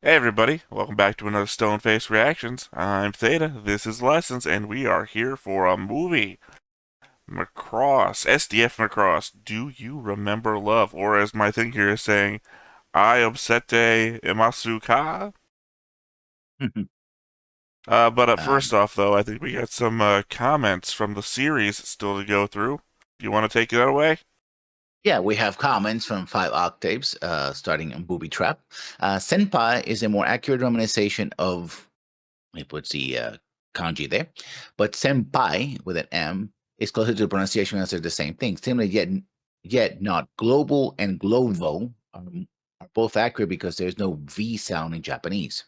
Hey everybody, welcome back to another Stoneface Reactions. I'm Theta, this is Lessons, and we are here for a movie. Macross, SDF Macross, Do You Remember Love? Or as my thing here is saying, I obsete imasuka? But first Um, off though, I think we got some comments from the series still to go through. You want to take that away? yeah, we have comments from Five Octaves, starting on Booby Trap. Senpai is a more accurate romanization of, it puts the kanji there, but senpai with an M is closer to the pronunciation as they're the same thing. Similar, yet not. Global and glovo are both accurate because there's no V sound in Japanese.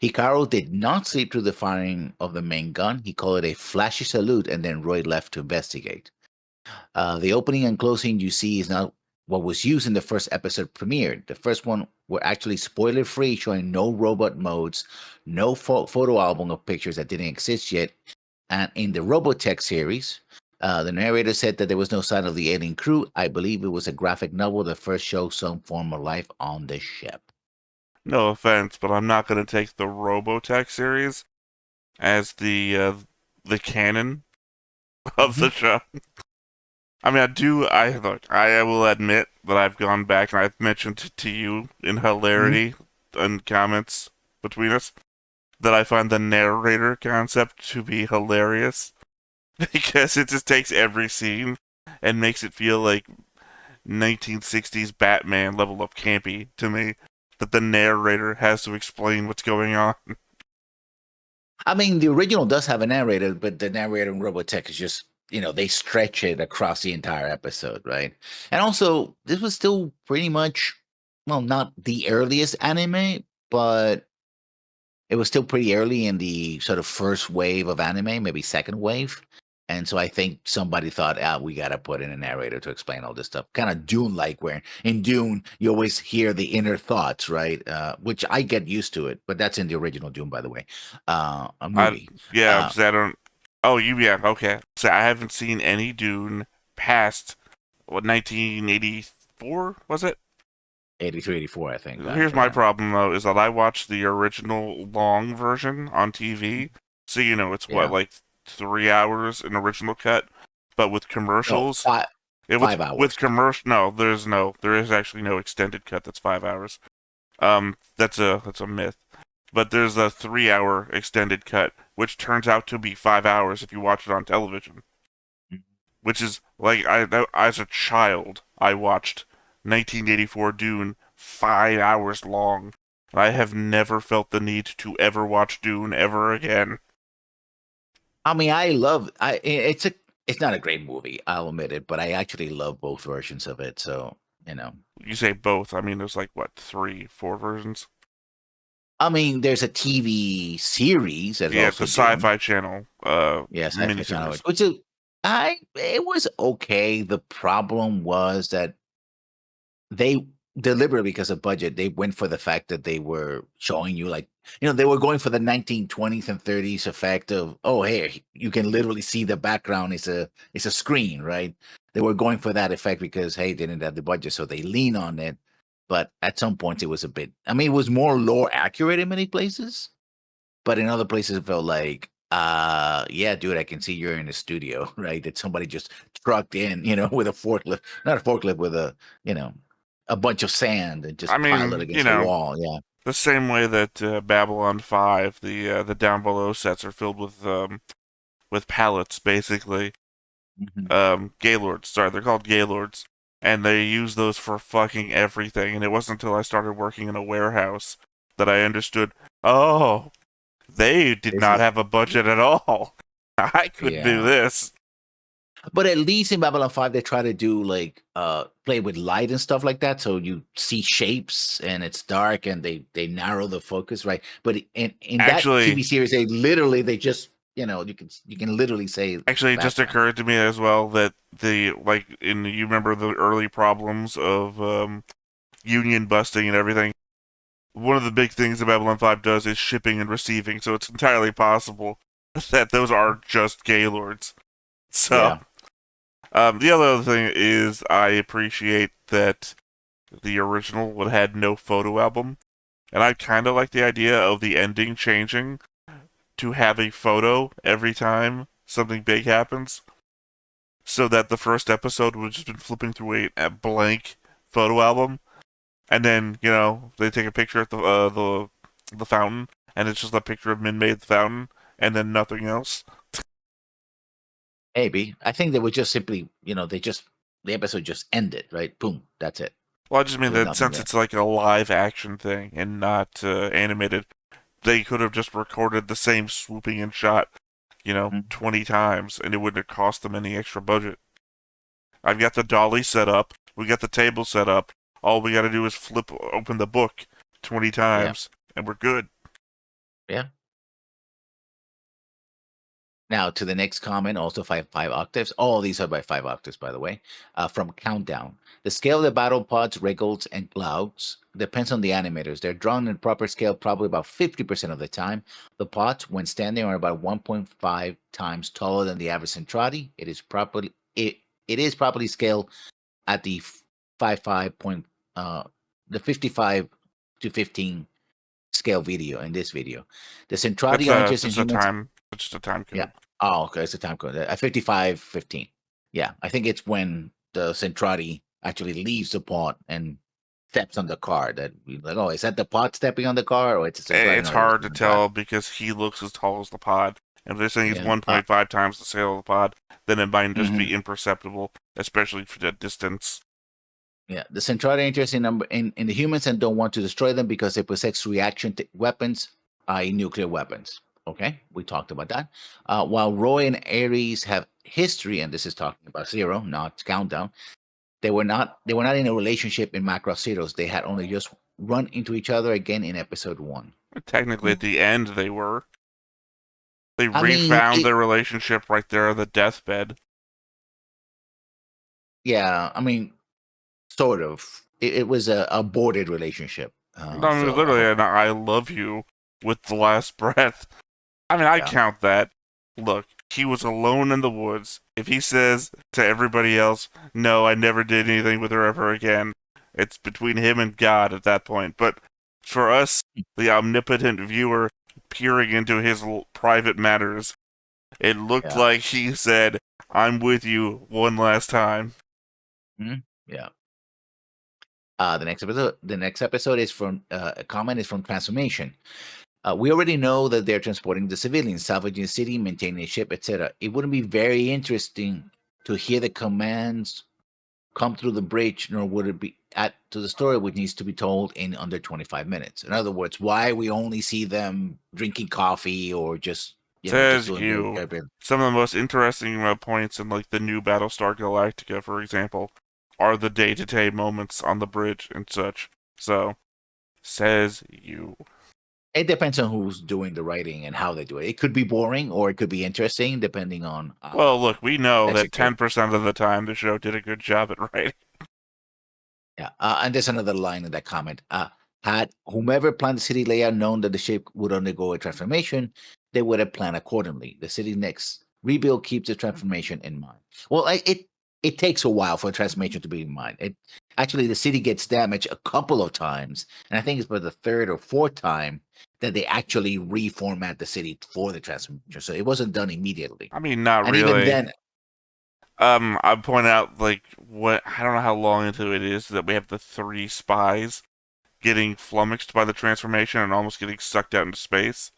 Hikaru did not sleep through the firing of the main gun. He called it a flashy salute, and then Roy left to investigate. The opening and closing you see is not what was used in the first episode premiere. The first one were actually spoiler free, showing no robot modes, no photo album of pictures that didn't exist yet. And in the Robotech series, the narrator said that there was no sign of the alien crew. I believe it was a graphic novel that first showed some form of life on the ship. No offense, but I'm not going to take the Robotech series as the canon of Hmm. the show. I mean, I will admit that I've gone back and I've mentioned to you in Hmm. hilarity and comments between us that I find the narrator concept to be hilarious because it just takes every scene and makes it feel like 1960s Batman level of campy to me that the narrator has to explain what's going on. I mean, the original does have a narrator, but the narrator in Robotech is just, they stretch it across the entire episode, right? And also, this was still pretty much, well, not the earliest anime, but it was still pretty early in the sort of first wave of anime, maybe second wave. And so I think somebody thought, we got to put in a narrator to explain all this stuff. Kind of Dune like, where in Dune, you always hear the inner thoughts, right? Which I get used to it, but that's in the original Dune, by the way, a I movie. yeah, Uh, I don't. Oh, yeah, okay. So I haven't seen any Dune past what 1984 was it? 83, 84, I think. Here's my Yeah. problem though, is that I watched the original long version on TV, so it's what Yeah. like 3 hours in original cut, but with No, commercials. five, It five with hours. commercial. No, there is actually no extended cut that's 5 hours. That's a myth. But there's a 3 hour extended cut, which turns out to be 5 hours if you watch it on television. Which is like as a child, I watched 1984 Dune 5 hours long. I have never felt the need to ever watch Dune ever again. I mean, it's not a great movie, I'll admit it, but I actually love both versions of it. So, you know, You say both. I mean, there's like what, three, four versions? I mean, there's a TV series that's Yeah, the also Dune. Sci-Fi Channel Yes, Sci-Fi Channel, miniseries. which is it was okay. The problem was that they deliberately, because of budget, they went for the fact that they were showing you, like, they were going for the 1920s and 30s effect of, oh, hey, you can literally see the background is a screen, right? They were going for that effect because, hey, they didn't have the budget, so they lean on it. But at some point it was a bit, I mean, it was more lore accurate in many places, but in other places it felt like, yeah, dude, I can see you're in a studio, right? That somebody just trucked in, with a forklift, not a forklift, with you know a bunch of sand and I just piled it mean, against the wall. Yeah. the same way that Babylon 5, the down below sets are filled with pallets, basically. Mhm. Gaylords, sorry, they're called Gaylords, and they use those for fucking everything. And it wasn't until I started working in a warehouse that I understood. Oh, they did This not is have a budget at all. I could do Yeah. this. But at least in Babylon 5 they try to do, like, play with light and stuff like that, so you see shapes and it's dark and they narrow the focus, right? But in that Actually, TV series, they just, you can literally say actually, it just background. occurred to me as well that you remember the early problems of union busting and everything. One of the big things that Babylon 5 does is shipping and receiving, so it's entirely possible that those are just Gaylords. So, Yeah. the other thing is I appreciate that the original would had no photo album, And I kind of like the idea of the ending changing to have a photo every time something big happens, so that the first episode would have just been flipping through a blank photo album, and then they take a picture at the fountain, and it's just a picture of Min made the fountain, and then nothing else. Maybe. I think they would just simply, the episode just ended, right? Boom, that's it. Well, I just mean There was that nothing since there. it's like a live action thing and not animated, they could have just recorded the same swooping in shot, Mhm. 20 times, and it wouldn't have cost them any extra budget. I've got the dolly set up. We got the table set up. All we got to do is flip open the book 20 Yeah, times, and we're good. yeah. Now to the next comment, also five octaves. All these are by 5 octaves, by the way. From Countdown, the scale of the battle pods, wriggles, and clouds depends on the animators. They're drawn in proper scale probably about 50% of the time. The pods, when standing, are about 1.5 times taller than the average centrati. It is properly scaled at the 55 point the 55 to 15 scale video in this video. The centrati are It's interested in just a humans. time. It's just a time Yeah. code. Oh, okay. It's a time code. At 55:15. Yeah. I think it's when the centrati actually leaves the pod and steps on the car that we like, oh, is that the pod stepping on the car or it's a centrati? It's No, it was hard to the driver. tell because he looks as tall as the pod. And if they're saying he's Yeah. 1.5 times the scale of the pod, then it might just Mhm. be imperceptible, especially for the distance. Yeah. The centrati are interested in, in the humans and don't want to destroy them because they possess reaction to weapons, i.e., nuclear weapons. Okay. We talked about that. While Roy and Ares have history, and this is talking about Zero, not Countdown. They were not in a relationship in Macross Zeros. They had only just run into each other again in episode 1. Technically, at the end, they were. They I mean, refound their relationship right there on the deathbed. yeah, I mean, sort of. It was a aborted relationship. No, I mean, So literally, an I love you with the last breath. I mean, I yeah, count that. Look, he was alone in the woods. If he says to everybody else, no, I never did anything with her ever again, it's between him and God at that point. But for us, the omnipotent viewer peering into his private matters, it looked yeah, like he said, I'm with you one last time. yeah. The next episode is from a comment is from Transformation. We already know that they're transporting the civilians, salvaging the city, maintaining the ship, etc. It wouldn't be very interesting to hear the commands come through the bridge, nor would it be add to the story, which needs to be told in under 25 minutes. In other words, why we only see them drinking coffee or just Says doing their, you. their Some of the most interesting points in like the new Battlestar Galactica, for example, are the day-to-day moments on the bridge and such. So, says you. It depends on who's doing the writing and how they do it. It could be boring or it could be interesting depending on Well, look, we know that executive. 10% of the time the show did a good job at writing. Yeah, and there's another line in that comment. Had whomever planned the city layout known that the ship would undergo a transformation, they would have planned accordingly. The city next rebuild keeps the transformation in mind. Well, it takes a while for a transformation to be in mind. It actually the city gets damaged a couple of times, and I think it's by the third or fourth time that they actually reformat the city for the transformation. So it wasn't done immediately, I mean, not and even really. then, I point out like what I don't know how long into it is that we have the three spies getting flummoxed by the transformation and almost getting sucked out into space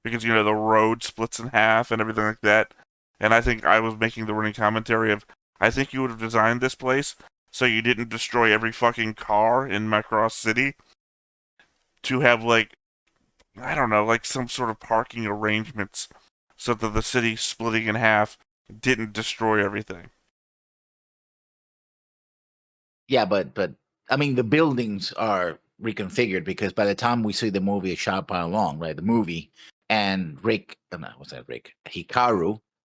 because the road splits in half and everything like that. And I think I was making the running commentary of I think you would have designed this place so you didn't destroy every fucking car in Macross City to have like I don't know, like some sort of parking arrangements so that the city splitting in half didn't destroy everything. yeah, but I mean the buildings are reconfigured because by the time we see the movie A Shot Pile Along, right? The movie and Rick, no, what's that? Rick Hikaru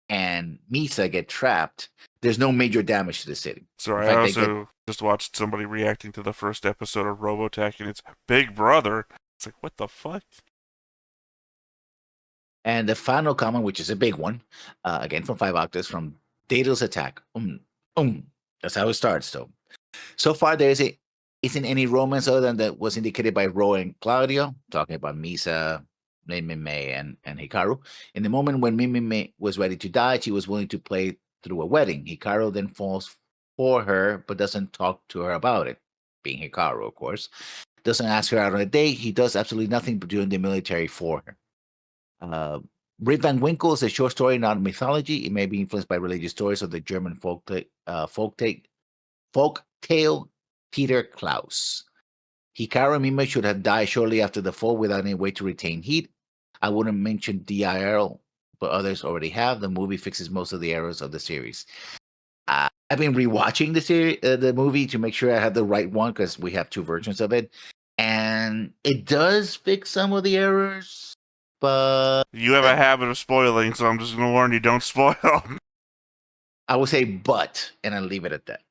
and Misa get trapped. There's no major damage to the city. In Sorry, I fact, they get also just watched somebody reacting to the first episode of Robotech and its Big Brother. It's like, what the fuck? and the final comment, which is a big one, again from 5 octaves from Dato's attack. That's how it starts, though. So far, there is a isn't any romance other than that was indicated by Ro and Claudio, talking about Misa, Mimime, and Hikaru. In the moment when Mimime was ready to die, she was willing to play through a wedding. Hikaru then falls for her, but doesn't talk to her about it. Being Hikaru, of course. Doesn't ask her out on a date. He does absolutely nothing but doing the military for her. Rip Van Winkle is a short story, not mythology. It may be influenced by religious stories of the German folk tale Peter Klaus. Hikaru and Mima should have died shortly after the fall without any way to retain heat. I wouldn't mention DIL, but others already have. The movie fixes most of the errors of the series. I've been rewatching the movie to make sure I have the right one because we have two versions of it, and it does fix some of the errors, but You have a habit of spoiling, so I'm just going to warn you, don't spoil. I would say but, and I'll leave it at that.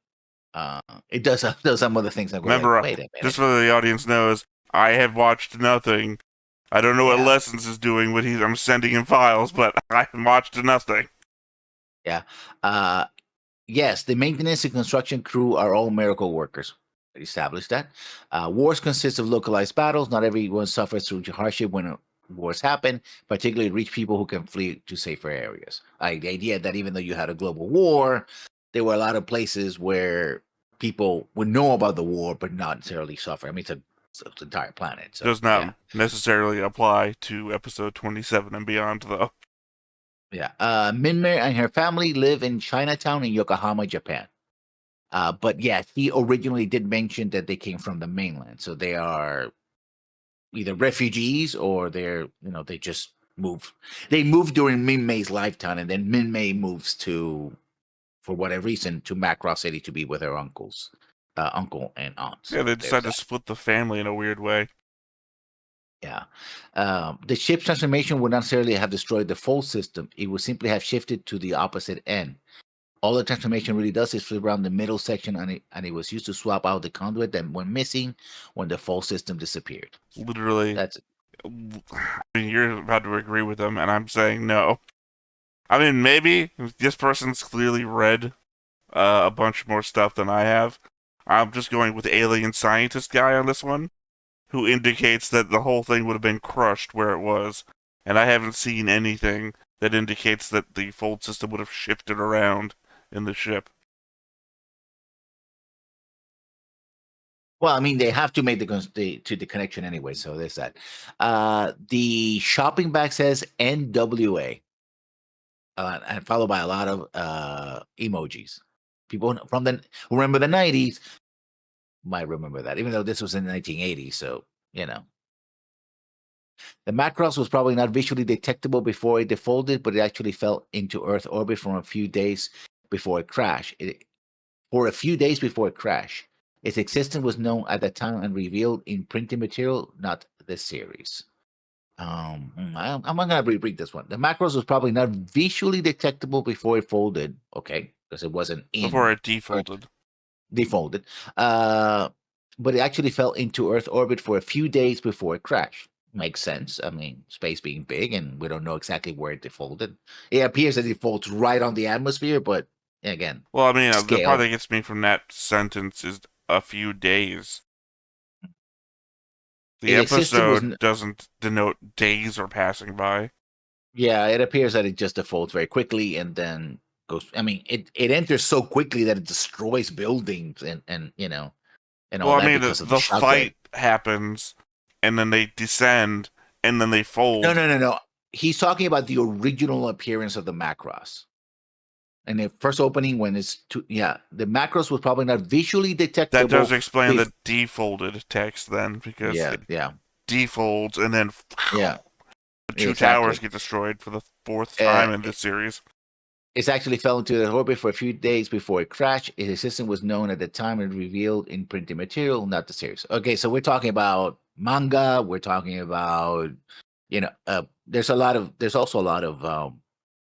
It does some other things. I go like, Remember, wait a just minute. so the audience knows, I have watched nothing. I don't know what Yeah. Lessons is doing when I'm sending him files, but I watched nothing. Yeah. Yes, the maintenance and construction crew are all miracle workers. I established that. Wars consist of localized battles. Not everyone suffers through hardship when wars happen, particularly rich people who can flee to safer areas. The idea that even though you had a global war, there were a lot of places where people would know about the war but not necessarily suffer. I mean, it's an entire planet. So, Does not yeah. necessarily apply to episode 27 and beyond, though. Yeah. Minmer and her family live in Chinatown in Yokohama, Japan. But yeah, he originally did mention that they came from the mainland, so they are either refugees or they just moved. They moved during Min May's lifetime, and then Min May moves to, for whatever reason, to Macross City to be with her uncle and aunt. Yeah, So they there's decided to that. split the family in a weird way. Yeah. The ship's transformation would not necessarily have destroyed the full system. It would simply have shifted to the opposite end. All the transformation really does is flip around the middle section, and it was used to swap out the conduit that went missing when the full system disappeared. Literally. That's it. I mean, you're about to agree with them, and I'm saying no. I mean, maybe this person's clearly read a bunch more stuff than I have. I'm just going with alien scientist guy on this one, who indicates that the whole thing would have been crushed where it was, and I haven't seen anything that indicates that the fold system would have shifted around in the ship. Well, I mean, they have to make the connection anyway, so there's that. The shopping bag says NWA, and followed by a lot of emojis. People from the who remember the '90s might remember that, even though this was in the 1980s. So you know, the Macross was probably not visually detectable before it defolded, but it actually fell into Earth orbit from a few days before it crashed. For a few days before it crashed. Its existence was known at the time and revealed in printing material, not the series. I'm not gonna reread this one. The Macross was probably not visually detectable before it folded. Okay, because it wasn't Before in it Earth defolded. defolded. Uh, but it actually fell into Earth orbit for a few days before it crashed. Makes sense. I mean, space being big, and we don't know exactly where it defolded. It appears that it defaults right on the atmosphere, but again, Well, I mean, the part scale. that gets me from that sentence is a few days. The It existed was episode doesn't denote days are passing by. Yeah, it appears that it just defaults very quickly and then goes. I mean, it enters so quickly that it destroys buildings and Well, all I that mean, because of the the shock wave. fight happens, and then they descend, and then they No, fold. no, no, no. He's talking about the original appearance of the Macross. And the first opening when yeah, the Macross was probably not visually That does detectable. explain the defolded text then, because Yeah, it yeah, defolds, and then yeah, the two towers exactly. get destroyed for the fourth Uh, time in this series. It actually fell into the orbit for a few days before it crashed. Its existence was known at the time and revealed in printed material, not the series. Okay, so we're talking about manga. We're talking about, there's also a lot of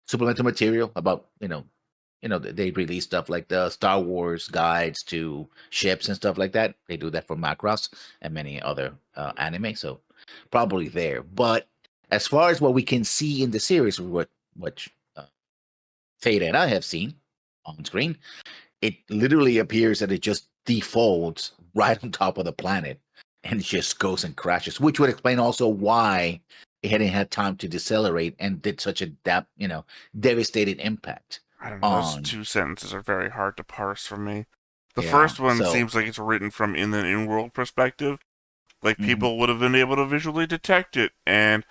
supplemental material about, they release stuff like the Star Wars guides to ships and stuff like that. They do that for Macross and many other anime. So probably there. But as far as what we can see in the series, what Theta and I have seen on screen, it literally appears that it just defolds right on top of the planet and just goes and crashes, which would explain also why it hadn't had time to decelerate and did such a devastating impact I don't know. Those on. two sentences are very hard to parse for me. The Yeah. first one So seems like it's written from in the in-world perspective, like mhm, people would have been able to visually detect it, and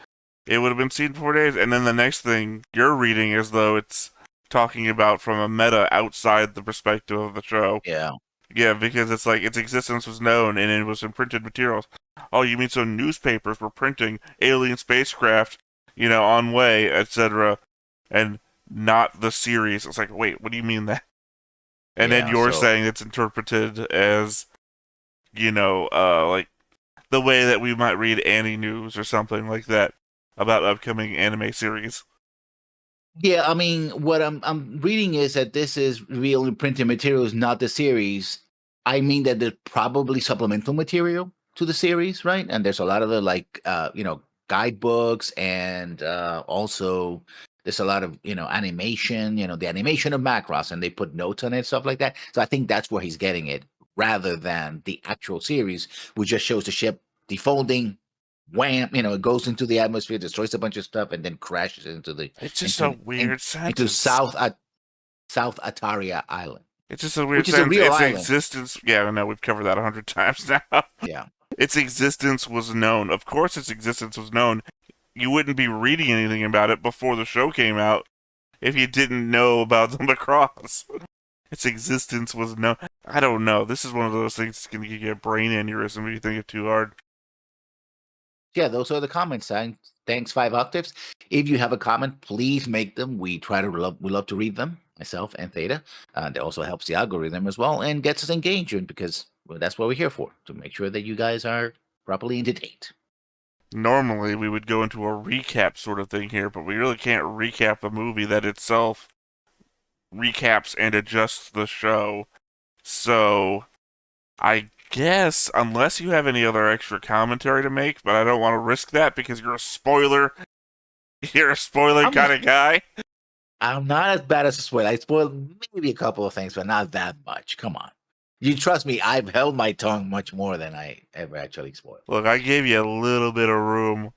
it would have been seen in 4 days. And then the next thing you're reading as though it's talking about from a meta outside the perspective of the show. yeah. Yeah, because it's like its existence was known and it was in printed materials. Oh, you mean so newspapers were printing alien spacecraft, on way, etc., and not the series? It's like, wait, what do you mean that? And then Yeah. you're So saying it's interpreted as, like the way that we might read Annie News or something like that about upcoming anime series. yeah, I mean, what I'm reading is that this is real printed materials, not the series. I mean that there's probably supplemental material to the series, right? And there's a lot of the guidebooks and also there's a lot of animation, the animation of Macross, and they put notes on it, stuff like that. So I think that's where he's getting it, rather than the actual series, which just shows the ship defolding, wham, it goes into the atmosphere, destroys a bunch of stuff, and then crashes It's just a into weird into sentence. South Ataria Island, It's just a weird which is a sentence. real Its island. existence, yeah, I know we've covered that 100 times now. Yeah, Its existence was known. Of course, its existence was known. You wouldn't be reading anything about it before the show came out if you didn't know about the Macross. Its existence was known. I don't know. This is one of those things that's going to give you a brain aneurysm if you think it too hard. yeah. Those are the comments. Thanks, 5 octaves. If you have a comment, please make them. We love to read them. Myself and Theta. That also helps the algorithm as well and gets us engaged, because that's what we're here for, to make sure that you guys are properly entertained. Normally, we would go into a recap sort of thing here, but we really can't recap the movie that itself recaps and adjusts the show. So, I guess, unless you have any other extra commentary to make, but I don't want to risk that because you're a spoiler. You're a spoiler I'm kind of guy. I'm not as bad as a spoiler. I spoiled maybe a couple of things, but not that much. Come on. You trust me, I've held my tongue much more than I ever actually spoiled. Look, I gave you a little bit of room.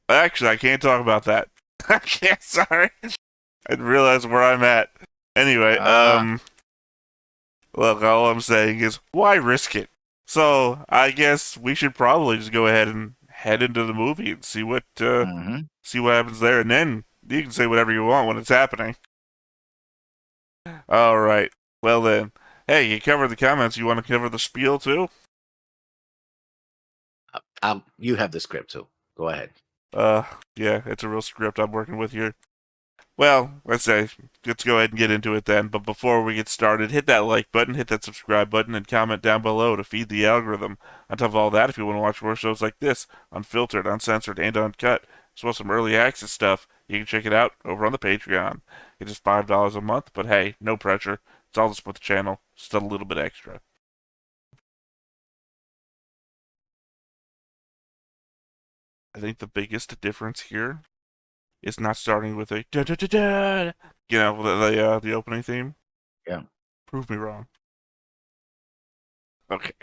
Actually, I can't talk about that. I can't, sorry. I didn't realize where I'm at. Anyway, Ah, look, all I'm saying is, why risk it? So, I guess we should probably just go ahead and head into the movie and mm-hmm. see what happens there, and then you can say whatever you want when it's happening. Alright, well then. Hey, you covered the comments, you want to cover the spiel too? You have the script, so go ahead. Uh, yeah, it's a real script I'm working with here. Well, let's go ahead and get into it then. But before we get started, hit that like button, hit that subscribe button, and comment down below to feed the algorithm. On top of all that, if you want to watch more shows like this, unfiltered, uncensored, and uncut, as well as some early access stuff, you can check it out over on the Patreon. It's just $5 a month, but hey, no pressure. It's all to support the channel, just a little bit extra. I think the biggest difference here is not starting with a da da da da, the opening theme. Yeah. Prove me wrong. Okay.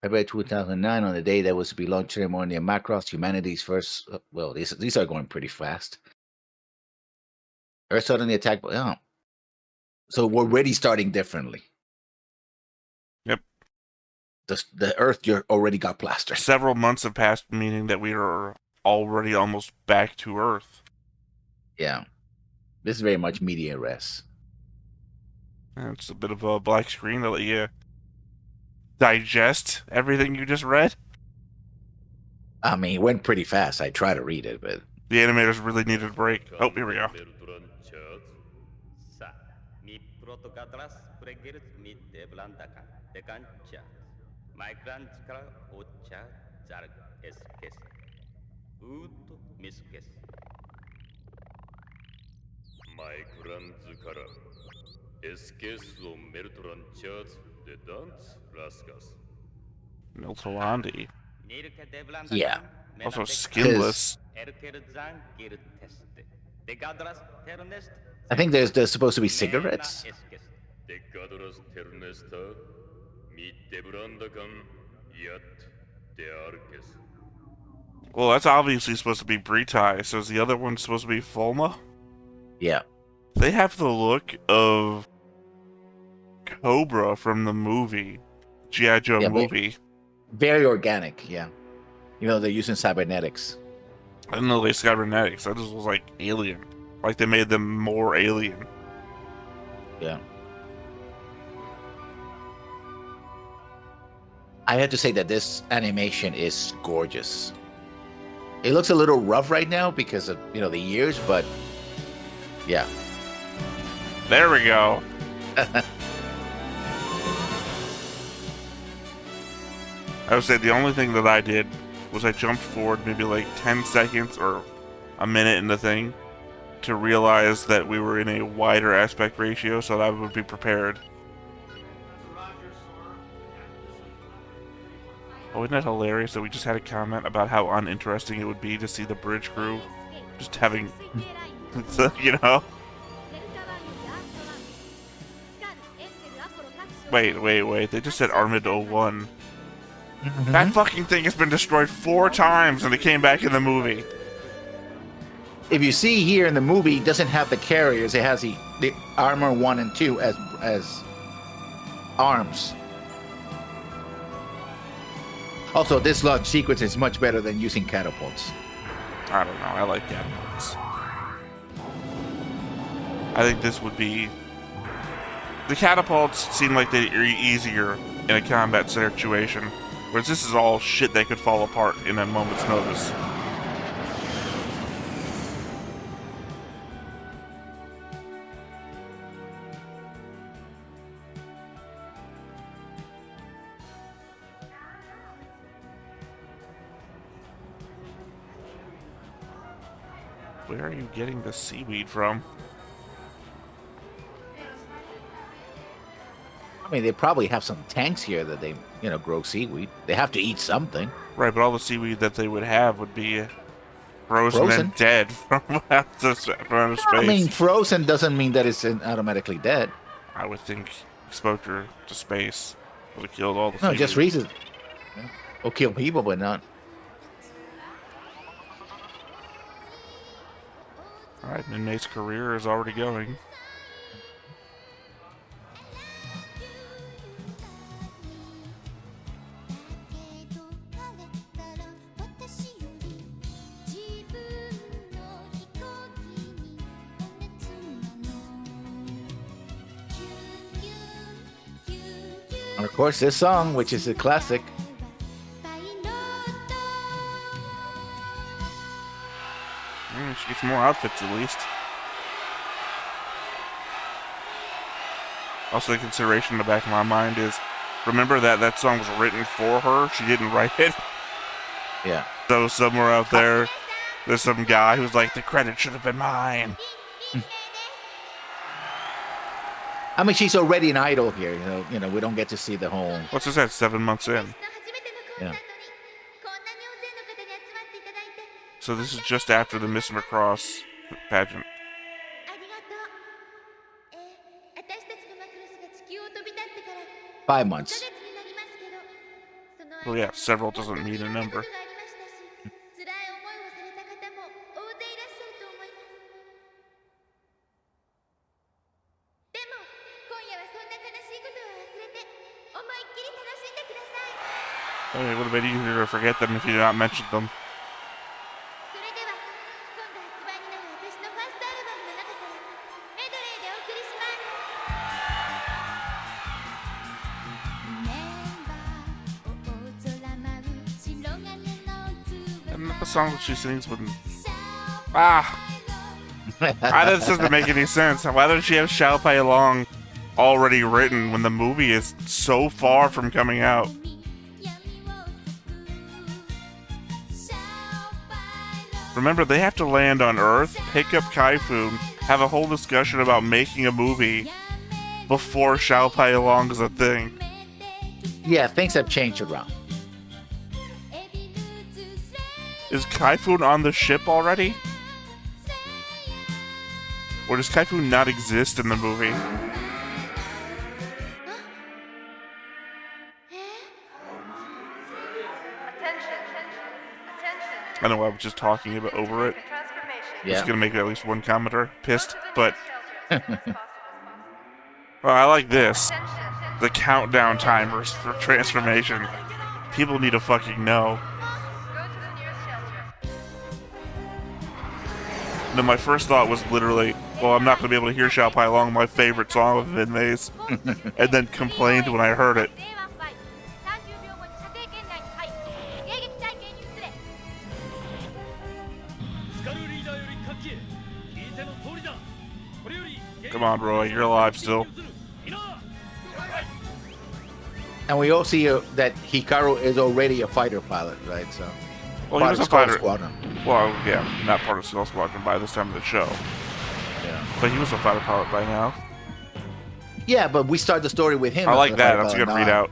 February 2009, on the day that was to be launched ceremony of Macross, humanity's first. Well, these are going pretty fast. Earth suddenly attacked. Oh, so we're already starting differently. Yep. The Earth you already got plastered. Several months have passed, meaning that we are already almost back to Earth. Yeah, this is very much media res. And it's a bit of a black screen to let you digest everything you just read. I mean, it went pretty fast. I tried to read it, but The animators really needed a break. Oh, here we go. Sa mi protokadras pregirs mi deblandakan dekan chat. Migran skra ocha zarg eskes. Ut miskes. Migran zukara. Eskes o mertran chat de dans raskas. Miltalandi. Nirke yeah, deblandakan Also menate because skinless. erkerzan gir teste. Degadras ternest. I think there's supposed to be Mena cigarettes. eskes. Degadras ternesta. Mitte Brandakan Yat de Arges. Well, that's obviously supposed to be Britai, so is the other one supposed to be Fulma? Yeah. They have the look of Cobra from the movie, G.I. Joe Yeah, movie. very organic, yeah. You know, they're using cybernetics. I didn't know they cybernetics. That just was like alien. Like they made them more alien. Yeah. I have to say that this animation is gorgeous. It looks a little rough right now because of, you know, the years, but yeah. There we go. I would say the only thing that I did was I jumped forward maybe like 10 seconds or a minute in the thing to realize that we were in a wider aspect ratio so that I would be prepared. Oh, isn't that hilarious that we just had a comment about how uninteresting it would be to see the bridge crew just having, you know? Wait. They just said Armid 01. That fucking thing has been destroyed 4 times and it came back in the movie. If you see here in the movie, it doesn't have the carriers. It has the armor 1 and 2 as arms. Also, this launch sequence is much better than using catapults. I don't know. I like catapults. I think this would be... The catapults seem like they'd be easier in a combat situation, whereas this is all shit that could fall apart in a moment's notice. Where are you getting the seaweed from? I mean, they probably have some tanks here that they, you know, grow seaweed. They have to eat something. Right, but all the seaweed that they would have would be frozen and dead from outer space. I mean, frozen doesn't mean that it's automatically dead. I would think exposure to space would have killed all the No, seaweed. just reason. Or kill people, but not. Alright, Minmay's career is already going. And of course, this song, which is a classic. She gets more outfits at least. Also, the consideration in the back of my mind is, remember that song was written for her. She didn't write it. Yeah. So somewhere out there, there's some guy who's like, the credit should have been mine. I mean, she's already an idol here. You know, we don't get to see the whole. What's this at 7 months in? Yeah. So this is just after the Miss Macross pageant. 5 months. Well, yeah, several doesn't mean a number. I mean, it would have been easier to forget them if you did not mention them. And the song that she sings wouldn't... This doesn't make any sense. Why does she have Xiao Pai Long already written when the movie is so far from coming out? Remember, they have to land on Earth, pick up Kai-Fu, have a whole discussion about making a movie before Xiao Pai Long is a thing. Yeah, things have changed around. Is Kai-Fu on the ship already? Or does Kai-Fu not exist in the movie? I know I was just talking about over it. It's Yeah. gonna make at least one commenter pissed, but well, I like this. The countdown timers for transformation. People need to fucking know. No, my first thought was literally, well, I'm not gonna be able to hear Xiao Pai Long, my favorite song of Vin Maze, and then complained when I heard it. Come on, Roy, you're alive still. And we all see that Hikaru is already a fighter pilot, right? So, Well, he part was of a Skull fighter. Squadron. Well, yeah, not part of Skull Squadron by this time of the show. Yeah. But he was a fighter pilot by now. Yeah, but we start the story with him. I as like a that. fighter That's a pilot, good not- readout.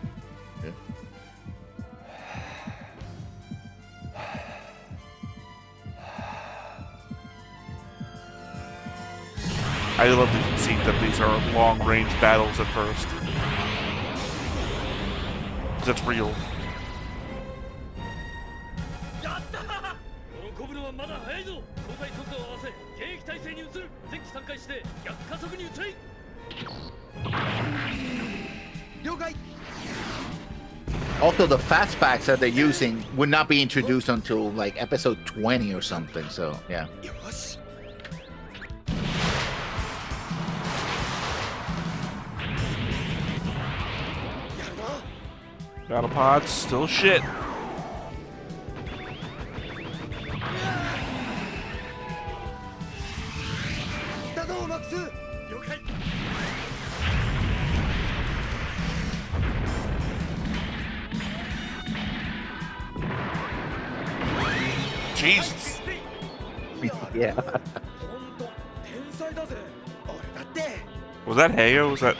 I love to concede that these are long-range battles at first. That's real. 喜ぶのはまだ早いぞ。交代速度を合わせ迎撃態勢に移る。前期3回して逆加速に移れ。了解。 Also, the fast packs that they're using would not be introduced until like episode 20 or something. So, yeah. よし。 Battle pods, still shit. Jesus. Yeah. Was that Heyo? Was that...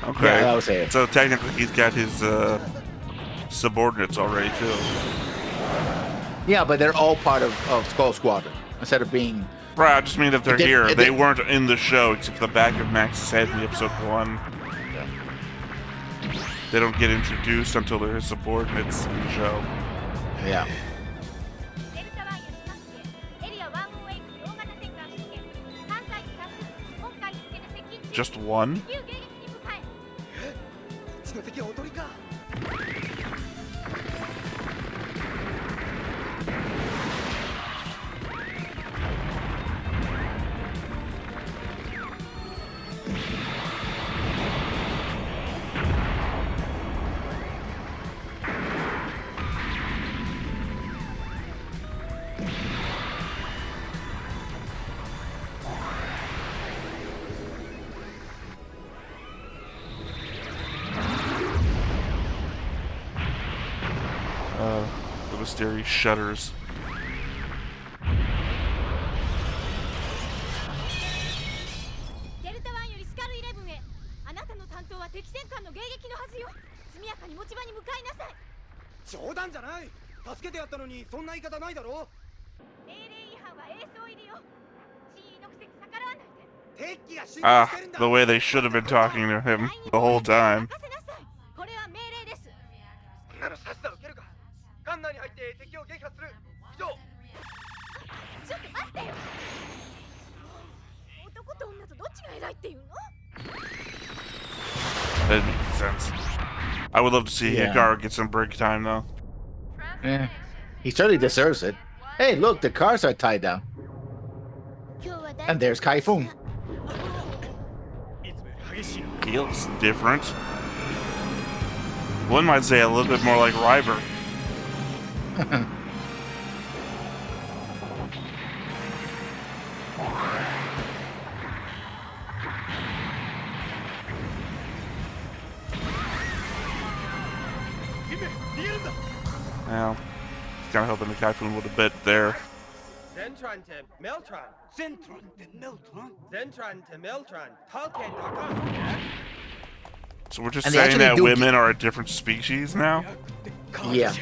Okay. Yeah, that was it. So technically he's got his subordinates already too. Yeah, but they're all part of Skull Squadron instead of being. Right, I just mean that they're They- here. they- They weren't in the show except for the back of Max's head in episode 1. They don't get introduced until they're his subordinates in the show. Yeah. Just one? The mysterious shutters. Ah, the way they should have been talking to him the whole time. ならさっさと受けるか。艦内に入って敵を撃破する。以上。ちょっと待ってよ。男と女とどっちが偉いっていうの？ That didn't make sense. I would love to see Yeah. Hikaru get some break time though. Yeah. He certainly deserves it. Hey, look, the cars are tied down. And there's Kaifun. いつもより激しいな。 He looks different. One might say a little bit more like Ryber. Well, kind of helping the Kaifun with a bit there. Zentron to Meltron. Zentron to Meltron. Zentron to Meltron. Talkhead.com. So we're just And they saying actually that do women are a different species now? Yeah.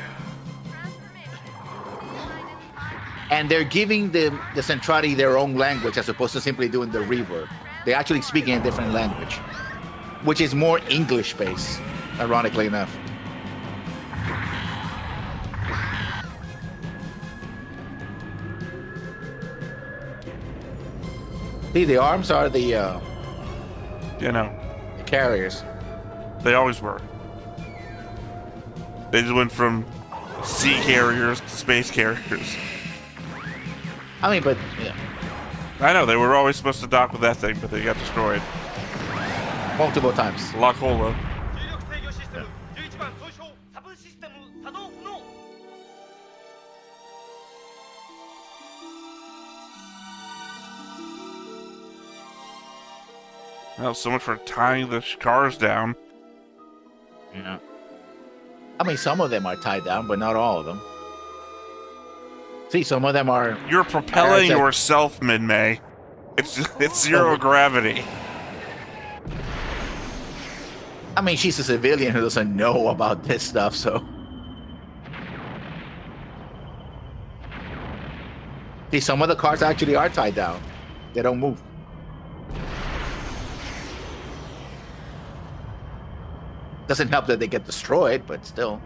And they're giving the Centrati their own language as opposed to simply doing the reverb. They're actually speaking a different language, which is more English-based, ironically enough. See, the arms are the You know, carriers. they always were. They just went from sea carriers to space carriers. I mean, but yeah, I know, they were always supposed to dock with that thing, but they got destroyed. multiple times. La Cola. 重力制御システム11番損傷サブシステム作動不能 Well, so much for tying the cars down. Yeah. I mean, some of them are tied down, but not all of them. See, some of them are. You're propelling Alright, so- yourself, Min-May. It's zero gravity. I mean, she's a civilian who doesn't know about this stuff, so. See, some of the cars actually are tied down. They don't move. Doesn't help that they get destroyed, but still.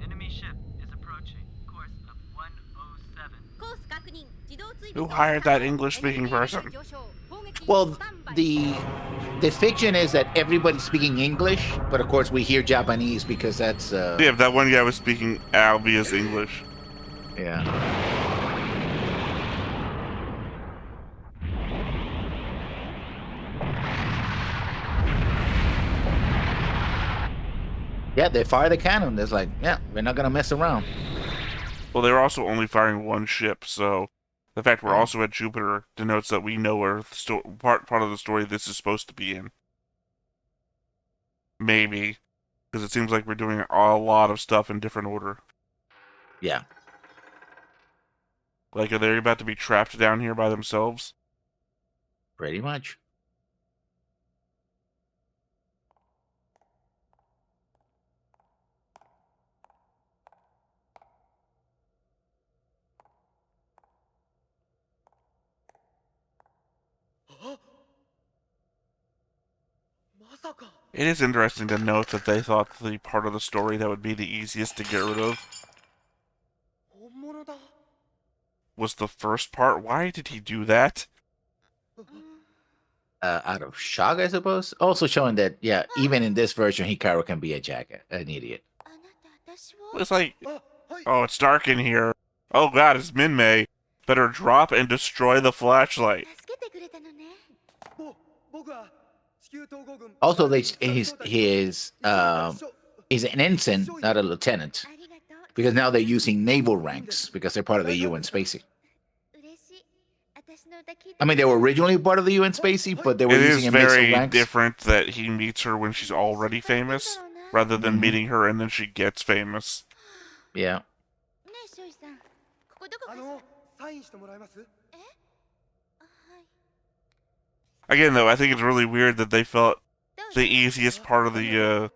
Enemy ship is approaching. Course of 107. コース確認自動追尾 Who hired that English-speaking person? Well, the fiction is that everybody's speaking English, but of course we hear Japanese because that's Yeah, that one guy was speaking obvious English. yeah. Yeah, they fire the cannon. It's like, yeah, we're not gonna mess around. Well, they were also only firing one ship, so the fact we're also at Jupiter denotes that we know where the part of the story this is supposed to be in. Maybe. Because it seems like we're doing a lot of stuff in different order. Yeah. Like, are they about to be trapped down here by themselves? Pretty much. It is interesting to note that they thought the part of the story that would be the easiest to get rid of 本物だ was the first part. Why did he do that? Out of shock, I suppose. Also showing that, yeah, even in this version, Hikaru can be an idiot. あなた私を It's like, あはい oh, it's dark in here. Oh god, it's Min-May. Better drop and destroy the flashlight. 助けてくれたのね僕は地球統合軍 Also, he's an ensign, not a lieutenant, ありがとう because now they're using naval ranks because they're part of the UN Spacey. 嬉しい私の歌聞いて I mean, they were originally part of the UN Spacey, but they were It using is a mix of very ranks. different that he meets her when she's already famous, rather than Mhm. meeting her and then she gets famous. Yeah. ねえショイさんここどこかしらサインしてもらえます あはい Again, though, I think it's really weird that they felt どうぞ the easiest part of the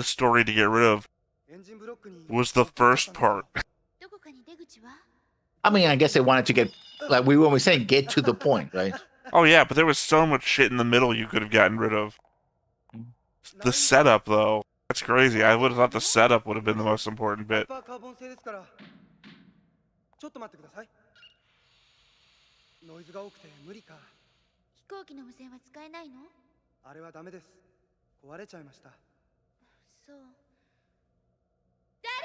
story to get rid of エンジンブロックに was the first part. どこかに出口は I mean, I guess they wanted to get, like we were saying, get to the point, right? Oh yeah, but there was so much shit in the middle you could have gotten rid of. The setup, though, that's crazy. I would have thought the setup would have been the most important ハイ bit. パーカーボン製ですからちょっと待ってくださいノイズが多くて無理か飛行機の無線は使えないのあれはダメです壊れちゃいましたそう誰かい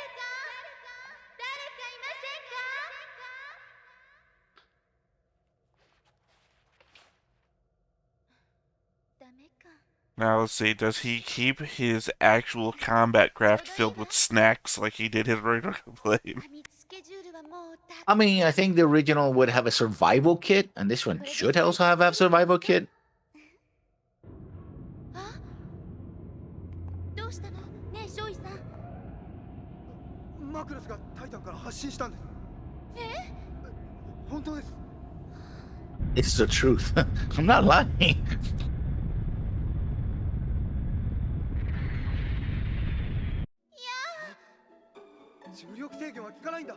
ませんか ダメか Now let's see, does he keep his actual combat craft filled with snacks like he did his regular plane? 過密スケジュールはもうた I mean, I think the original would have a survival kit, and this one should also have a survival kit. あどうしたのねえショイさんマクロスがタイタンから発信したんです本当です It's the truth. I'm not lying. 重力制御は効かないんだち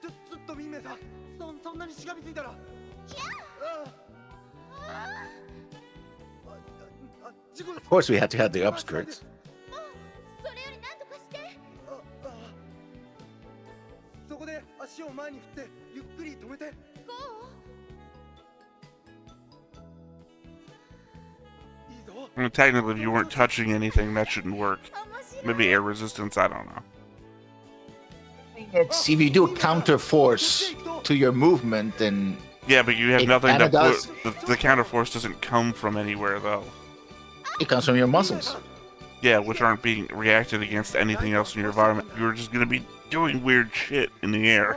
ょっと民名さんそんなにしがみついたらいや Of course, we have to have the upskirts. もうそれより何とかして。そこで足を前に振ってゆっくり止めて。こいいぞ。 I mean, technically, if you weren't touching anything, that shouldn't work. う面白い。 Maybe air resistance, I don't know. It's if you do a counter force to your movement, then Yeah, but you have It nothing to kinda does. put. The counter force doesn't come from anywhere, though. it comes from your muscles. Yeah, which aren't being reacted against anything else in your environment. You're just gonna be doing weird shit in the air.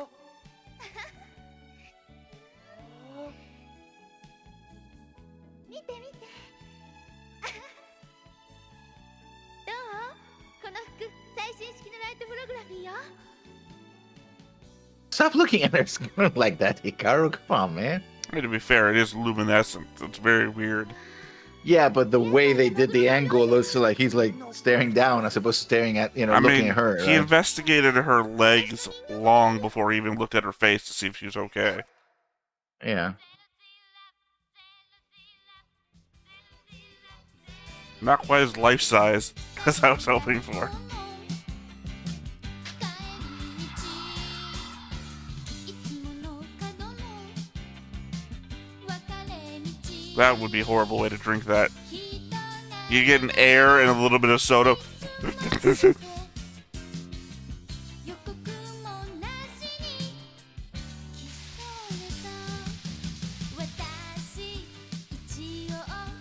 見て見て。どう？この服、最新式のライトプログラフィーよ。 Stop looking at her screen like that, Hikaru. Come on, man. I mean, to be fair, it is luminescent. It's very weird. Yeah, but the way they did the angle looks like he's like staring down as opposed to staring at, I looking mean, at her. he Right? investigated her legs long before he even looked at her face to see if she was okay. Yeah. Not quite as life size as I was hoping for. That would be a horrible way to drink that. You get an air and a little bit of soda.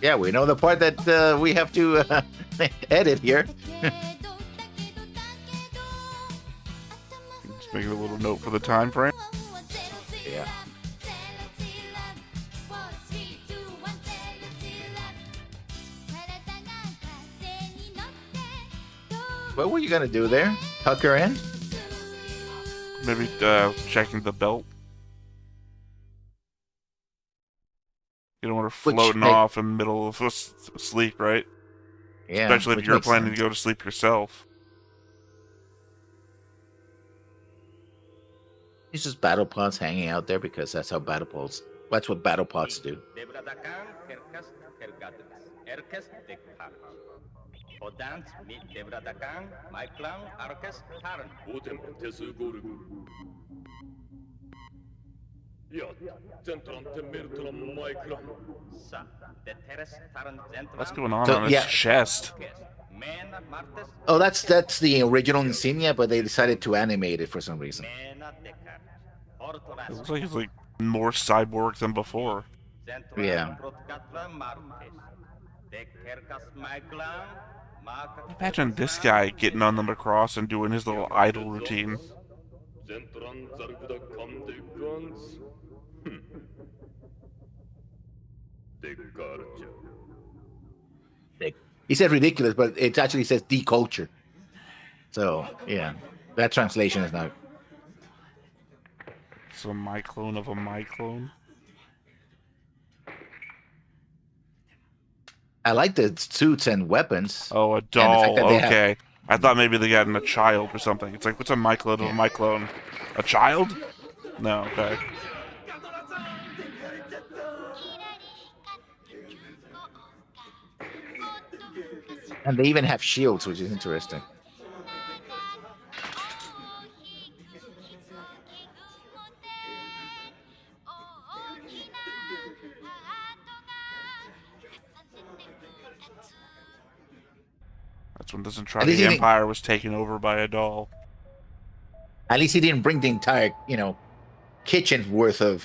Yeah, we know the part that we have to edit here. Just making a little note for the time frame. Yeah. What were you gonna do there? Tuck her in? Maybe checking the belt. You don't want her floating off in the middle of sleep, right? Yeah. Especially if which you're makes planning sense. to go to sleep yourself. It's just battle pods hanging out there because that's how battle pods. That's what battle pods do. What's going on So, his yeah. chest? Oh, that's the original insignia, but they decided to animate it for some reason. It looks like he's like more cyborg than before. Yeah. Imagine this guy getting on the Macross and doing his little idle routine. He said ridiculous, but it actually says deculture. So yeah, that translation is not. So my clone of a my clone. I like the suits and weapons. Oh, a And the doll. fact that they have- Okay. I thought maybe they got in a child or something. It's like, what's a my clone of a my clone? A child? No, okay. And they even have shields, which is interesting. That's when the At least Zentradi he didn't- Empire was taken over by a doll. At least he didn't bring the entire, kitchen worth of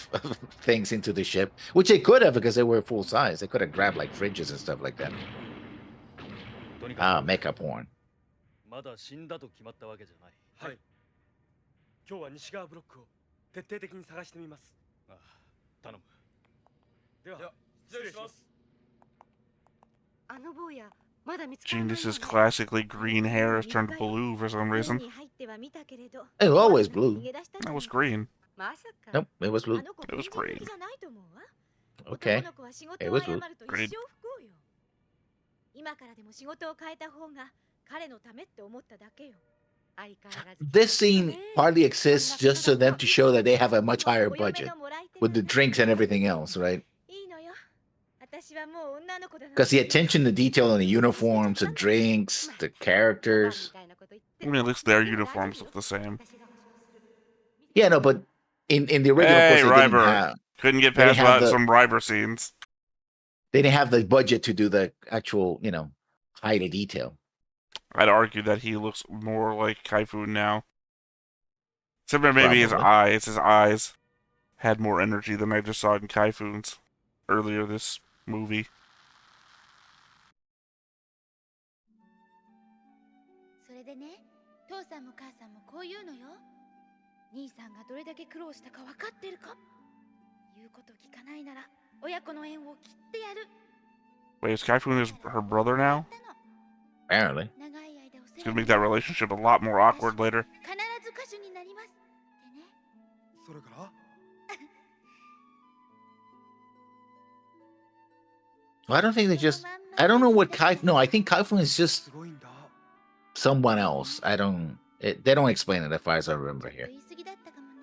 things into the ship, which they could have because they were full size. They could have grabbed like fridges and stuff like that. Ah, makeup porn. まだ死んだと決まったわけじゃない。はい。今日は西側ブロックを徹底的に探してみます。ああ、頼む。では、失礼します。あの坊や、まだ見つか Genius's classically green hair has turned blue for some reason. It was always blue. That was green. Nope, it was blue. It was green. Okay, it was blue. Green. 今からでも仕事を変えた方が彼のためって思っただけよ。 This scene partly exists just so them to show that they have a much higher budget with the drinks and everything else, right? Because the attention to detail on the uniforms, the drinks, the characters. I mean, at least their uniforms look the same. Yeah, no, but in the original, of Hey, course, Ryber. Couldn't get they didn't past have without the- some Ryber scenes. they didn't have the budget to do the actual, high detail. I'd argue that he looks more like Kaifun now. Except for maybe his Probably. eyes. His eyes had more energy than I just saw in Kaifun's earlier this movie. それでね、父さんも母さんもこう言うのよ。兄さんがどれだけ苦労したか分かってるか。言うこと聞かないなら親子の縁を切ってやる。 Wait, is Kaifun her brother now? Apparently. 長い間お It's 世話 gonna に make that relationship a lot more awkward later. 必ず歌手になりますってね。それから Well, I don't think they just. I don't know what No, I think Kaifun is just すごいんだ someone else. I don't. They don't explain it as far as I remember ちょっ here. と言い過ぎだったかもね。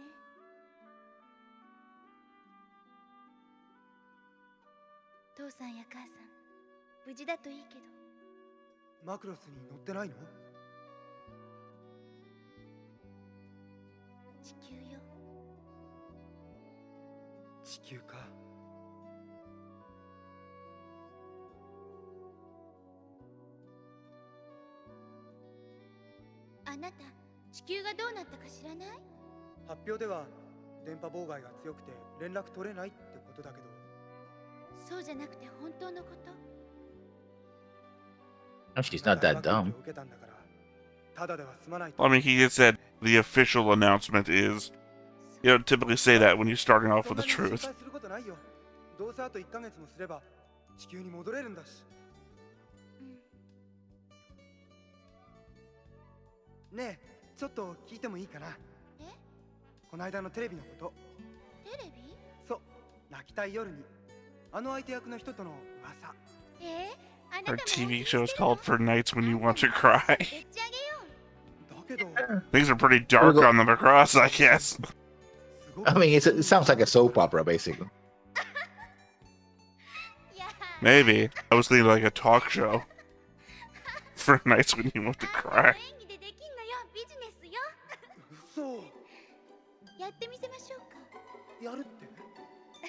父さんや母さん、無事だといいけど。マクロスに乗ってないの地球よ。地球かあなた、地球がどうなったか知らない？発表では電波妨害が強くて連絡取れないってことだけどそうじゃなくて本当のこと。 Oh, she's not that dumb. 受けたんだからただでは済まないと I mean, he had said the official announcement is. You don't typically say that when you're starting off そん with な the に心 truth. 配することないよどうせあと1ヶ月もすれば地球に戻れるんだしねえちょっと聞いてもいいかなえ？この間のテレビのことテレビ？そう泣きたい夜にあの相手役の人との噂あな Our たも TV 本 show 気 is してるの？ called For Nights When You Want to Cry. でっち上げよう。だけど Things are pretty dark on the Macross, I guess. すごく I mean, it sounds like a soap opera, basically. いや Maybe. I was thinking like a talk show. For Nights When You Want to あ Cry. 演技でできんのよ。ビジネスよ。嘘やってみせましょうか。やるってあ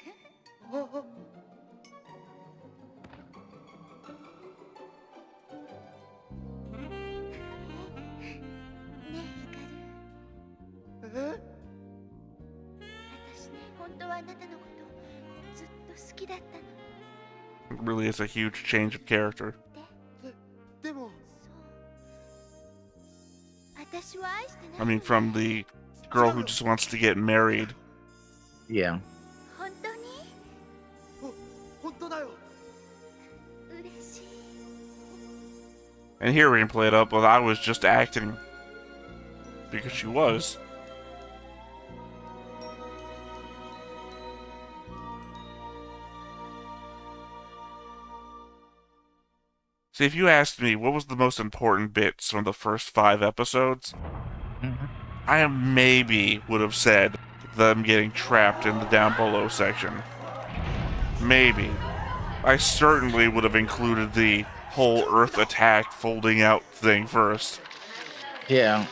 ねえ、ヒカル。え私ね、本当はあなたのことずっと好きだったの。 It really is a huge change of character. でもそう。私は愛してない I の mean, よ。 from the girl who just wants to get married. Yeah. 本当に本当だよ嬉しい。 And here we can play it up, but I was just acting. Because she was. See, if you asked me what was the most important bits from the first 5 episodes, I maybe would have said them getting trapped in the down below section. Maybe. I certainly would have included the whole Earth attack folding out thing first. Yeah.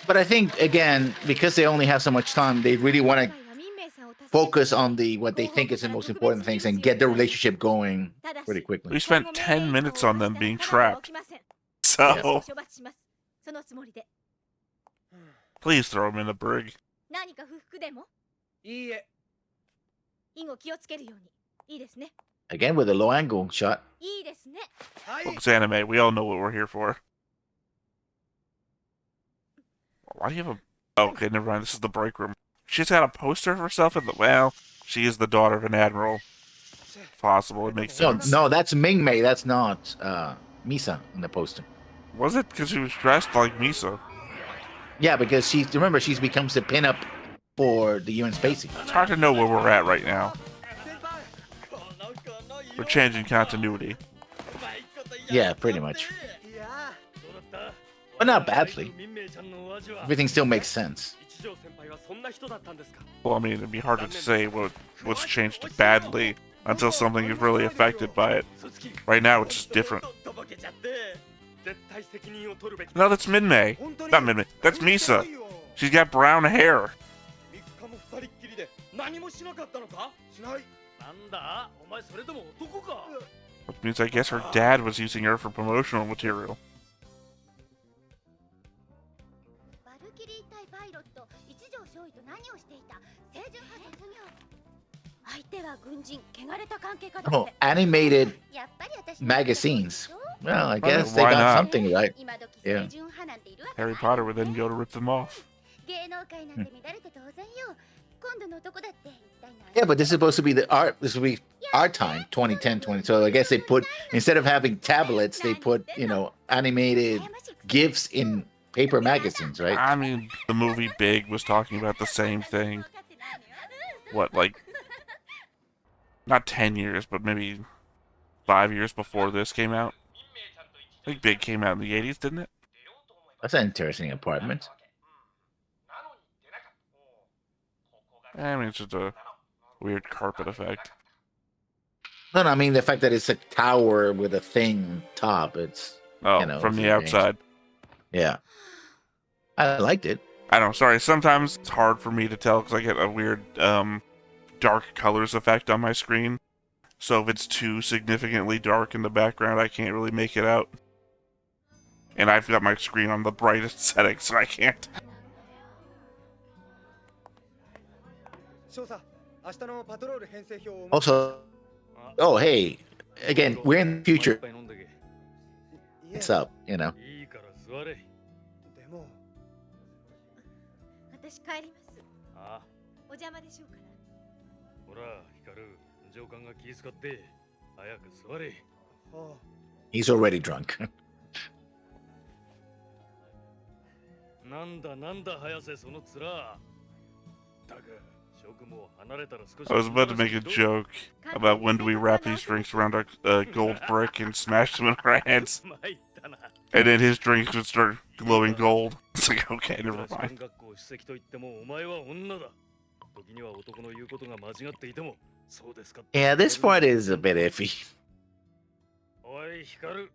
But I think, again, because they only have so much time, they really want to focus on what they think is the most important things and get the relationship going pretty quickly. We spent 10 minutes on them being trapped. So, そのつもりで。 please throw them in the brig. 何か不服でもいいえ以後気をつけるように。いいですね。 Again, with a low angle shot. いいですね。はい Well, it's anime. We all know what we're here for. Why do you have a... Oh, okay, never mind. This is the break room. She's got a poster of herself in the... Well, she is the daughter of an admiral. Possible. It makes No, sense. no, that's Ming Mei. That's not Misa in the poster. Was it? Because she was dressed like Misa. Yeah, because remember, she becomes the pinup for the UN Spacey. It's hard to know where we're at right now. We're changing continuity. Yeah, pretty much. いや But not badly. 民名ちゃんのお味は Everything still makes sense. 一条先輩はそんな人だったんですか Well, I mean, it'd be hard to say what's changed badly. until something is really affected by it. Right now, it's just different. とぼけちゃって絶対責任を取るべき No, that's Minmay. 本当に Not Minmay. That's 何もしてな Misa. いよ She's got brown hair. 3日も二人っきりで何もしなかったのかしないなんだお前それとも男か Which means I guess her dad was using her for promotional material. バルキリー対パイロット一条少尉と何をしていた清純派卒業相手は軍人汚れた関係かだ Oh, って animated やっぱり私 magazines. Well, I guess they why got not? something right. 今時 Yeah. 清純派なんているわけ Harry Potter would then go to rip them off. 芸能界なんて乱れて当然よ今度の男だって一体何 Yeah, but this is supposed to be the art. This will be our time, 2010, 20. So I guess they put, instead of having tablets, they put, animated GIFs in paper magazines, right? I mean, the movie Big was talking about the same thing. What, like, not 10 years, but maybe 5 years before this came out? I think Big came out in the 80s, didn't it? That's an interesting apartment. I mean, it's just a weird carpet effect. No, I mean the fact that it's a tower with a thing top. It's Oh, it's from the strange. outside. Yeah, I liked it. I don't know, sorry, sometimes it's hard for me to tell because I get a weird, dark colors effect on my screen. So if it's too significantly dark in the background, I can't really make it out. And I've got my screen on the brightest setting, so I can't. 少佐明日のパトロール編成表を Also, あ oh hey, again, we're in the いっ future. ぱい飲んでけいえ What's up? いいから座れでも私帰りますあお邪魔でしょうからほら光る上官が気遣って早く座れは He's already drunk. なんだ早瀬その面だが諸君も離れたら少し I was about to make a joke about when do we wrap these drinks around a gold brick and smash them in our hands. 参ったな And then his drinks would start glowing gold. It's like, okay, never 学 mind. 校主席と言ってもお前は女だ時には男の言うことが間違っていてもそうですか Yeah, this part is a bit iffy. おい光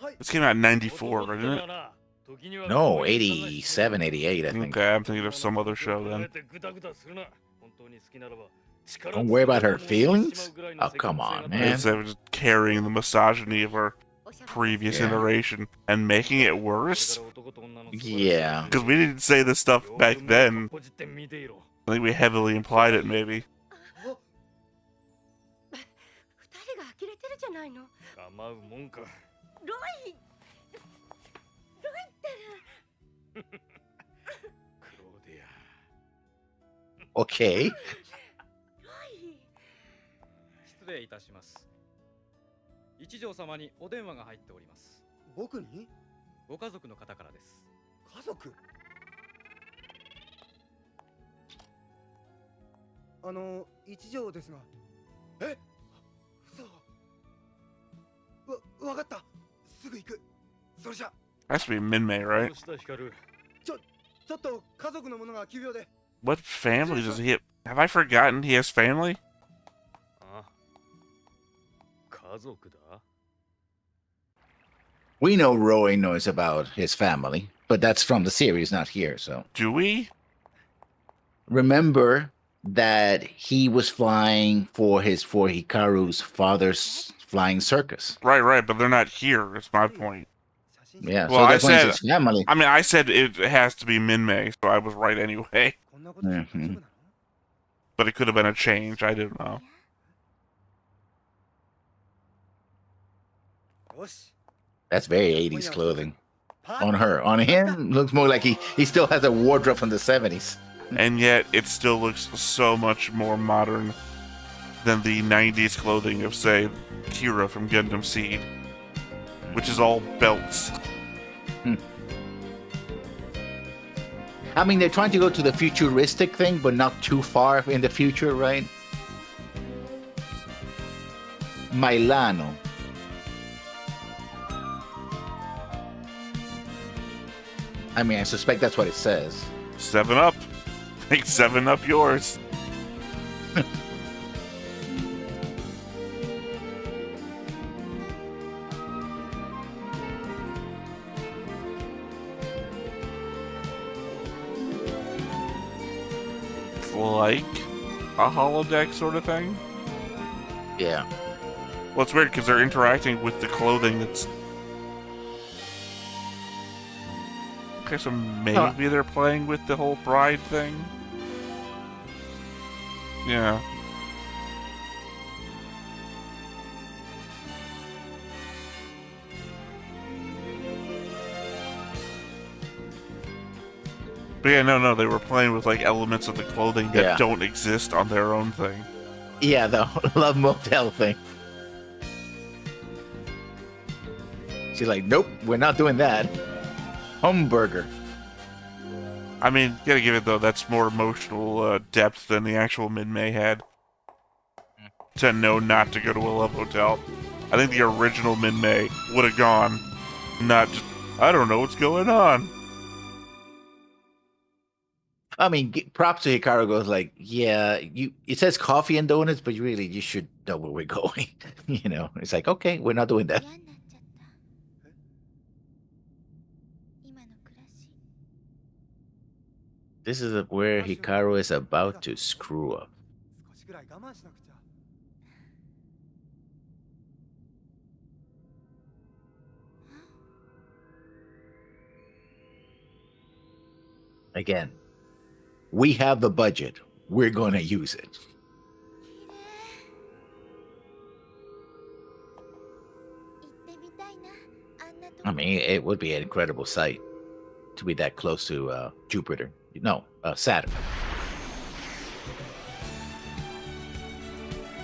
はい This came out in 94, 男って didn't の it? はな時には No, こういう探し 87, 88, I think. Okay, I'm thinking of some other show then. ぐだぐだするな本当に好きならば力 Don't worry about her feelings? Oh, come on, man. It's just carrying the misogyny of our previous Yeah. iteration and making it worse. Yeah. Because we didn't say this stuff back then. I think we heavily implied it, maybe. 二人が呆れてるじゃないの構うもんかロイったらクローディ Okay. ロイ失礼いたします。一条様にお電話が入っております。僕にご家族の方からです。家族一条ですがえ嘘わかったすぐ行くそれじゃ Has to be Minmay, ア right? どうした光ちょっと家族の者が急病で What family does he have? Have I forgotten he has family? あ家族だ We know Roy knows about his family, but that's from the series, not here. So Do we? remember that he was flying for Hikaru's father's flying circus. Right, but they're not here. It's my point. 写真 Yeah, Well, so I that's when said- it's his family. I mean, I said it has to be Minmay, so I was right anyway. こんなことで大丈夫なの But it could have been a change. I didn't know. よし That's very 80s clothing パ on her. On him, looks more like he still has a wardrobe from the 70s. And yet, it still looks so much more modern than the 90s clothing of, say, Kira from Gundam Seed, which is all belts. I mean, they're trying to go to the futuristic thing, but not too far in the future, right? Mailano. I mean, I suspect that's what it says. 7 Up. Make 7 Up yours. like a holodeck sort of thing. Yeah. Well, it's weird because they're interacting with the clothing that's... Okay, so maybe they're playing with the whole bride thing? Yeah. But yeah, no, they were playing with, like, elements of the clothing that don't exist on their own thing. Yeah, the Love Motel thing. She's like, nope, we're not doing that. Hamburger. I mean, gotta give it, though, that's more emotional depth than the actual Min-Mei had. To know not to go to a Love Hotel. I think the original Min-Mei would have gone. Not just, I don't know what's going on. I mean, props to Hikaru goes like, yeah, it says coffee and donuts, but you should know where we're going. You know, it's like, okay, we're not doing that. 嫌になっちゃった今の暮らし This is where Hikaru is about to screw up. 少しぐらい我慢しなくちゃ Again, we have the budget. We're going to use it. 行ってみたいなあんなとこ I mean, it would be an incredible sight to be that close to Jupiter. No, Saturn.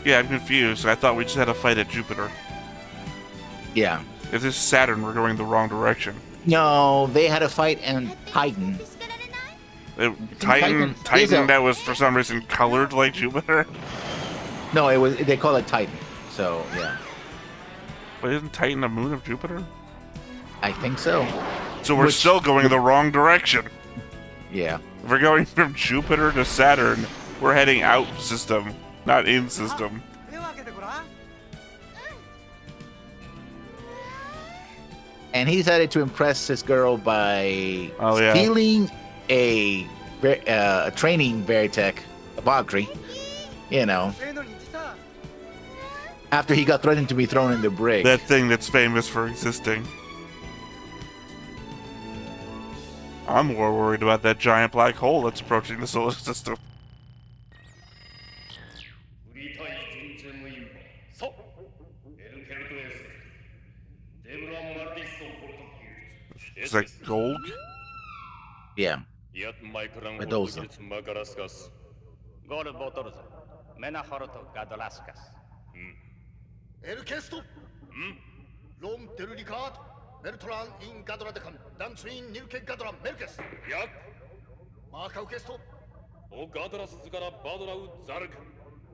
Yeah, I'm confused. I thought we just had a fight at Jupiter. Yeah. If this is Saturn, we're going the wrong direction. No, they had a fight in Titan. 叱られない Titan, Titan. that was for some reason colored like Jupiter. No, they call it Titan. So, yeah. But isn't Titan a moon of Jupiter? I think so. So we're still going the wrong direction. Yeah. If we're going from Jupiter to Saturn, we're heading out system, not in system. 目を開けてごらん And he decided to impress this girl by Oh, yeah. stealing a training Veritech, a Valkyrie, you know, せーのにじさ after he got threatened to be thrown in the brig. That thing that's famous for existing. I'm more worried about that giant black hole that's approaching the solar system. 売りたい軍勢の員そうエルケルトエスデブラン・マルディスト・ポルトギル Is that gold? Yeah. ヤッマイクラン・ホル Medusa. トギルツ・マカラスカスゴールボトルズメナホルト・ガドラスカスエルケストロン・テルリカートメルトラン・イン・ガドラデカンダンツイン・ニルケ・ガドラン・メルケスヤッマーカウケストオガドラスズからバドラウ・ザルク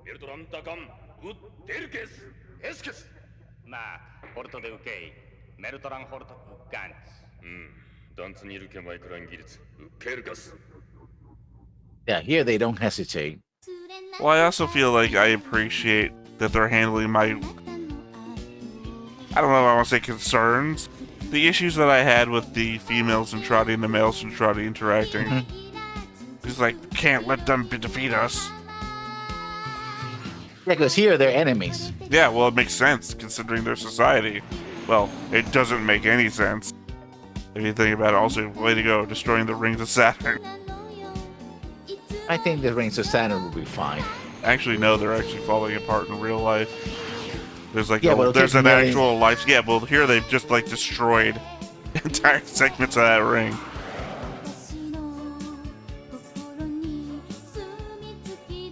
メルトラン・ダカンウ・デルケスエスケスマーク、ホルトで受けメルトラン・ホルトク・ガンツダンツニルケマイクランギリツウケルカス Yeah, here they don't hesitate. Well, I also feel like I appreciate that they're handling my... I don't know if I want to say concerns. The issues that I had with the female Centrati and the male Centrati interacting. It's like, can't let them defeat us. Yeah, because here they're enemies. Yeah, well, it makes sense, considering their society. Well, it doesn't make any sense. If you think about it, also, way to go, destroying the rings of Saturn. I think the rings of Saturn will be fine. Actually, no, they're actually falling apart in real life. There's like, Yeah, well, there's an millions- actual life. Yeah, well, here they've just like destroyed entire segments of that ring.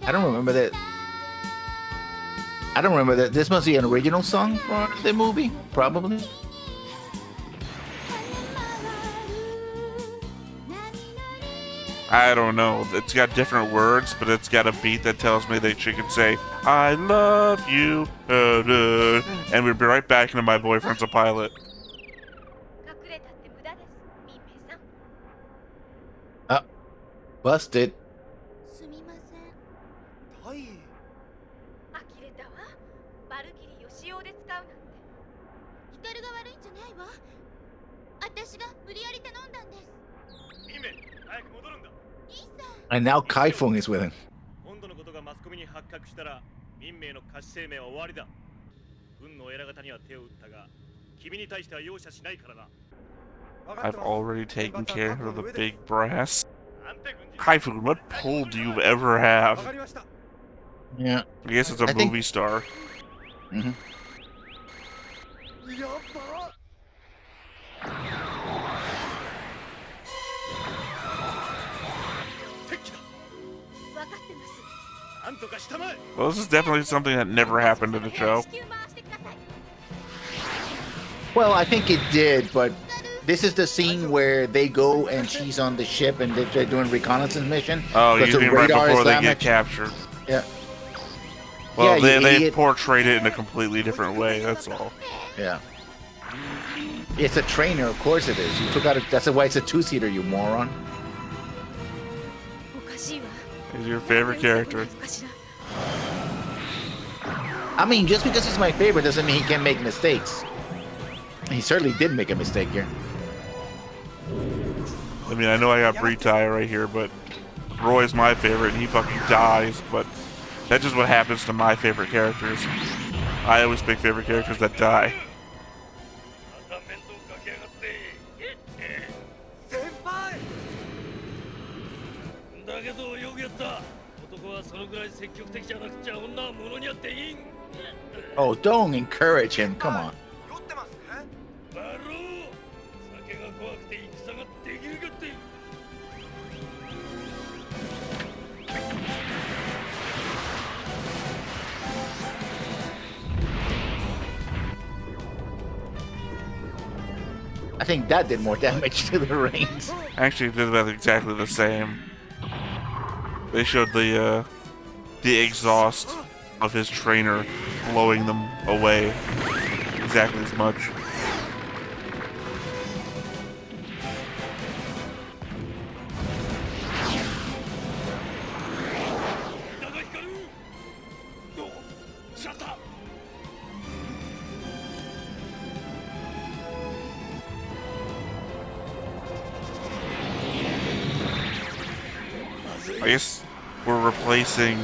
I don't remember that. I don't remember that. This must be an original song for the movie, probably. I don't know. It's got different words, but it's got a beat that tells me that she can say, I love you, and we'd be right back into My Boyfriend's a Pilot. 隠れたって無駄です民兵さん Busted. すみませんタイ呆れたわバルキリーを使用で使うなんてヒカルが悪いんじゃないわ私が無理やり頼んだんです姫早く戻るんだ 兄さん And now Kaifeng is with him. のことがマスコミに発覚したら民名の歌手生命は終わりだ。軍の偉方には手を打ったが君に対しては容赦しないからな。 I've already taken care of the big brass. Kaifun, what pull do you ever have? Yeah. I guess it's a movie star. Mm-hmm. Well, this is definitely something that never happened in the show. Well, I think it did, but this is the scene where they go and she's on the ship and they're doing reconnaissance mission. Oh, you the mean right radar before is they damaged. get captured? Yeah. Well, Yeah, they portrayed it in a completely different way, that's all. Yeah. It's a trainer, of course it is. You took out that's why it's a two-seater, you moron. He's your favorite character. I mean, just because he's my favorite doesn't mean he can't make mistakes. He certainly did make a mistake here. I mean, I know I got Britai right here, but Roy's my favorite and he fucking dies, but that's just what happens to my favorite characters. I always pick favorite characters that die. Oh, don't encourage him. Come on. I think that did more damage to the reins. Actually, did about exactly the same. They showed the exhaust of his trainer blowing them away exactly as much. I guess we're replacing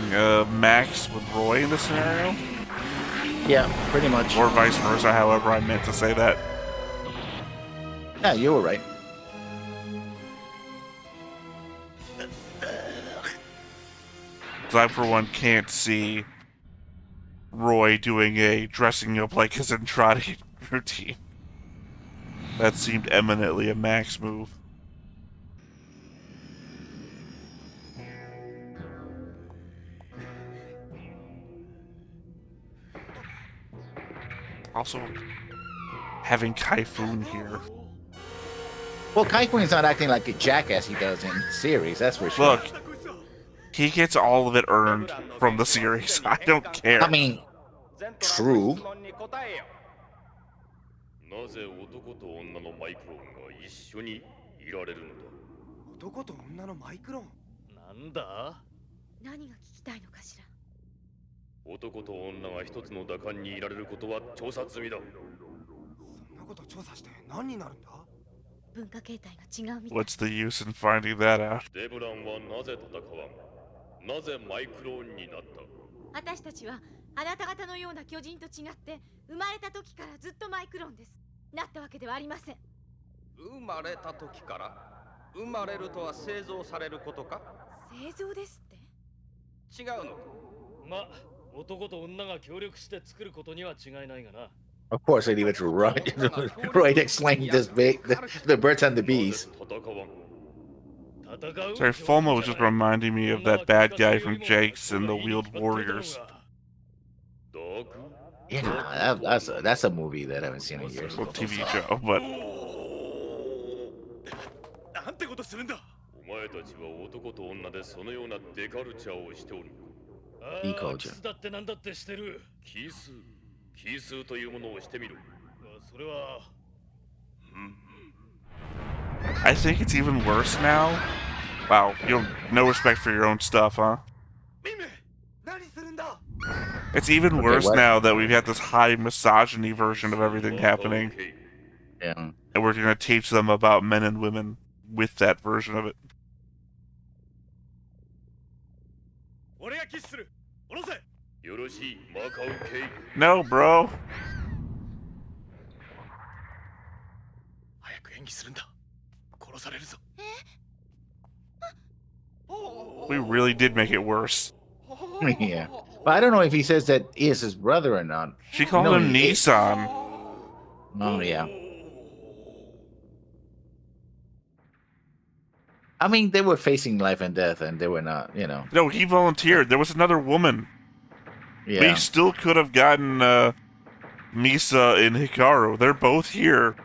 Max with Roy in this scenario? Yeah, pretty much. Or vice versa, however I meant to say that. Yeah, you were right. Because I, for one, can't see Roy doing a dressing up like his Andrade routine. That seemed eminently a Max move. Also, having Kaifun here. Well, Kaifun is not acting like a jackass he does in series, that's for sure. Look, he gets all of it earned from the series. I don't care. I mean, true. なぜ男と女のマイクロンが一緒にいられるのだ。男と女のマイクロン。なんだ。何が聞きたいのかしら。男と女が一つの打艦にいられることは調査済みだ。そんなこと調査して何になるんだ。文化形態が違うみたい。 What's the use in finding that out? デブランはなぜ戦わん。なぜマイクロンになった。私たちはあなた方のような巨人と違って生まれた時からずっとマイクロンです。なったわけではありません。生まれた時から生まれるとは製造されることか。製造ですって。違うの。ま、男と女が協力して作ることには違いないがな。Of course, I leave it to Roy. Roy to explain this the birds and the bees. Sorry, FOMO was just reminding me of that bad guy from Jake's and the Wheeled Warriors. Yeah, that's a movie that I haven't seen in years. Well, TV show, but なんてことするんだ。お前たちは男と女でそのようなデカルチャーをしておる。いい顔じゃん。キスだってなんだってしてる。キスというものをしてみろ。それは。I think it's even worse now. Wow, you have no respect for your own stuff, huh? It's even worse now that we've had this high misogyny version of everything happening. Yeah. And we're going to teach them about men and women with that version of it. 俺がキスする。下ろせ。よろしい、マカオケイ。No, bro. 早く演技するんだ。殺されるぞ。 We really did make it worse. Yeah. But I don't know if he says that he is his brother or not. She called No, him he- Nissan. Oh, yeah. I mean, they were facing life and death, and they were not, you know. No, he volunteered. There was another woman. Yeah. We still could have gotten Misa and Hikaru. They're both here.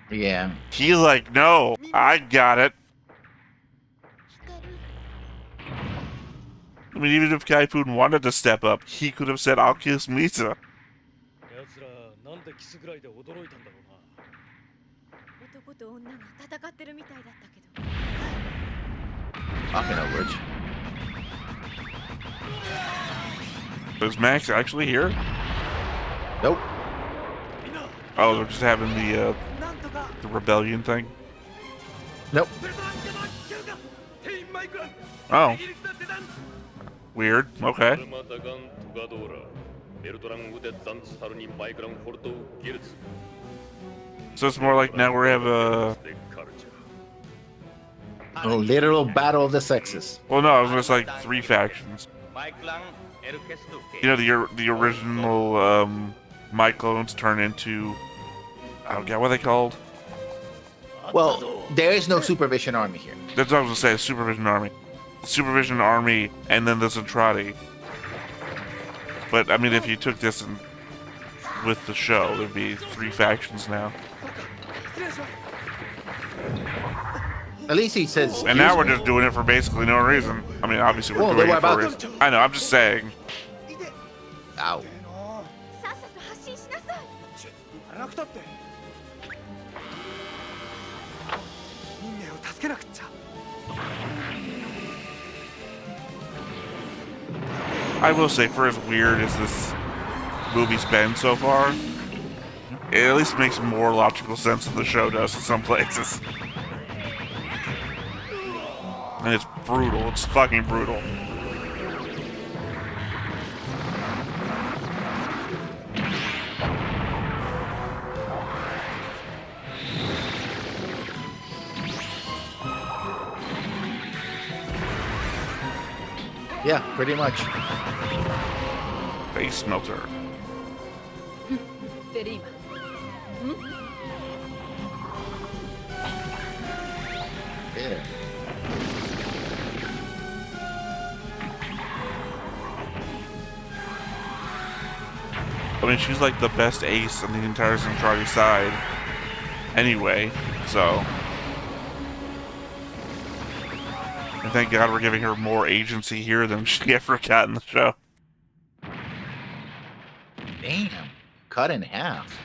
Yeah. He's like, no, I got it. I mean, even if Kaifun wanted to step up, he could have said, I'll kiss Misa. 奴らなんでキスぐらいで驚いたんだろうな。男と女が戦ってるみたいだったけど。 Talking of which. Is Max actually here? Nope. Oh, they're just having the rebellion thing? Nope. Oh. Weird. Okay. マタガントガドーラ。メルトランウデザンツハルニマイクランフォルトギルツ。 So it's more like now we have a... A literal battle of the sexes. Well, no, it was like 3 factions. マイクランエルケスト You know, the original My clones turn into... Oh, God, what are they called? Well, there is no supervision army here. That's what I was going to say, Supervision Army. Supervision Army, and then the Zentradi. But, I mean, if you took this and with the show, there'd be 3 factions now. At least he says. And now we're just doing it for basically no reason. I mean, obviously we're Well, doing they it were for a about reason. I know, I'm just saying. Ow. さっさと発進しなさい。荒なくたって人間を助けなくっちゃ。 I will say, for as weird as this movie's been so far, it at least makes more logical sense than the show does in some places. And it's brutal. It's fucking brutal. Yeah, pretty much. Face melter. デリーマ。 Yeah. I mean, she's like the best ace on the entire Zentradi side. Anyway, so... And thank God we're giving her more agency here than she ever got in the show. Damn. Cut in half.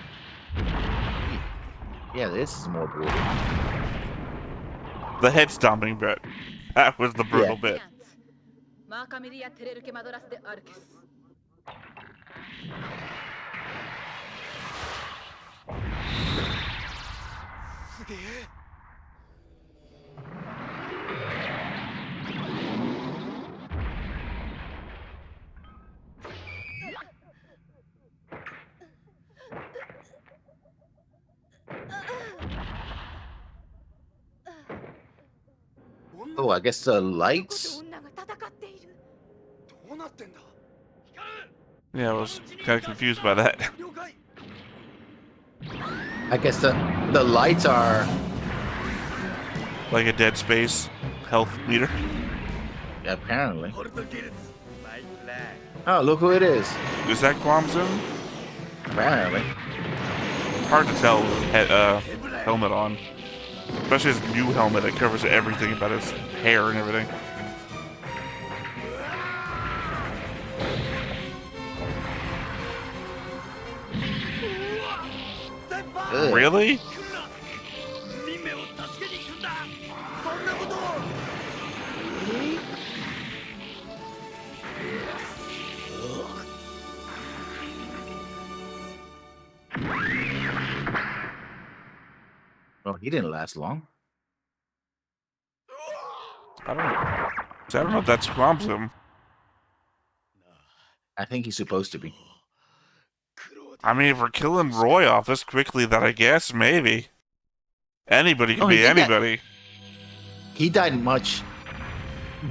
Yeah, this is more brutal. The head stomping bit. That was the brutal bit. マーカミリア・テレルケ・マドラス・デ・アルケス。 すげえ。 Oh, I guess the lights? 女が戦っている。どうなってんだ。 Yeah, I was kind of confused by that. 了解。 I guess the lights are. Like a Dead Space health meter. Apparently. ホルトギルツ。マイクラン。 Oh, look who it is. Is that Guamzin? Apparently. It's hard to tell with helmet on. Especially his new helmet that covers everything about his hair and everything. Ugh. Really? ミメを助けに行くんだ。そんなことを。 Well, he didn't last long. I don't know if that's Guamzin. I think he's supposed to be. I mean, if we're killing Roy off this quickly, then I guess maybe anybody can Oh, he be did that. anybody. He died much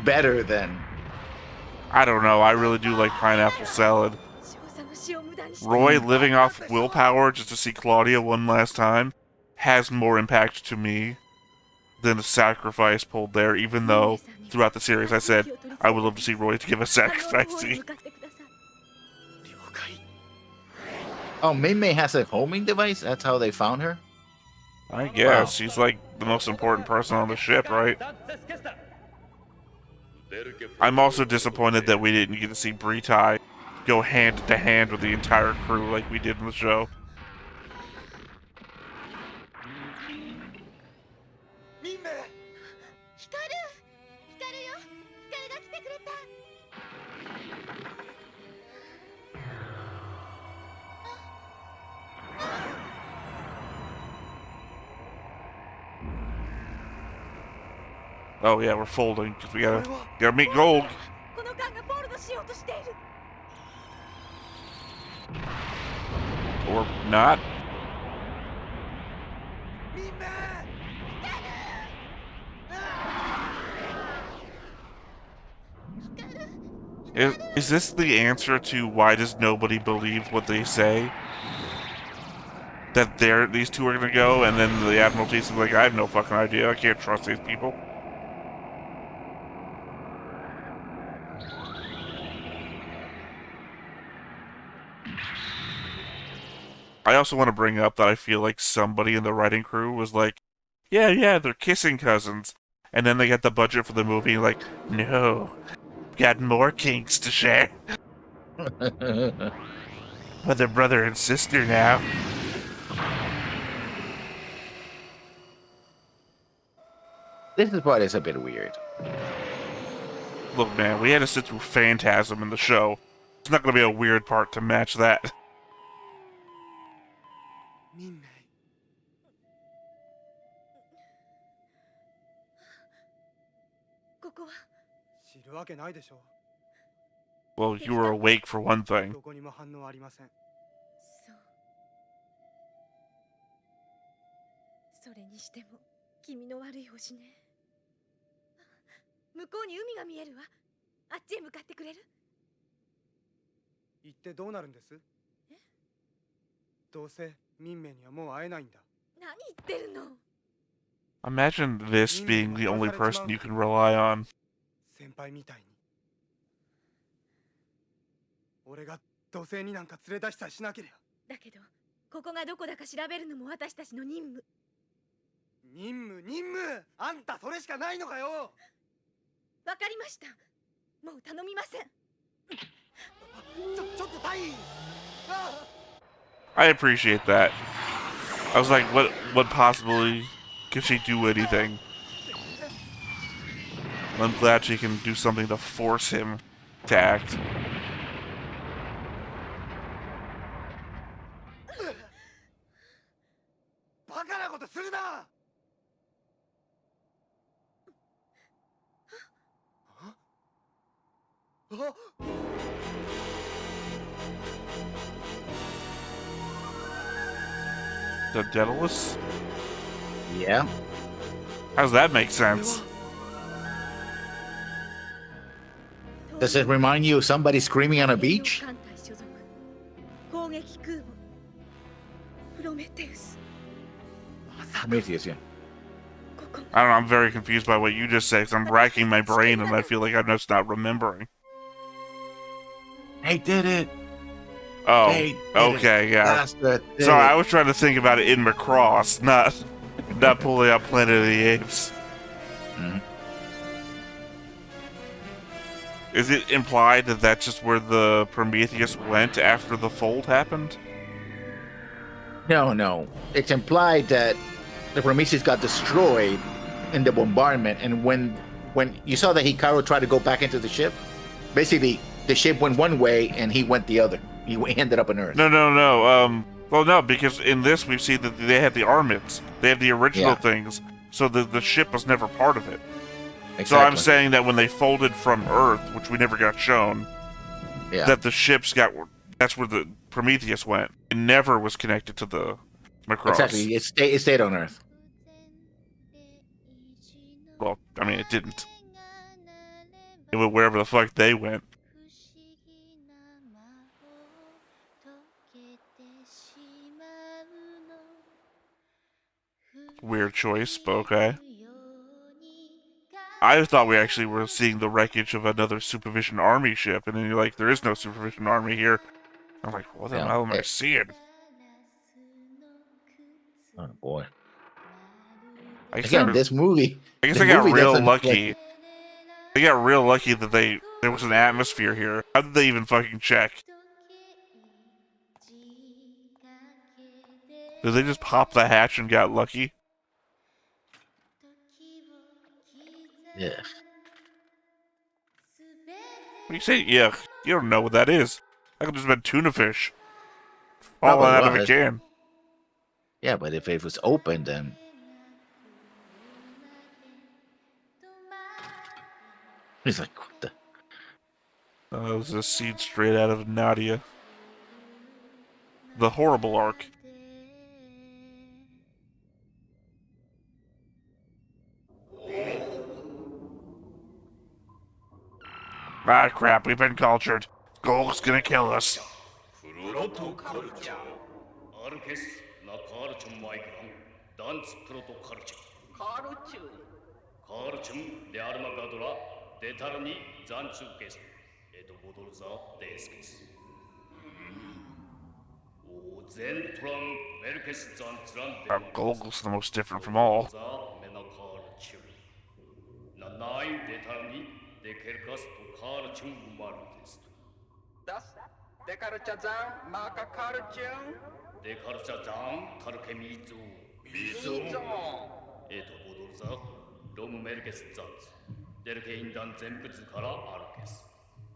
better than. I don't know. I really do like pineapple salad. 少佐の死を無駄にして Roy living off willpower just to see Claudia one last time has more impact to me than the sacrifice pulled there, even though throughout the series I said I would love to see Roy to give a あの sacrifice 方 to へ you. 向かってください Oh, Minmei has a homing device. That's how they found her. I guess. She's like the most important person on the ship, right? I'm also disappointed that we didn't get to see Britai go hand to hand with the entire crew like we did in the show. ミンメ光るよ光が来てくれた Oh yeah, we're folding because we gotta meet Gold. この艦がフォールドしようとしている Or not. ミンメ Is this the answer to why does nobody believe what they say? That these two are gonna go, and then the Admiralty's like, I have no fucking idea. I can't trust these people. I also want to bring up that I feel like somebody in the writing crew was like, yeah, they're kissing cousins. And then they get the budget for the movie, like, no, got more kinks to share. But they're brother and sister now. This is part is a bit weird. Look, man, we had to sit through Phantasm in the show. It's not going to be a weird part to match that. ミンメここは知るわけないでしょ Well, you were awake for one thing. どこにも反応ありませんそうそれにしても気味の悪い星ね向こうに海が見えるわあっちへ向かってくれる行ってどうなるんですどうせミンメにはもう会えないんだ 何言ってるの Imagine this being the only person you can rely on. 先輩みたいに俺が土星になんか連れ出したりしなければだけどここがどこだか調べるのも私たちの任務任務あんたそれしかないのかよわかりましたもう頼みませんちょっとタイあ I appreciate that. I was like, what possibly can she do anything? I'm glad she can do something to force him to act. The Daedalus? Yeah. How does that make sense? Does it remind you of somebody screaming on a beach? 攻撃空母プロメテウス Prometheus, yeah. I don't know, I'm very confused by what you just said, because I'm racking my brain and I feel like I'm just not remembering. They did it. Oh, They did okay, it. yeah. Bastard did Sorry, I it. was trying to think about it in Macross, not pulling out Planet of the Apes. Mhm. Is it implied that that's just where the Prometheus went after the fold happened? No. It's implied that the Prometheus got destroyed in the bombardment, and when you saw that Hikaru tried to go back into the ship, basically the ship went one way and he went the other. He ended up on Earth. No. Well, no, because in this we've seen that they had the armaments. They had the original Yeah. things, so the ship was never part of it. Exactly. So I'm saying that when they folded from Earth, which we never got shown, Yeah. that the ships got. That's where the Prometheus went. It never was connected to the Macross. Exactly. It stayed on Earth. Well, I mean, it didn't. It went wherever the fuck they went. Weird choice, but okay. I thought we actually were seeing the wreckage of another Supervision Army ship, and then you're like, there is no Supervision Army here. I'm like, what the Yeah. hell am I seeing? Oh boy. I guess, Again, this movie. I guess The I got movie real doesn't lucky. They got real lucky that there was an atmosphere here. How did they even fucking check? Did they just pop the hatch and got lucky? Yeah. When you say yuck, you don't know what that is. That could just been tuna fish Probably falling out of a was. can. Yeah, but if it was open, then he's like, what the? That was a scene straight out of Nadia. The horrible arc. Ah, crap, we've been cultured. Gold's gonna kill us. フロトカルチャーアルケスナカールチュンマイクランダンツプロトカルチャーカールチュンカールチュンデアルマガドラデタルニザンツーケスボドルザデスケスオゼントランメルケスザンツランデ Golg's the most different from all. ザメナカールチュンナナインデタルニデケルカストカールチュンマルテスト Das Dekarchazan Makakarchun. 데카르차장 타르케미즈 미즈ボドルザロムメルケスザンツデルケインダン全部からアルケス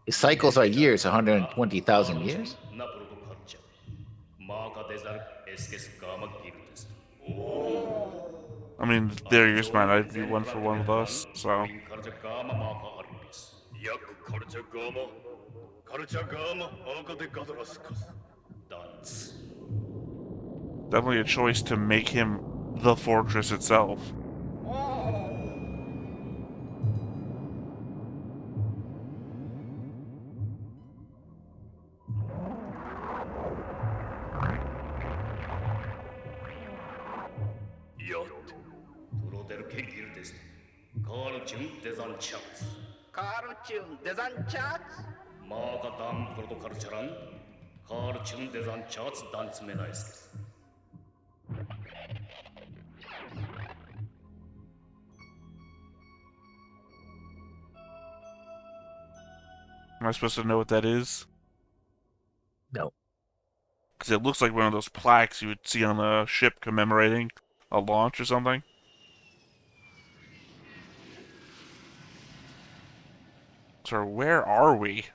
His cycles are years, 120,000 years. ナプロトカルチャーマーカデザルエスケスガーマギルテス I mean, their years might not be one for one with us, so. カルチャーガーママーカアルケスヤクカルチャーガーマカルチャーガーマアーカデガドラスカスダンツ Definitely a choice to make him the fortress itself. Karchun Desanchat. 마가 당 프로토카르차란 카르춘 데잔 차츠 단츠 메나이스케스 Am I supposed to know what that is? No. Because it looks like one of those plaques you would see on a ship commemorating a launch or something. So where are we?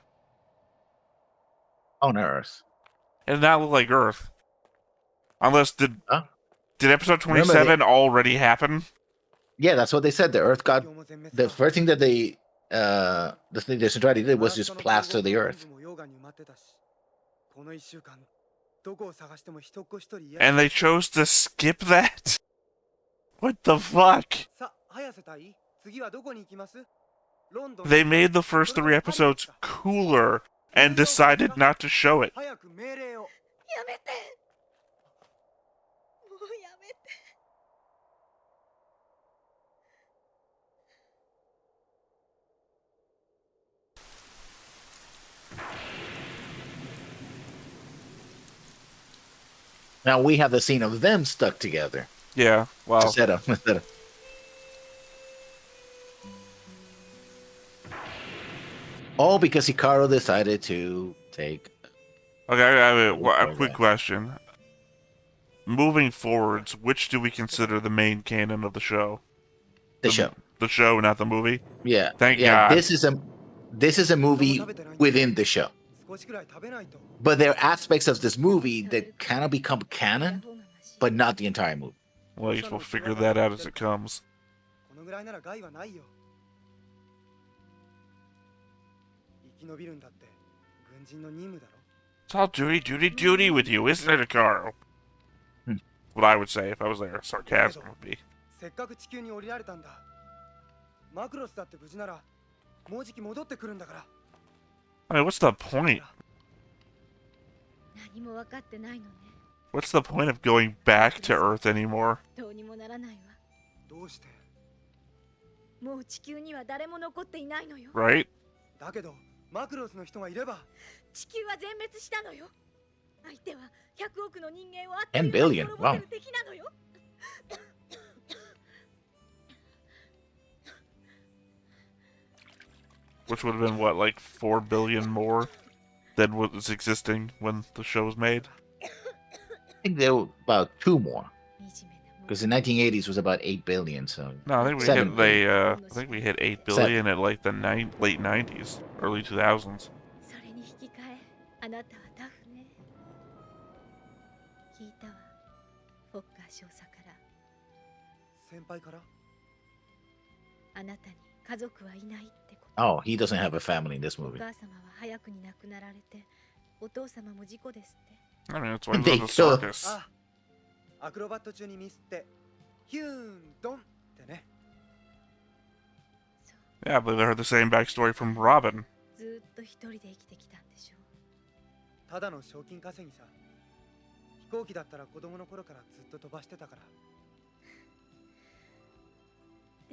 On Earth. It did not look like Earth. Unless, did episode 27 already happen? Yeah, that's what they said. The Earth got... The first thing that they Centrality did was just plaster the Earth. And they chose to skip that? What the fuck? They made the first 3 episodes cooler and decided not to show it. Now we have the scene of them stuck together. Yeah, wow. Instead of all because Hikaru decided to take... Okay, I have a quick question. Moving forwards, which do we consider the main canon of the show? The show. The show, not the movie? Yeah. Thank God. This is a movie within the show. But there are aspects of this movie that kind of become canon, but not the entire movie. Well, I guess we'll figure that out as it comes. It's all duty, duty, duty with you, isn't it, Carl? What I would say if I was there. Sarcasm would be. せっかく地球に降りられたんだ。マクロスだって無事ならもうじき戻ってくるんだから。 I mean, what's the point? 何も分かってないのね。 What's the point of going back to Earth anymore? どうにもならないわ。どうして？もう地球には誰も残っていないのよ。 Right? だけどマクロスの人がいれば地球は全滅したのよ。相手は100億の人間をあっ10 billion. Wow. 敵なのよ。 Which would have been, what, like 4 billion more than what was existing when the show was made? I think there were about 2 more. Because the 1980s was about 8 billion, so No, I think we 7 hit billion. I think we hit 8 billion at like the late 90s, early 2000s. それに引き換え、あなたはタフね。聞いたわ。フォッカー少佐から。先輩から？あなたに家族はいないってこと。 Oh, he doesn't have a family in this お movie. 母様は早くに亡くなられて、お父様も事故ですって。 I mean, that's why They there's a kill- circus. あ、アクロバット中にミスってヒューンドンってね。 Yeah, I believe I heard the same backstory from Robin. ずっと一人で生きてきたんでしょう。ただの賞金稼ぎさ。飛行機だったら子供の頃からずっと飛ばしてたから。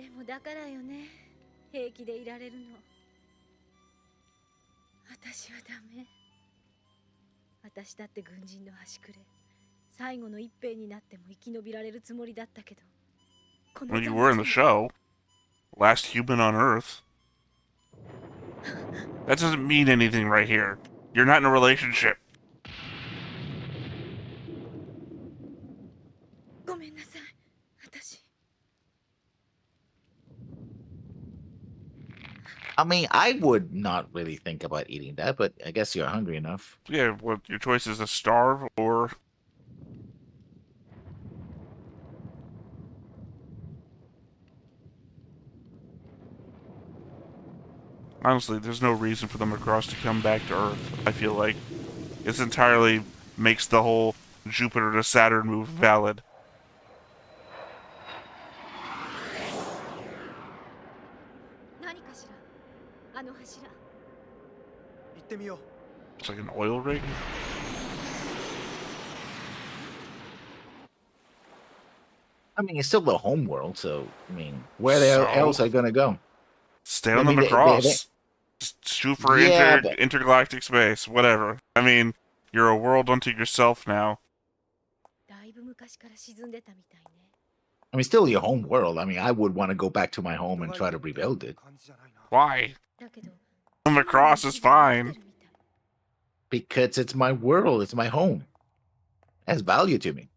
でもだからよね。平気でいられるの。私はダメ。私だって軍人の端くれ。最後の一兵になっても生き延びられるつもりだったけど。 When you were in the show, last human on Earth. That doesn't mean anything right here. You're not in a relationship. ごめんなさい。私。 I mean, I would not really think about eating that, but I guess you're hungry enough. Yeah, what your choice is to starve or honestly, there's no reason for the Macross to come back to Earth, I feel like. This entirely makes the whole Jupiter to Saturn move valid. It's like an oil rig? I mean, it's still the home world, so I mean, where the hell So? else are they gonna go? Stay on I the mean, Macross. Just shoot for Yeah, but- intergalactic space, whatever. I mean, you're a world unto yourself now. だいぶ昔から沈んでたみたいね。 I mean, still your home world. I mean, I would want to go back to my home and try to rebuild it. Why? だけど、 The Macross is fine. Because it's my world, it's my home. It has value to me.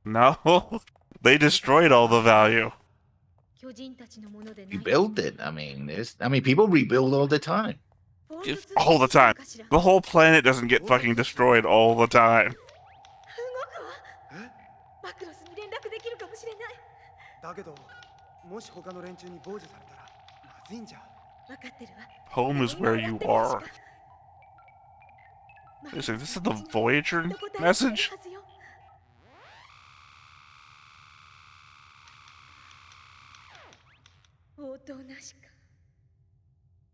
No. They destroyed all the value. 巨人たちのものでない。 Rebuild it. I mean, people rebuild all the time. Just all the time. The whole planet doesn't get fucking destroyed all the time. マクロスに連絡できるかもしれない。だけど、もし他の連中に傍受されたらまずいんじゃ。わかってるわ。 Home is where you are. Is this the Voyager message? 応答なしか。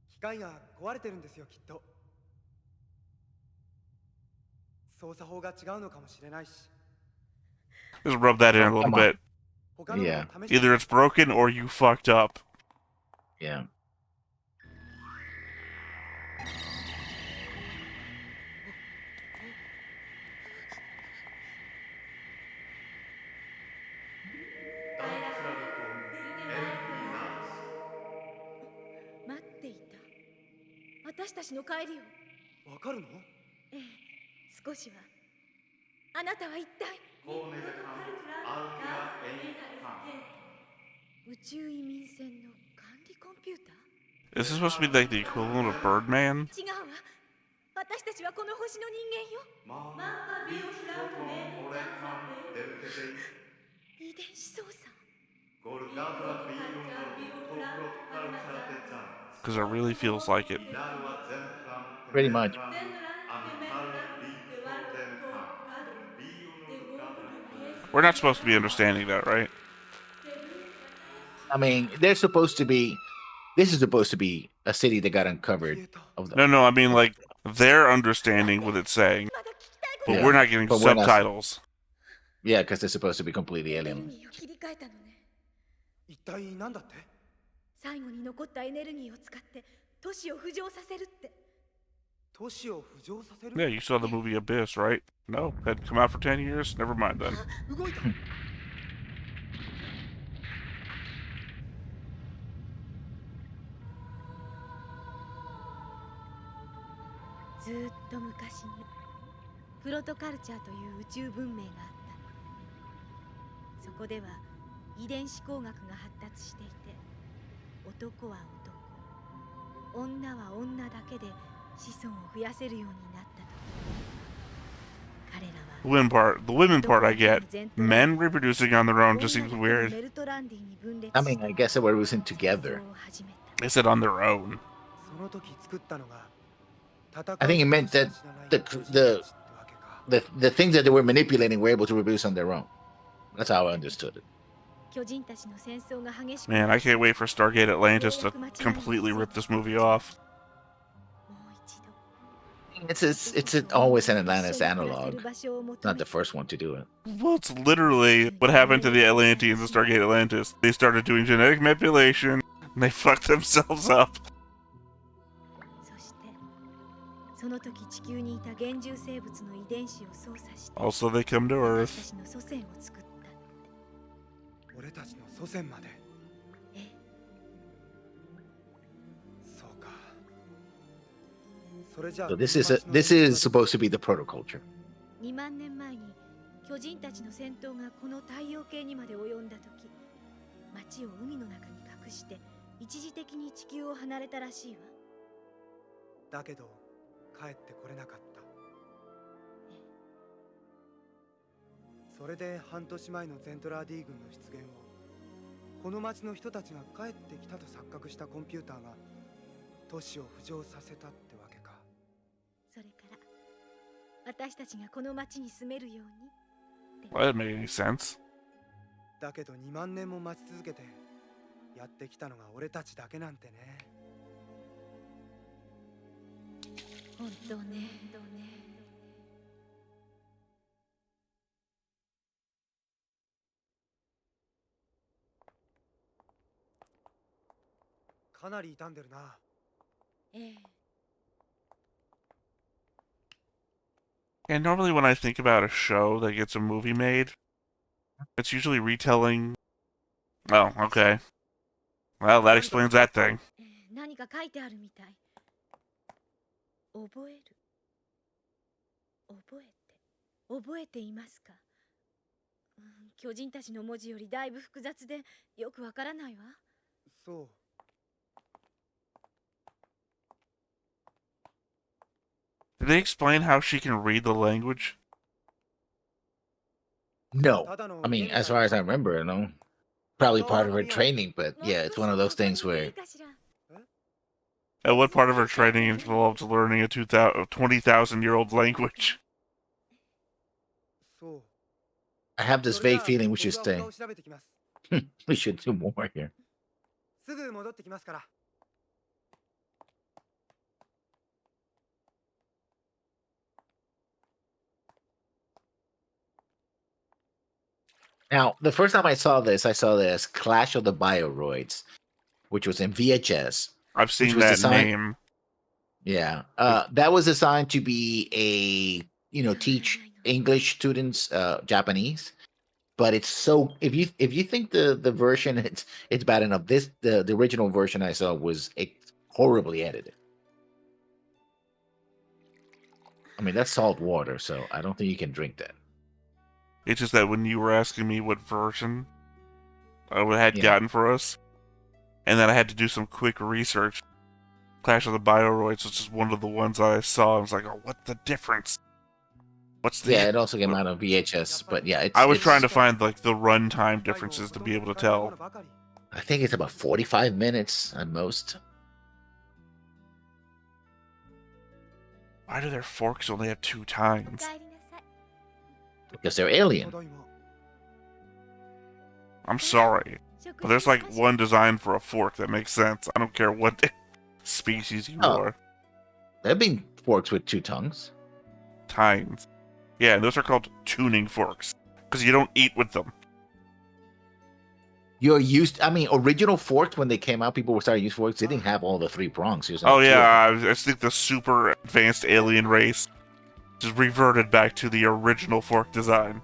機械が壊れてるんですよ、きっと。操作法が違うのかもしれないし。 Just rub that in a little Come on. bit. 他のも Yeah. 試して Either it's broken or you fucked up. Yeah.待っていた。私たちの帰りを。わかるの？ええ、少しは。あなたは一体宇宙移民船の管理コンピューター？ Is this supposed to be like the equivalent of Birdman? 違うわ。私たちはこの星の人間よ。遺伝子操作。 Because it really feels like it. Pretty much. We're not supposed to be understanding that, right? I mean, they're supposed to be. This is supposed to be a city that got uncovered of the. No, I mean like they're understanding what it's saying, but Yeah, we're not getting but we're not. subtitles. Yeah, because they're supposed to be completely エネル alien. ギーを切り替えたのね。一体何だって？最後に残ったエネルギーを使って都市を浮上させるって。都市を浮上させる？ Yeah, you saw the movie Abyss, right? No, hadn't come out for 10 years. Never mind then. 動いた。ずーっと昔にプロトカルチャーという宇宙文明があったの。そこでは遺伝子工学が発達していて、男は男、女は女だけで子孫を増やせるようになったと。彼らは The women part I get. Men reproducing on their own just seems weird. I mean, I guess they were losing together. They said on their own. その時作ったのが。 I think it meant that the things that they were manipulating were able to reproduce on their own. That's how I understood it. Man, I can't wait for Stargate Atlantis to completely rip this movie off. It's always an Atlantis analog. Not the first one to do it. Well, it's literally what happened to the Atlanteans in Stargate Atlantis. They started doing genetic manipulation, and they fucked themselves up. その時地球にいた原獣生物の遺伝子を操作して Also, they come to 私 Earth. たちの祖先を作ったって。俺たちの祖先まで。ええ。そうか。それじゃあ So this is supposed to be the protoculture. 2万年前に巨人たちの戦闘がこの太陽系にまで及んだ時、町を海の中に隠して一時的に地球を離れたらしいわ。だけど帰ってこれなかった。それで半年前のゼントラー D 軍の出現をこの町の人たちが帰ってきたと錯覚したコンピューターが都市を浮上させたってわけか。それから私たちがこの町に住めるように。 Well, that didn't make any sense. だけど2万年も待ち続けてやってきたのが俺たちだけなんてね。本当ね。かなり傷んでるな。ええ。 And normally when I think about a show that gets a movie made, it's usually retelling... Oh, okay. Well, that explains that thing. 何か書いてあるみたい。覚える。覚えていますか？巨人たちの文字よりだいぶ複雑でよくわからないわ。そう。 Did they explain how she can read the language? No, I mean, as far as I remember, you know, probably part of her training, but yeah, it's one of those things where. And what part of her training involved learning a 20,000-year-old language? I have this vague feeling we should stay. We should do more here. すぐ戻ってきますから。 Now, the first time I saw this as Clash of the Bioroids, which was in VHS. I've seen that name. Yeah, that was designed to be teach English students Japanese. But it's so if you think the version it's bad enough, the original version I saw was horribly edited. I mean, that's salt water, so I don't think you can drink that. It's just that when you were asking me what version I had gotten for us, and then I had to do some quick research, Clash of the Bioroids was just one of the ones I saw. I was like, oh, what's the difference? What's the... Yeah, it also came out on VHS, but yeah, I was trying to find like the runtime differences to be able to tell. I think it's about 45 minutes at most. Why do their forks only have 2 tines? お帰りなさい。 Because they're alien. ただいま I'm sorry, 食 but 事 there's し like ましょう one design for a fork that makes sense. I don't care what species you Oh. are. There have been forks with 2 tongues. Tines. Yeah, those are called tuning forks because you don't eat with them. You're used. I mean, original forks when they came out, people were starting to use forks. They didn't have all the 3 prongs. They just Oh had 2 of them. yeah, I think the super advanced alien race just reverted back to the original fork design.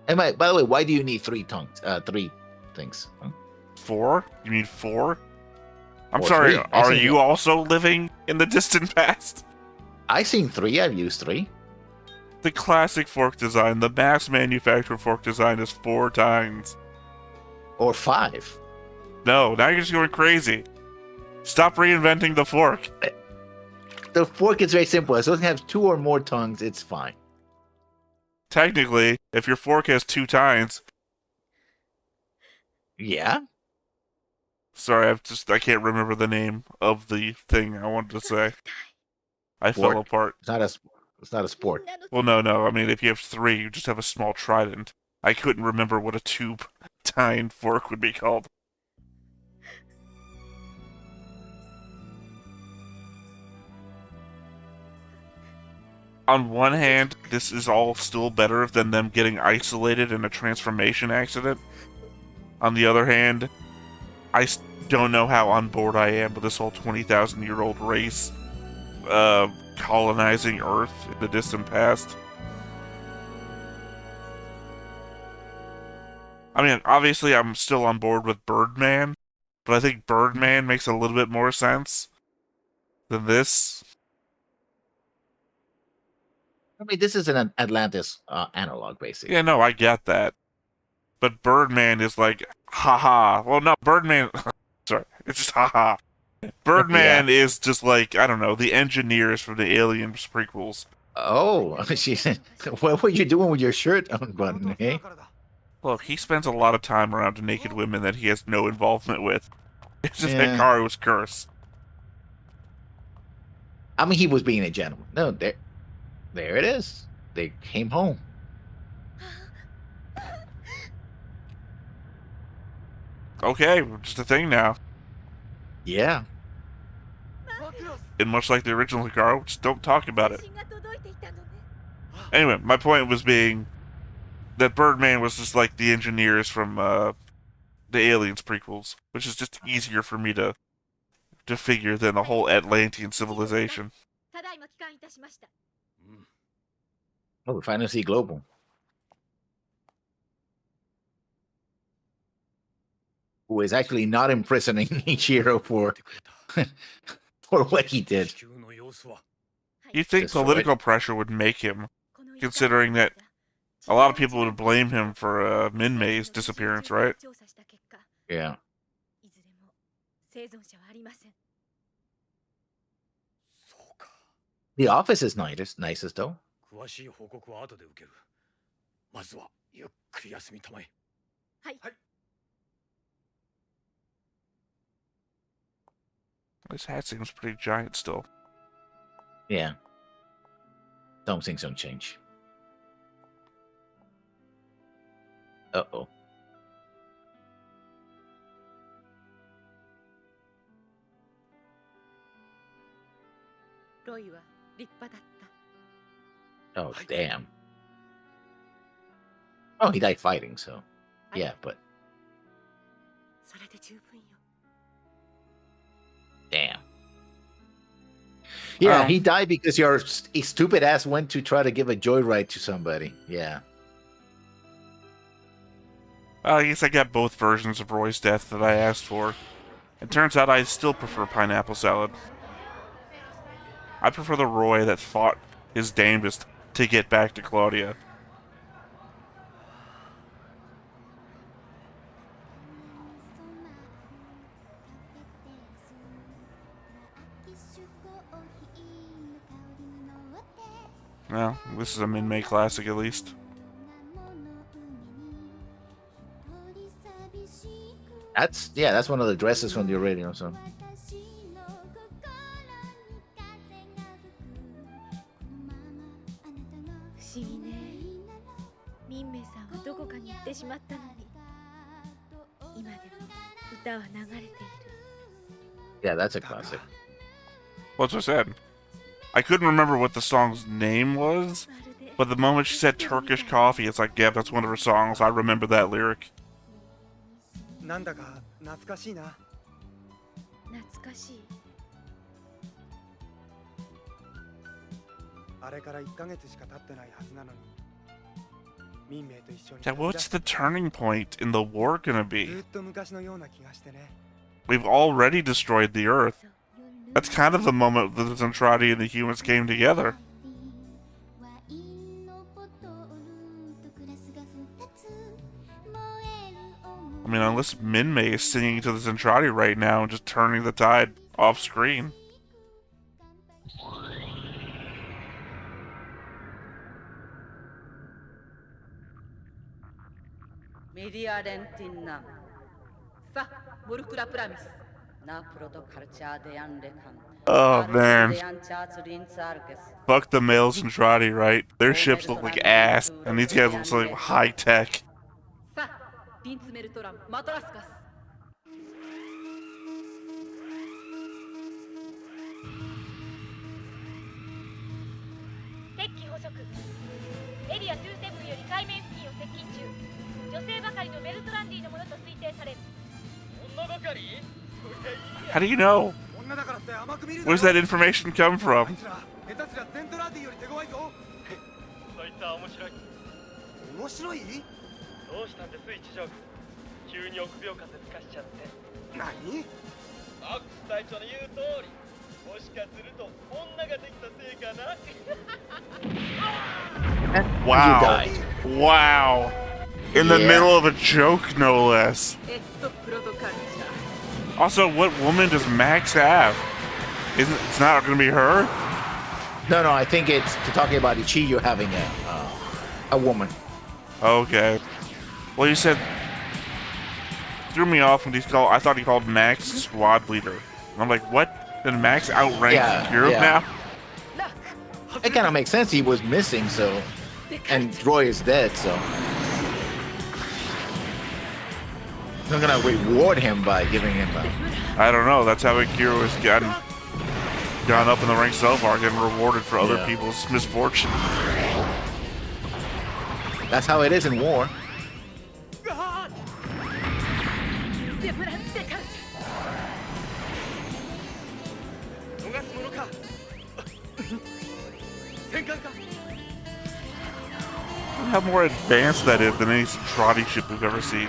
And by the way, why do you need 3 tongues? 3 things. Huh? 4? You need 4? I'm Or sorry, 3. are you also living in the distant past? I've seen 3. I've used 3. The classic fork design, the mass manufactured fork design is 4 tines. Or 5. No, now you're just going crazy. Stop reinventing the fork. The fork is very simple. As long as it has 2 or more tongues, it's fine. Technically, if your fork has 2 tines, Yeah. sorry, I can't remember the name of the thing I wanted to say. I Fork. fell apart. It's not a sport. みんなの Well, no. I mean, if you have 3, you just have a small trident. I couldn't remember what a tube tine fork would be called. On one hand, this is all still better than them getting isolated in a transformation accident. On the other hand, I don't know how on board I am with this whole 20,000-year-old race colonizing Earth in the distant past. I mean, obviously I'm still on board with Birdman, but I think Birdman makes a little bit more sense than this. I mean, this is an Atlantis analog, basically. Yeah, no, I get that. But Birdman is like, haha. Well, no, Birdman... sorry, it's just haha. Birdman is just like, I don't know, the engineers from the Aliens prequels. Oh, she said, what were you doing with your shirt unbuttoned, あ eh? とは空からだ Look, he spends a lot of time around naked women that he has no involvement with. It's just Yeah. Hikaru's curse. I mean, he was being a gentleman. No, there it is. They came home. Okay, just a thing now. Yeah. マクロス And much like the original Hikaru, just don't talk about it. 通信が届いていたのね。 Anyway, my point was being that Birdman was just like the engineers from the Aliens prequels, which is just easier for me to figure than the whole Atlantean civilization. ただいま帰還いたしました。 Oh, we finally see Global. Who is actually not imprisoning Ichiro for what he did. 地球の様子は You'd think Destroyed. political pressure would make him, considering that a lot of people would blame him for Minmei's disappearance, right? 調査した結果、 Yeah. いずれも生存者はありません。 そうか The office is nicest though. 詳しい報告は後で受けるまずはゆっくり休みたまえ はい。 This hat seems pretty giant still. Yeah. Some things don't change. Uh-oh. ロイは立派だった。 Oh, damn. Oh, he died fighting, so. Yeah, but それで十分よ。 damn. Yeah, Oh. he died because your stupid ass went to try to give a joyride to somebody. Yeah. I guess I got both versions of Roy's death that I asked for. It turns out I still prefer pineapple salad. I prefer the Roy that fought his damnedest to get back to Claudia. Well, this is a Minmei classic at least. That's one of the dresses from the original. So 民明さんはどこかに行ってしまったのに、今でも歌は流れている。 Yeah, that's a classic. What's I said? I couldn't remember what the song's name was, but the moment she said Turkish coffee, it's like, yeah, that's one of her songs. I remember that lyric. なんだか懐かしいな。懐かしい。あれから1ヶ月しか経ってないはずなのに、民明と一緒に Yeah, what's the turning point in the war gonna ず be? っと昔のような気がしてね。 We've already destroyed the Earth. That's kind of the moment that the Zentradi and the humans came together. I mean, unless Minmay is singing to the Zentradi right now and just turning the tide off screen. メディアレンティンナンさモルクラプラミスナプロトカルチャーデアンレカン Oh man. Fuck the males in Zentradi, right? Their ships look like ass, and these guys look like high tech. さリンツメルトランマトラスカス敵機捕捉。エリア27より海面付近を接近中。女性ばかりのメルトランディのものと推定される。女ばかり How do you know? 女だからって甘く見るな。 Where's that information come あ from? いつら下手すりゃゼントラーディより手強いぞ。そいつは面白い面白い？どうしたんです一条君急に臆病風吹かしちゃって何？アックス隊長の言う通りもしかすると女ができたせいかな Wow. died. Wow. In the Yeah. middle of a joke, no less. エットプロトカルチャー Also, what woman does Max have? It's not gonna be her? No, no, I think it's talking about Ichigo having a woman. Okay. Well, you said threw me off when I thought he called Max squad leader. And I'm like, what? Did Max outrank Kiro yeah. now? It kind of makes sense. He was missing, so and Roy is dead, so they're gonna reward him by giving him. I don't know. That's how Kiro has gone up in the ranks so far, getting rewarded for other Yeah. people's misfortune. That's how it is in war. デブランデカルチ逃すものか。戦艦か。 How more advanced that is than any Zentradi ship we've ever seen.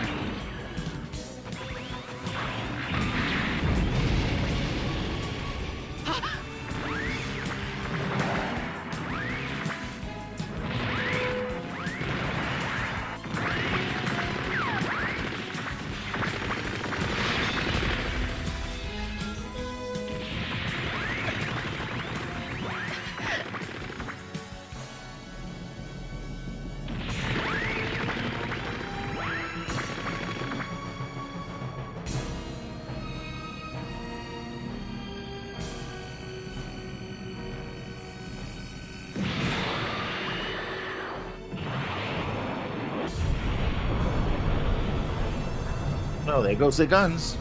Well, there goes the guns.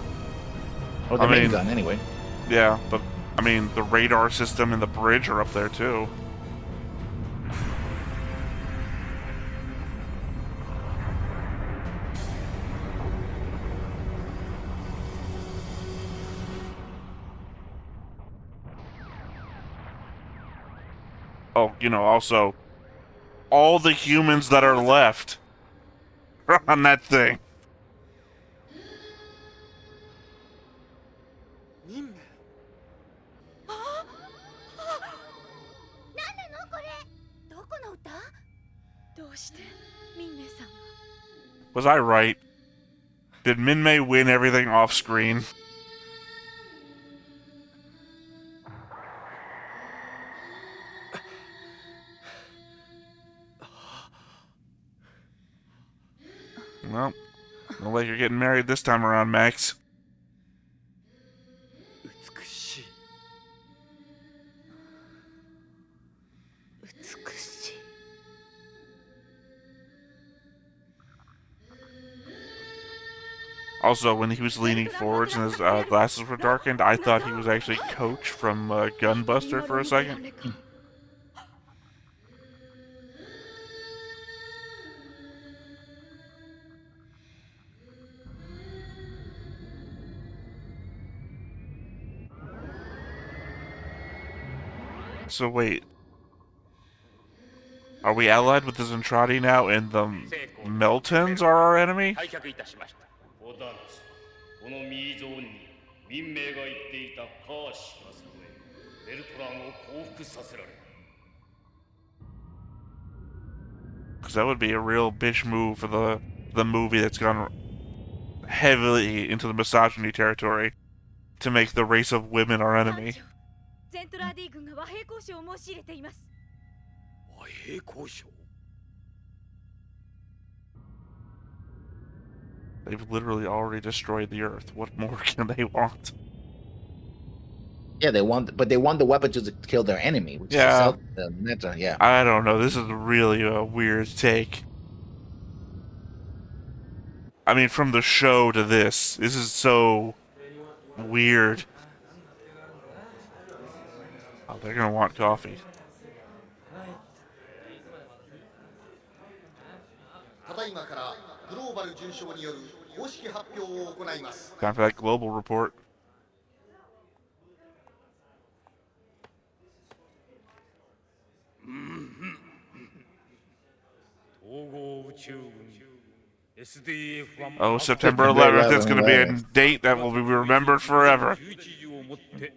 Or the I main mean- gun, anyway. Yeah, but I mean, the radar system and the bridge are up there too. Oh, also, all the humans that are left are on that thing. 任務。何なのこれ。どこの歌？どうして民明さんが？ Was I right? Did Minmay win everything off screen? Well, look like you're getting married this time around, Max. 美しい。美しい。Also, when he was leaning forwards and his glasses were darkened, I thought he was actually Coach from Gunbuster for a second. So wait, are we allied with the Zentradi now, and the Meltons are our enemy? 五段地このミーゾーンに民名が言っていたカーシがそこへベルトランを降伏させられる。 Because that would be a real bitch move for the movie that's gone heavily into the misogyny territory to make the race of women our enemy. ゼントラーディ軍が和平交渉を申し入れています。和平交渉 They've literally already destroyed the Earth. What more can they want? Yeah, they want the weapon to kill their enemy, which Yeah. is the meta. Yeah. I don't know. This is really a weird take. I mean, from the show to this is so weird. Oh, they're gonna want coffee. ただいまからグローバル准将による公式発表を行います。 Time for that global report. 統合宇宙軍 SDF1 Oh, September 11th. It's gonna be a date that will be remembered forever. 11時をもって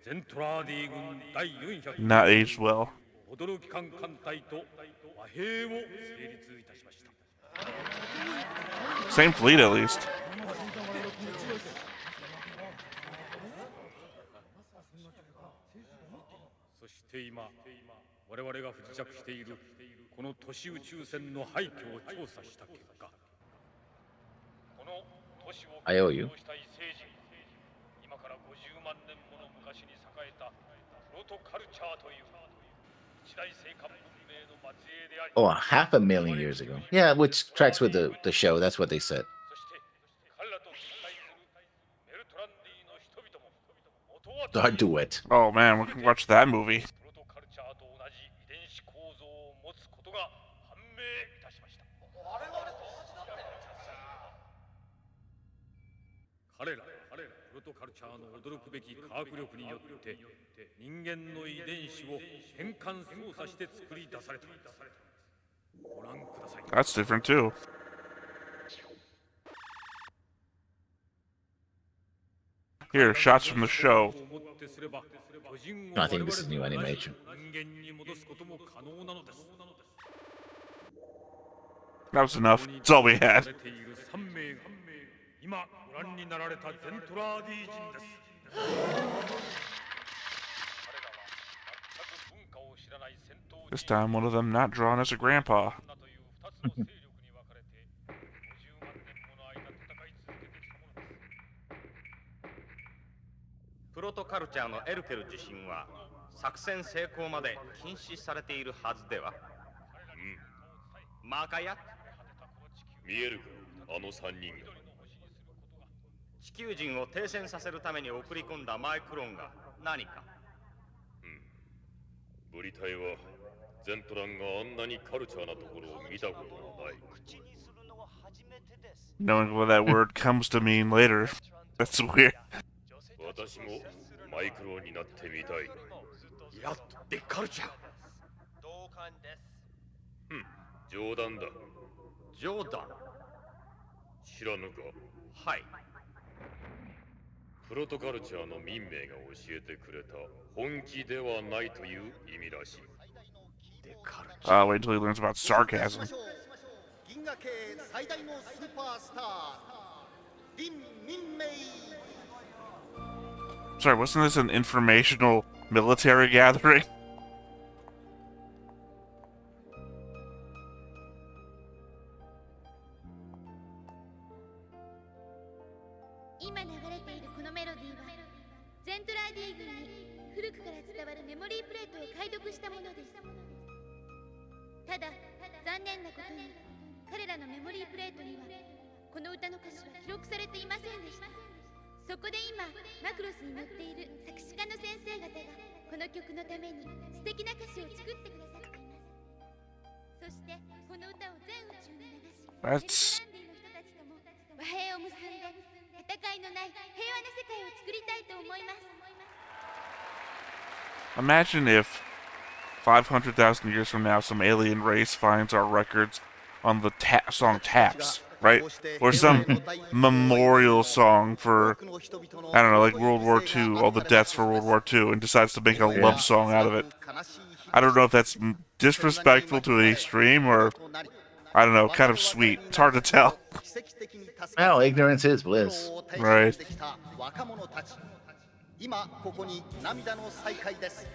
ゼントラーディ軍第400 Not aged well. 驚き艦艦隊と和平を成立いたしました。 Same fleet, at least. そして今我々が不時着しているこの都市宇宙船の廃墟を調査した結果、この都市を建造した異星人、今から50万年もの昔に栄えたプロトカルチャーという一大生還文明の末裔であり、 Oh, 500,000 years ago. Yeah, which tracks with the show. That's what they said. そして彼らと近代するメルトランディの人々も元は Don't do it. Oh man, we can watch that movie. プロトカルチャーと同じ遺伝子構造を持つことが判明いたしました。我々と同じだって。彼らプロトカルチャーの驚くべき科学力によって人間の遺伝子を変換操作して作り出された。ご覧ください。 That's different too. Here, shots from the show. I think this is new animation. That was enough. That's all we had. 今ご覧になられたゼントラーディ人です。彼らは全く文化を知らない戦闘 This time, one of them not drawn as a grandpa. 女という二つの勢力に分かれて50万年もの間戦い続けてきたものです。プロトカルチャーのエルケル自身は作戦成功まで禁止されているはずでは。マーカーや見えるか、あの3人が。地球人を停戦させるために送り込んだマイクロンが何か。ブリ隊はゼントランがあんなにカルチャーなところを見たことがない。 Knowing what that word comes to mean later. That's weird. 私もマイクロになってみたい。やっでカルチャー。同感です。冗談だ。冗談。知らぬか。はい。プロトカルチャーの民名が教えてくれた本気ではないという意味らしい。デカルチャー。 Wait until he learns about sarcasm. 銀河系最大のスーパースター、リン・ミンメイ。 Sorry, wasn't this an informational military gathering? 今流れているこのメロディーはゼントラーディ軍に古くから伝わるメモリープレートを解読したものです。ただ残念なことに彼らのメモリープレートにはこの歌の歌詞は記録されていませんでした。そこで今マクロスに載っている作詞家の先生方がこの曲のために素敵な歌詞を作ってくださっています。そしてこの歌を全宇宙に流し、メルトランディの人たちとも和平を結んで戦いのない平和な世界を作りたいと思います。 Imagine if 500,000 years from now some alien race finds our records on the song Taps, right? Or some memorial song for, I don't know, like World War II, all the deaths for World War II, and decides to make a love song out of it. I don't know if that's disrespectful to an extreme or, I don't know, kind of sweet. It's hard to tell. Well, ignorance is bliss. Right. 今ここに涙の再会です。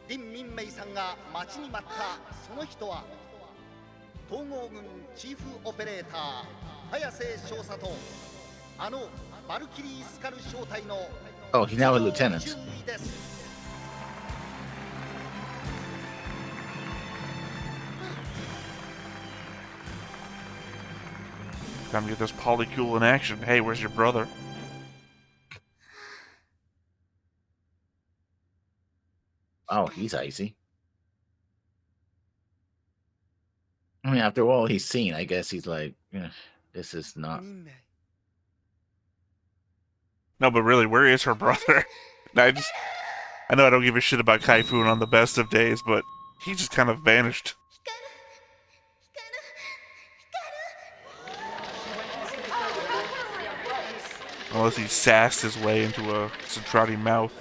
林民明さんが待ちに待ったその人は統合軍チーフオペレーター早瀬少佐とあのバルキリースカル小隊の Oh, he's now a lieutenant. Time to get this polycule in action. Hey, where's your brother? Oh, he's icy. I mean, after all he's seen, I guess he's like, this is not. No, but really, where is her brother? I know I don't give a shit about Kaifun on the best of days, but he just kind of vanished. Unless he sassed his way into a Centrati mouth.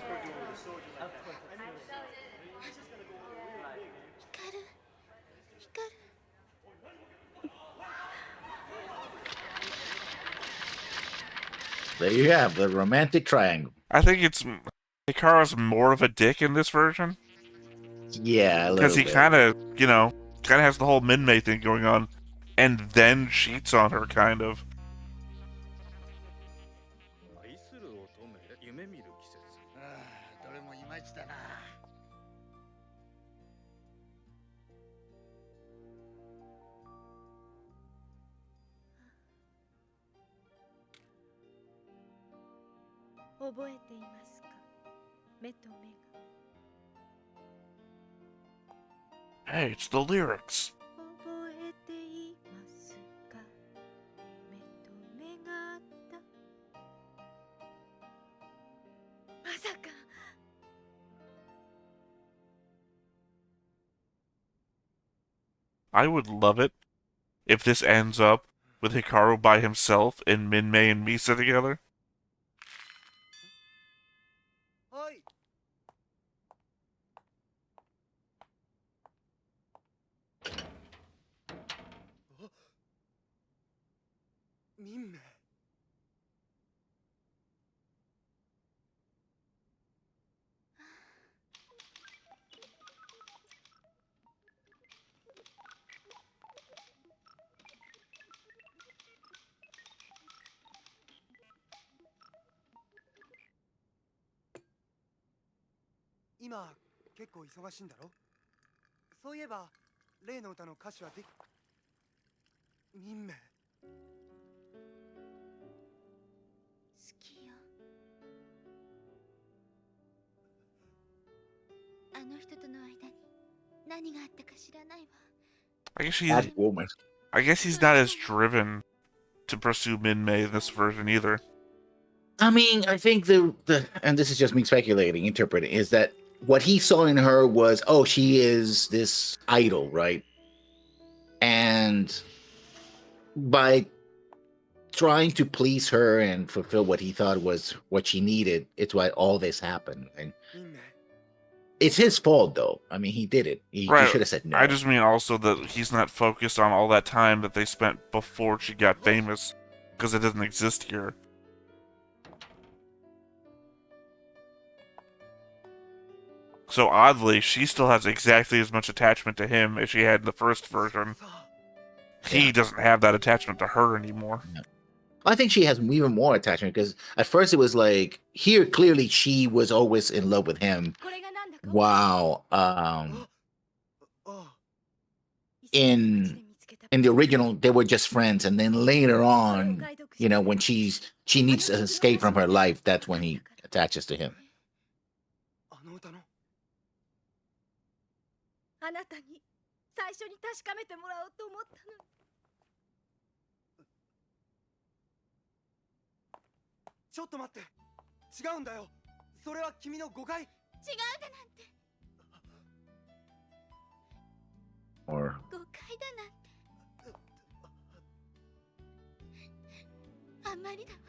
There you have the romantic triangle. I think it's Hikaru's more of a dick in this version. Yeah, because he kind of, has the whole Minmay thing going on, and then cheats on her, kind of. Hey, it's the lyrics. I would love it if this ends up with Hikaru by himself and Minmay and Misa together.今結構忙しいんだろ。そういえば例の歌の歌詞は民名好きよ。あの人との間に何があったか知らないわ。I guess he's not as driven to pursue Minmay in this version either. I mean, I think the and this is just me speculating, interpreting, is that what he saw in her was, oh, she is this idol, right? And by trying to please her and fulfill what he thought was what she needed, it's why all this happened. And it's his fault, though. I mean, he did it. He should have said no. I just mean also that he's not focused on all that time that they spent before she got famous, because it doesn't exist here. So oddly, she still has exactly as much attachment to him as she had in the first version. He doesn't have that attachment to her anymore. Yeah. I think she has even more attachment, because at first it was like, here clearly she was always in love with him. Wow. In in the original they were just friends, and then later on, when she needs to escape from her life, that's when he attaches to him. あの歌のあなたに最初に確かめてもらおうと思ったのに。ちょっと待って、違うんだよ。それは君の誤解。違うだなんて。Or 誤解だなんて。あんまりだわ。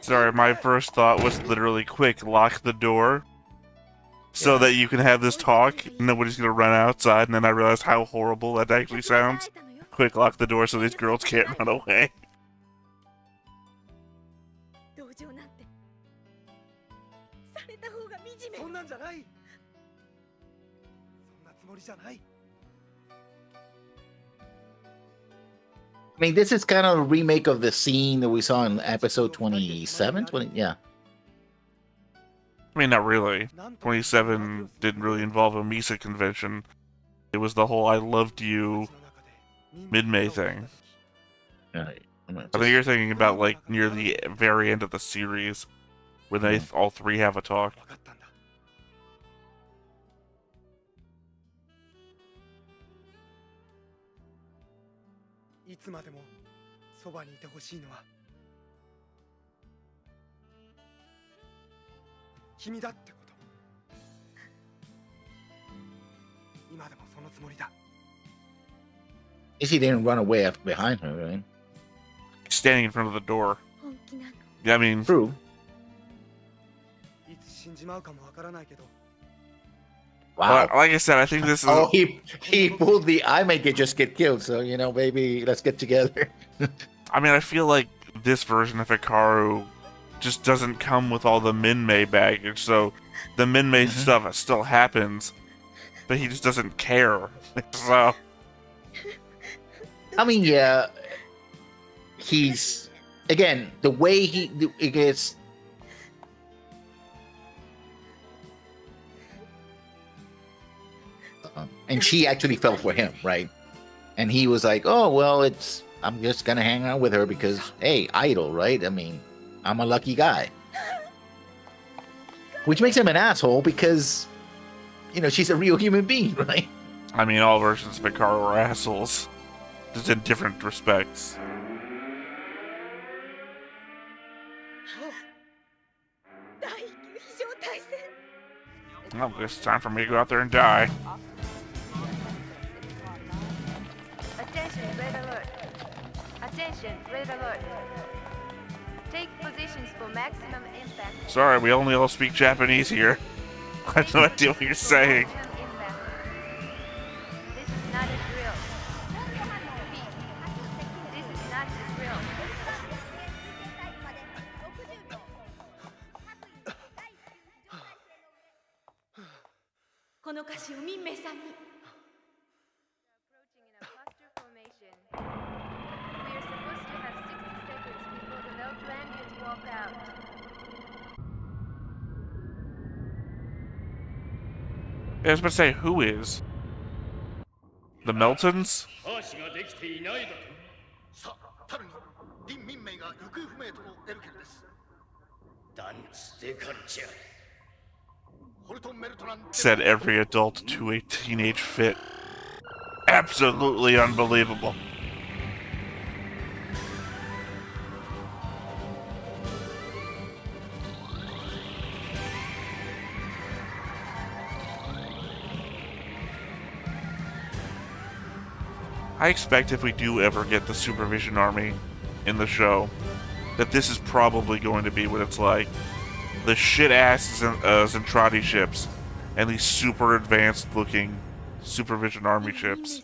Sorry, my first thought was literally, quick, lock the door so that you can have this talk. Nobody's gonna run outside, and then I realized how horrible that actually sounds. Quick, lock the door so these girls can't run away. 同情なんてされた方が惨め。そんなんじゃない。そんなつもりじゃない。I mean, this is kind of a remake of the scene that we saw in episode 27. Yeah. I mean, not really. 27 didn't really involve a Misa convention. It was the whole I loved you mid-May thing. I think you're thinking about, like, near the very end of the series, where they all three have a talk. いつまでもそばにいてほしいのは君だってこと。今でもそのつもりだ。She didn't run away behind her, right? Standing in front of the door. Yeah, I mean, true. いつ死んじまうかもわからないけど。 Wow. Like I said, I think this is. Oh, he pulled the I may just get killed, so baby, let's get together. I mean, I feel like this version of Hikaru just doesn't come with all the Minmay baggage, so the Minmay stuff still happens, but he just doesn't care. So. I mean, yeah, he's again the way it gets. And she actually fell for him, right? And he was like, "Oh well, I'm just gonna hang out with her because hey, idol, right? I mean, I'm a lucky guy." Which makes him an asshole because, she's a real human being, right? I mean, all versions of Hikaru are assholes, just in different respects. Well, it's time for me to go out there and die. Attention, red alert. Attention, red alert. Take positions for maximum impact. Sorry, we only all speak Japanese here. I have no idea what you're saying. This is not a drill. This is not a drill. この歌詞を民名さんに。 Approaching in a cluster formation. We are supposed to have 60 seconds before the Veltrandians walk out. I was about to say, who is? The Meltons? 話ができていないだと。さあ、タルに林民名が行方不明とのエルケルです。ダンスデカルチャー。 Said every adult to a teenage fit. Absolutely unbelievable. I expect if we do ever get the Supervision Army in the show, that this is probably going to be what it's like. The shit-ass Zentradi ships, and these super advanced-looking Supervision Army ships.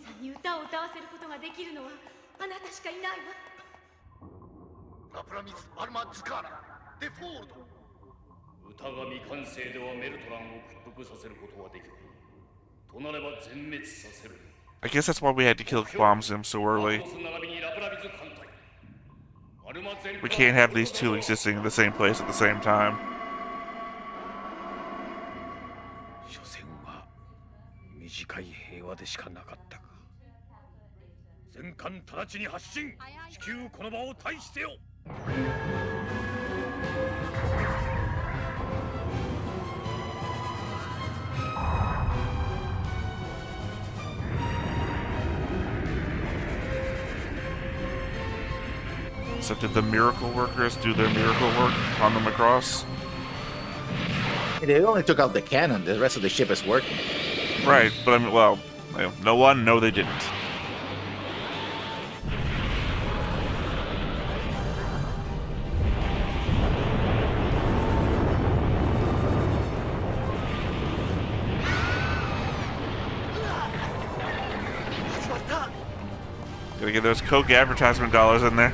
ラプラミス・アルマ・ズカーラ・デフォールド。歌が未完成ではメルトランを屈服させることはできない。となれば全滅させる。I guess that's why we had to kill Bombzim so early. We can't have these two existing in the same place at the same time. 短い平和でしかなかったか。全艦直ちに発進。至急この場を退避せよ。So did the miracle workers do their miracle work on the Macross? They only took out the cannon. The rest of the ship is working. Right, but I mean, well, no one, no they didn't. Gotta get those Coke advertisement dollars in there.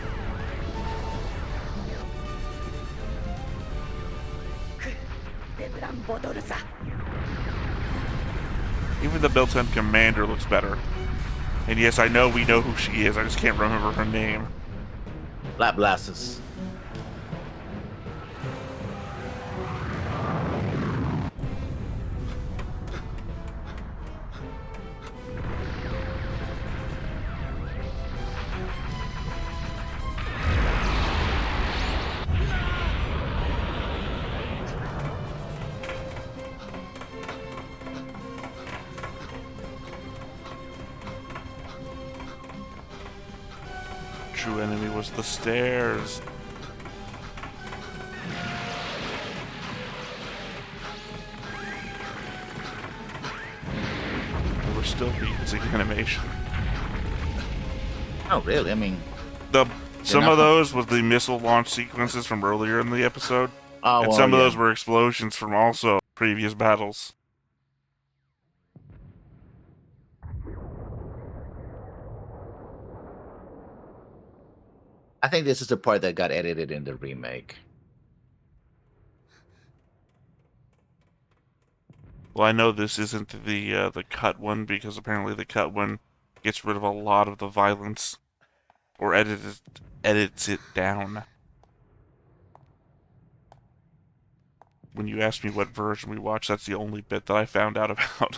Even the built-in commander looks better. And yes, I know we know who she is, I just can't remember her name. Lap blasters. True enemy was the stairs. We're still using animation. Oh, really? I mean, some of those was the missile launch sequences from earlier in the episode, and some of those were explosions from also previous battles. I think this is the part that got edited in the remake. Well, I know this isn't the cut one because apparently the cut one gets rid of a lot of the violence, or edits it down. When you asked me what version we watched, that's the only bit that I found out about.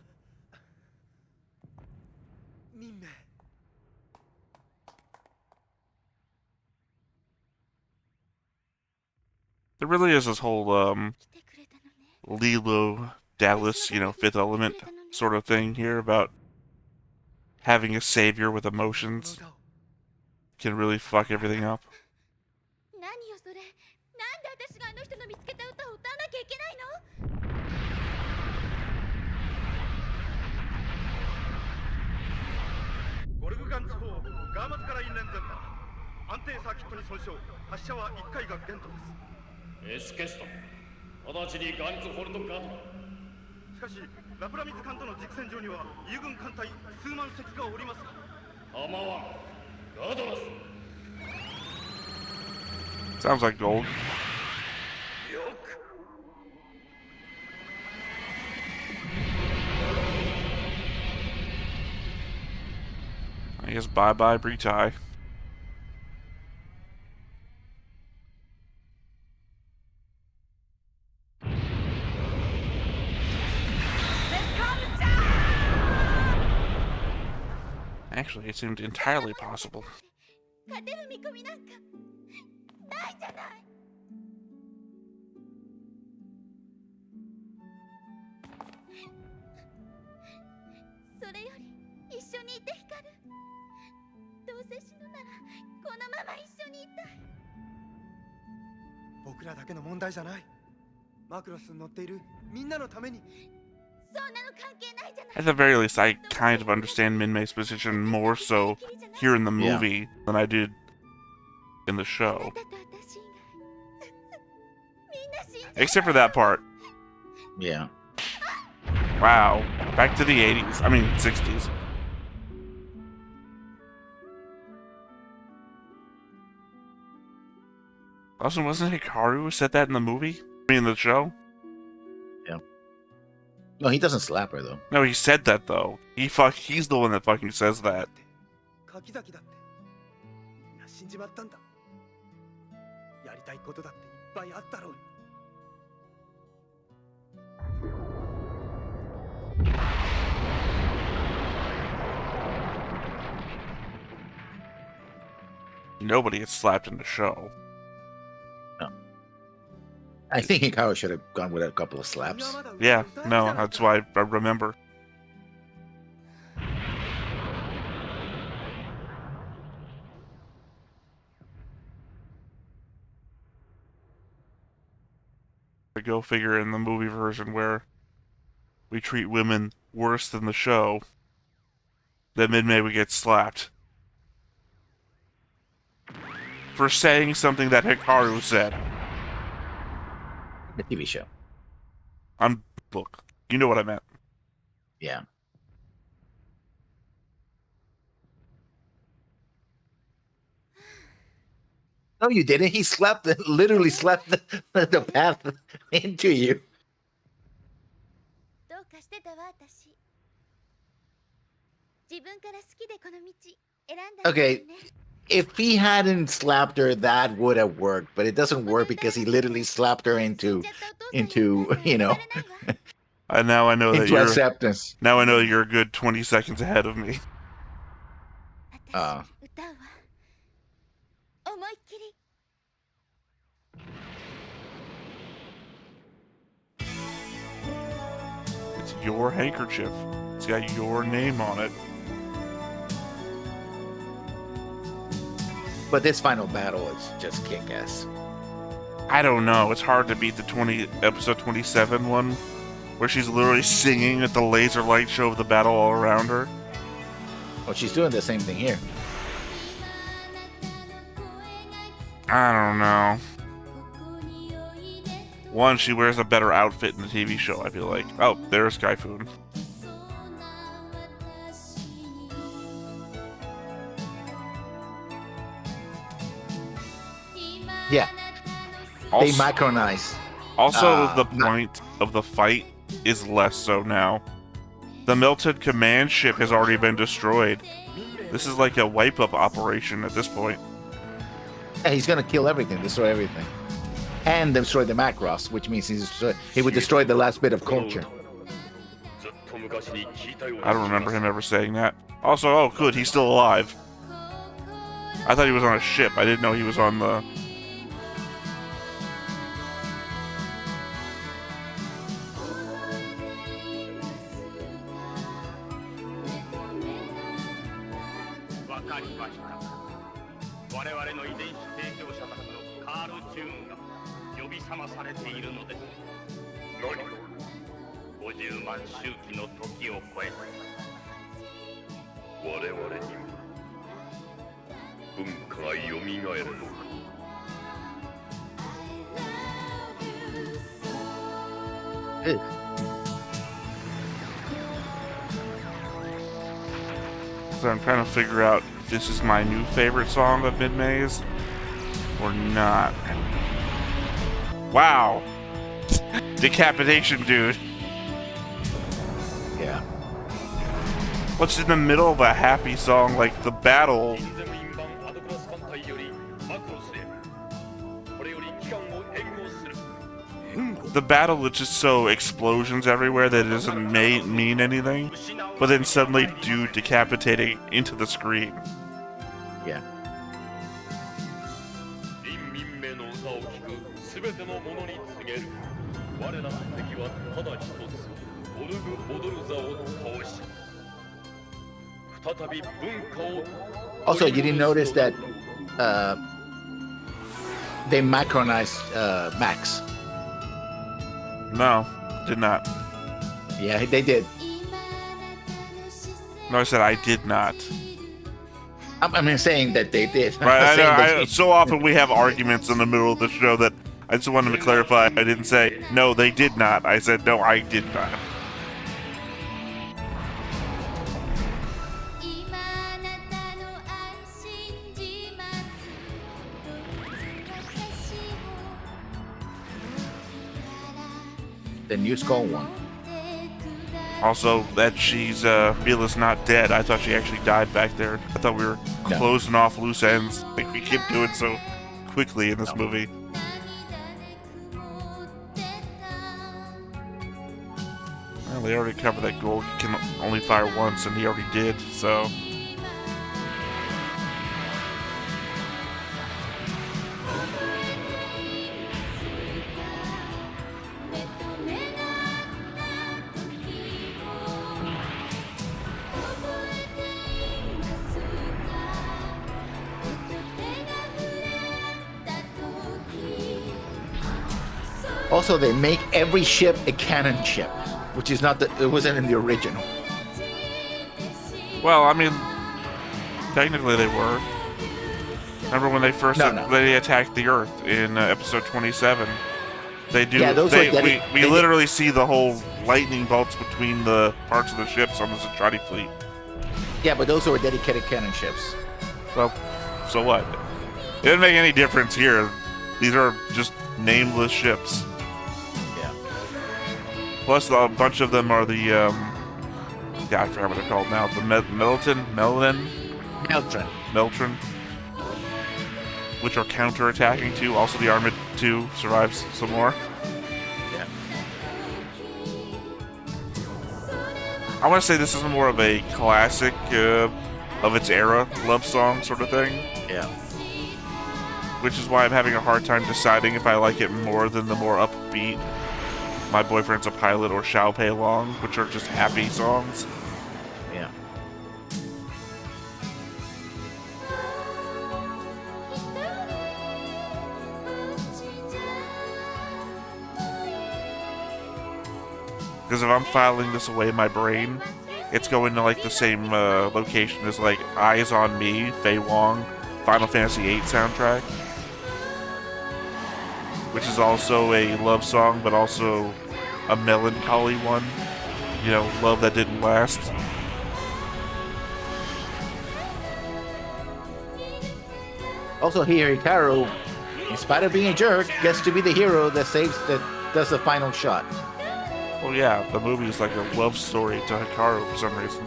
There really is this whole Lilo Dallas, Fifth Element sort of thing here about having a savior with emotions can really fuck everything up. S ケスト直ちにガンズホルトガード。しかしラプラミズ艦との実戦場には友軍艦隊数万隻がおります。構わん。ガードラス。 Sounds like gold. I guess bye-bye, Breach-Eye. Actually, it seemed entirely possible. 勝てる見込みなんかないじゃない。それより一緒にいて光る。どうせ死ぬならこのまま一緒にいたい。僕らだけの問題じゃない。マクロスに乗っているみんなのために。 At the very least, I kind of understand Minmei's position more so here in the movie than I did in the show. Except for that part. Yeah. Wow. Back to the 80s. I mean, 60s. Also, wasn't it Hikaru who said that in the movie? I mean, in the show? Yeah. No, he doesn't slap her, though. No, he said that, though. He's the one that fucking says that. Nobody gets slapped in the show. No. I think Hikaru should have gone with a couple of slaps. Yeah, no, that's why I remember. Go figure in the movie version where we treat women worse than the show, then Mid-May would get slapped. For saying something that Hikaru said. The TV show. Look, you know what I meant. Yeah. No, you didn't. He literally slapped the path into you. Okay, if he hadn't slapped her, that would have worked, but it doesn't work because he literally slapped her into you know, And now I know that into you're acceptance. Now I know you're a good 20 seconds ahead of me. It's your handkerchief. It's got your name on it. But this final battle is just kick-ass. I don't know. It's hard to beat the episode 27 one, where she's literally singing at the laser light show of the battle all around her. Well, she's doing the same thing here. I don't know. One, she wears a better outfit in the TV show, I feel like. Oh, there's Kaifun. Yeah. They micronize. Also, the point of the fight is less so now. The melted command ship has already been destroyed. This is like a wipe-up operation at this point. Yeah, he's gonna kill everything, destroy everything. And destroy the Macross, which means he would destroy the last bit of culture. I don't remember him ever saying that. Also, oh good, he's still alive. I thought he was on a ship. I didn't know he was on the... So I'm trying to figure out if this is my new favorite song of Mid-May's or not. Wow! Decapitation, dude. Yeah. What's in the middle of a happy song like the battle? The battle is just so explosions everywhere that it doesn't mean anything, but then suddenly dude decapitating into the screen. Yeah. Also, you didn't notice that they macronized Max. No, did not. Yeah, they did. No, I said I did not. I'm saying that they did. Right, so often we have arguments in the middle of the show that I just wanted to clarify. I didn't say, no, they did not. I said, no, I did not. The new Skull one. Also, that she's Mila's not dead. I thought she actually died back there. I thought we were closing off loose ends like we keep doing so quickly in this movie. Well, they already covered that goal. You can only fire once, and he already did, so... Also, they make every ship a cannon ship, which is not it wasn't in the original. Well, I mean, technically they were. Remember when they first they attacked the Earth in episode 27? They do. Yeah, those we literally see the whole lightning bolts between the parts of the ships on the Zentradi fleet. Yeah, but those were dedicated cannon ships. Well, so what? It didn't make any difference here. These are just nameless ships. Yeah. Plus, a bunch of them are the yeah, I forgot what they're called now. The Meltron, which are counter-attacking too. Also, the Armored 2 survives some more. Yeah. I want to say this is more of a classic of its era love song sort of thing. Yeah. Which is why I'm having a hard time deciding if I like it more than the more upbeat My Boyfriend's a Pilot or Shall Pay Long, which are just happy songs. Yeah. Because if I'm filing this away in my brain, it's going to like the same location as like Eyes on Me, Fei Wong, Final Fantasy VIII soundtrack, which is also a love song, but also a melancholy one. You know, love that didn't last. Also, here Hikaru, in spite of being a jerk, gets to be the hero that does the final shot. Well, yeah, the movie is like a love story to Hikaru for some reason.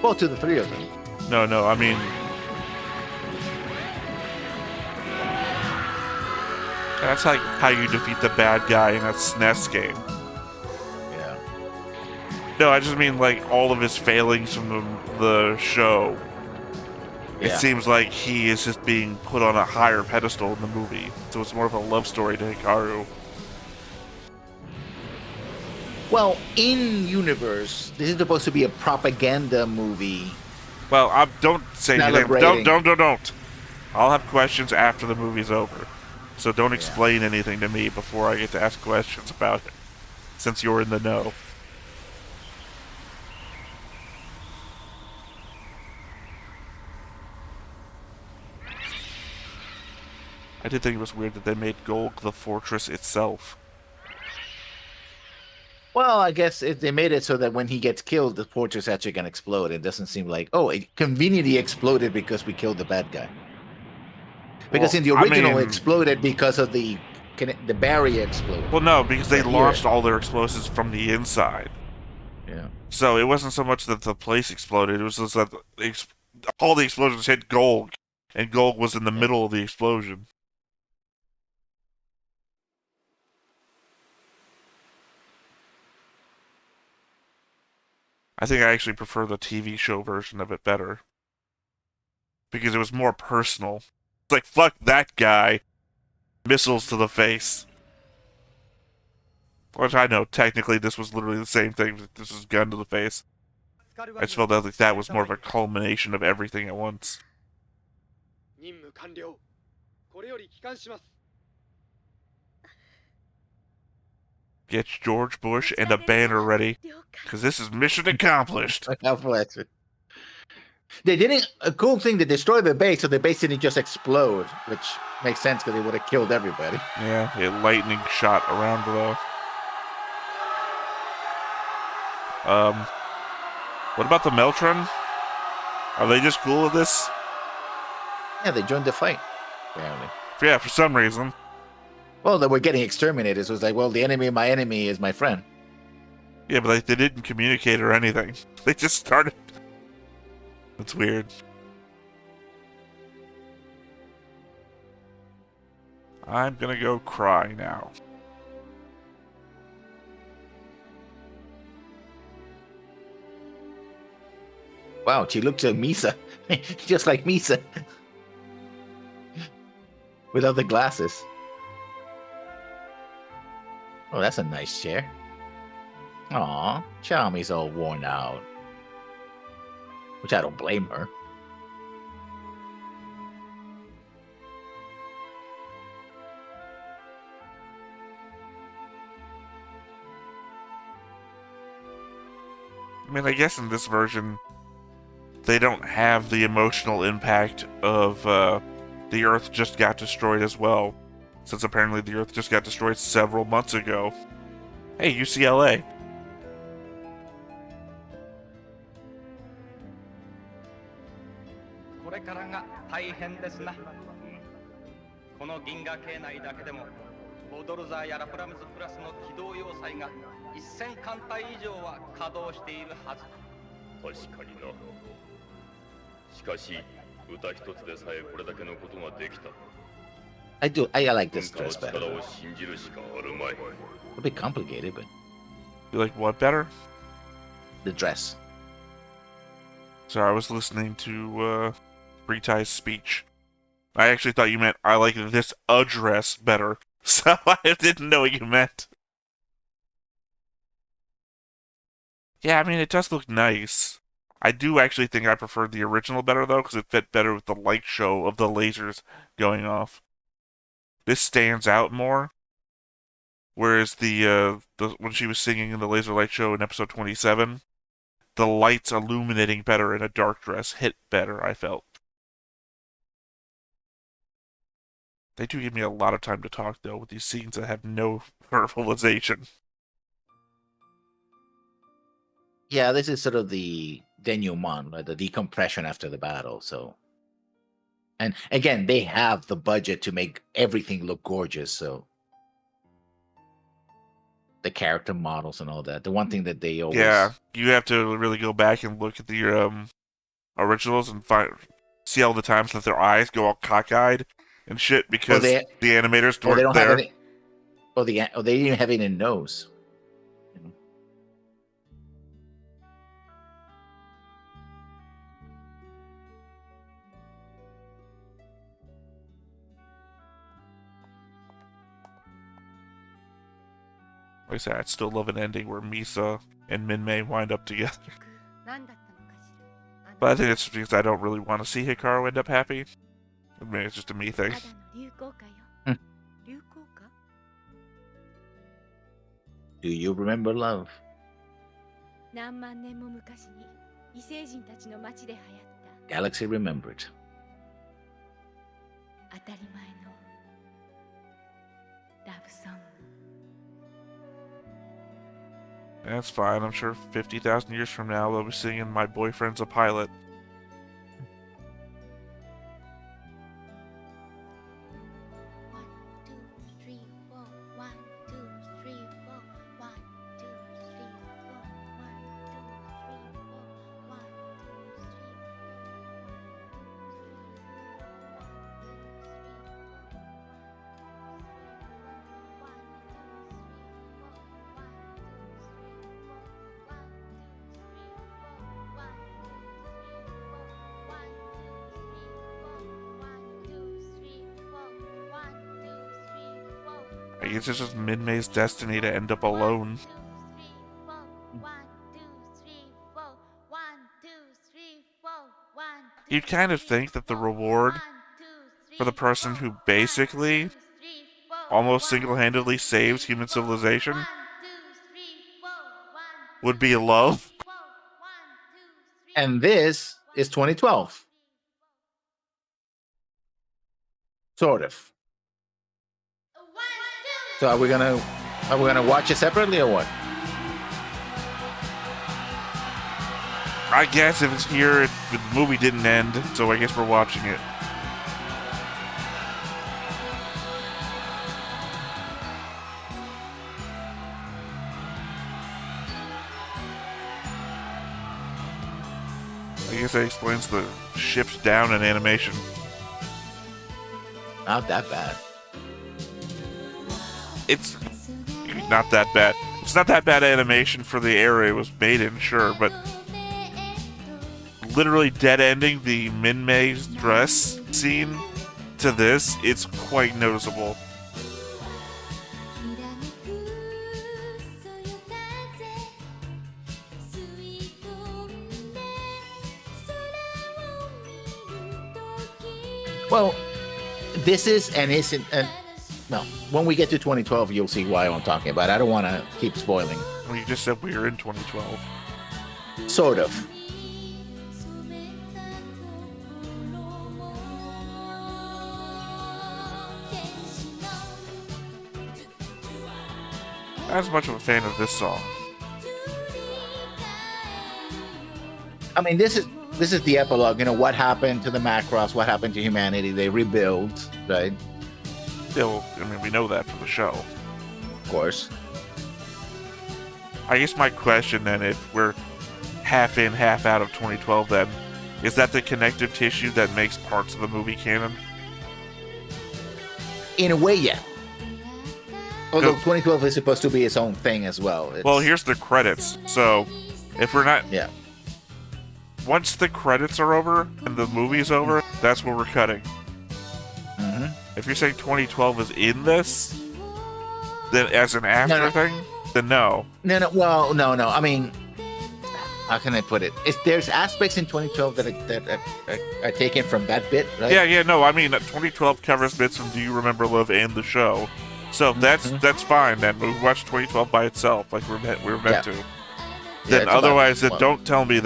Well, to the three of them. No, I mean... That's like how you defeat the bad guy in a SNES game. Yeah. No, I just mean like all of his failings from the show. It seems like he is just being put on a higher pedestal in the movie. So it's more of a love story to Hikaru. Well, in universe, this is supposed to be a propaganda movie. Well, don't say anything. Don't. I'll have questions after the movie's over. So don't explain anything to me before I get to ask questions about it, since you're in the know. I did think it was weird that they made Golg the fortress itself. Well, I guess they made it so that when he gets killed, the fortress actually can explode. It doesn't seem like, oh, it conveniently exploded because we killed the bad guy. Because in the original, it exploded because of the barrier exploded. Well, no, because they launched all their explosives from the inside. Yeah. So it wasn't so much that the place exploded; it was just that all the explosions hit Golg, and Golg was in the middle of the explosion. I think I actually prefer the TV show version of it better. Because it was more personal. It's like, fuck that guy. Missiles to the face. Which I know, technically this was literally the same thing. This was gun to the face. I just felt like that was more of a culmination of everything at once. Get George Bush and a banner ready, because this is mission accomplished. They didn't. A cool thing, they destroyed the base, so the base didn't just explode, which makes sense because they would have killed everybody. Yeah, a lightning shot around though. What about the Meltron? Are they just cool with this? Yeah, they joined the fight, apparently. Yeah, for some reason. Well, they were getting exterminated, so it's like, well, the enemy of my enemy is my friend. Yeah, but they didn't communicate or anything. They just started. That's weird. I'm gonna go cry now. Wow, she looks like Misa. Just like Misa. Without the glasses. Oh, that's a nice chair. Aw, Chami's all worn out. Which I don't blame her. I mean, I guess in this version, they don't have the emotional impact of the Earth just got destroyed as well, since apparently the Earth just got destroyed several months ago. Hey, UCLA. これからが大変ですな。この銀河系内だけでもボドルザーやラプラムズプラスの起動要塞が1000艦隊以上は稼働しているはず。確かにな。しかし歌一つでさえこれだけのことができた。 I like this 文化 dress の better. 力を信じるしかあるまい。 A bit complicated, but You like what better? the dress. Sorry, I was listening to Britai's speech. I actually thought you meant I like this address better, so I didn't know what you meant. Yeah, I mean, it does look nice. I do actually think I preferred the original better, though, because it fit better with the light show of the lasers going off. This stands out more, whereas the when she was singing in the laser light show in episode 27, the lights illuminating better in a dark dress hit better, I felt. They do give me a lot of time to talk, though, with these scenes that have no verbalization. Yeah, this is sort of the denouement, like the decompression after the battle. So, and again, they have the budget to make everything look gorgeous. So, the character models and all that. The one thing that they always Yeah, you have to really go back and look at the originals and see all the times that their eyes go all cockeyed and shit because the animators or they weren't don't have there. any, or they didn't even have any nose. Like I said, I'd still love an ending where Misa and Minmay wind up together. But I think that's just because I don't really want to see Hikaru end up happy. I mean, it's just a me thing. Do you remember love? 何万年も昔に異星人たちの町で流行った Galaxy remembered. 当たり前のラブソング That's fine. I'm sure 50,000 years from now they'll be singing My Boyfriend's a Pilot. I guess it's just Minmay's destiny to end up alone. You'd kind of think that the reward for the person who basically almost single-handedly saves human civilization would be love. And this is 2012. Sort of. So are we gonna watch it separately or what? I guess if it's here, the movie didn't end, so I guess we're watching it. I guess that explains the shifts down in animation. Not that bad. It's not that bad. It's not that bad animation for the era it was made in, sure, but literally dead ending the Minmay's dress scene to this, it's quite noticeable. Well, this is and isn't. Well, when we get to 2012, you'll see why I'm talking about. I don't want to keep spoiling. Well, you just said we were in 2012. Sort of. Not as much of a fan of this song. I mean, this is the epilogue. You know, what happened to the Macross? What happened to humanity? They rebuild, right? Yeah, well, I mean, we know that from the show. Of course. I guess my question then, if we're half in, half out of 2012, then is that the connective tissue that makes parts of the movie canon? In a way, yeah. Although 2012 is supposed to be its own thing as well. Well, here's the credits. So, if we're not... Yeah. Once the credits are over and the movie's over, that's where we're cutting. Mm-hmm. If you're saying 2012 is in this, then as an after thing, then no. No. Well, no. I mean, how can I put it? There's aspects in 2012 that are taken from that bit, right? Yeah, no. I mean, 2012 covers bits from Do You Remember Love and the show. So that's fine then. We watch 2012 by itself, like we're meant to. Then otherwise, then don't tell me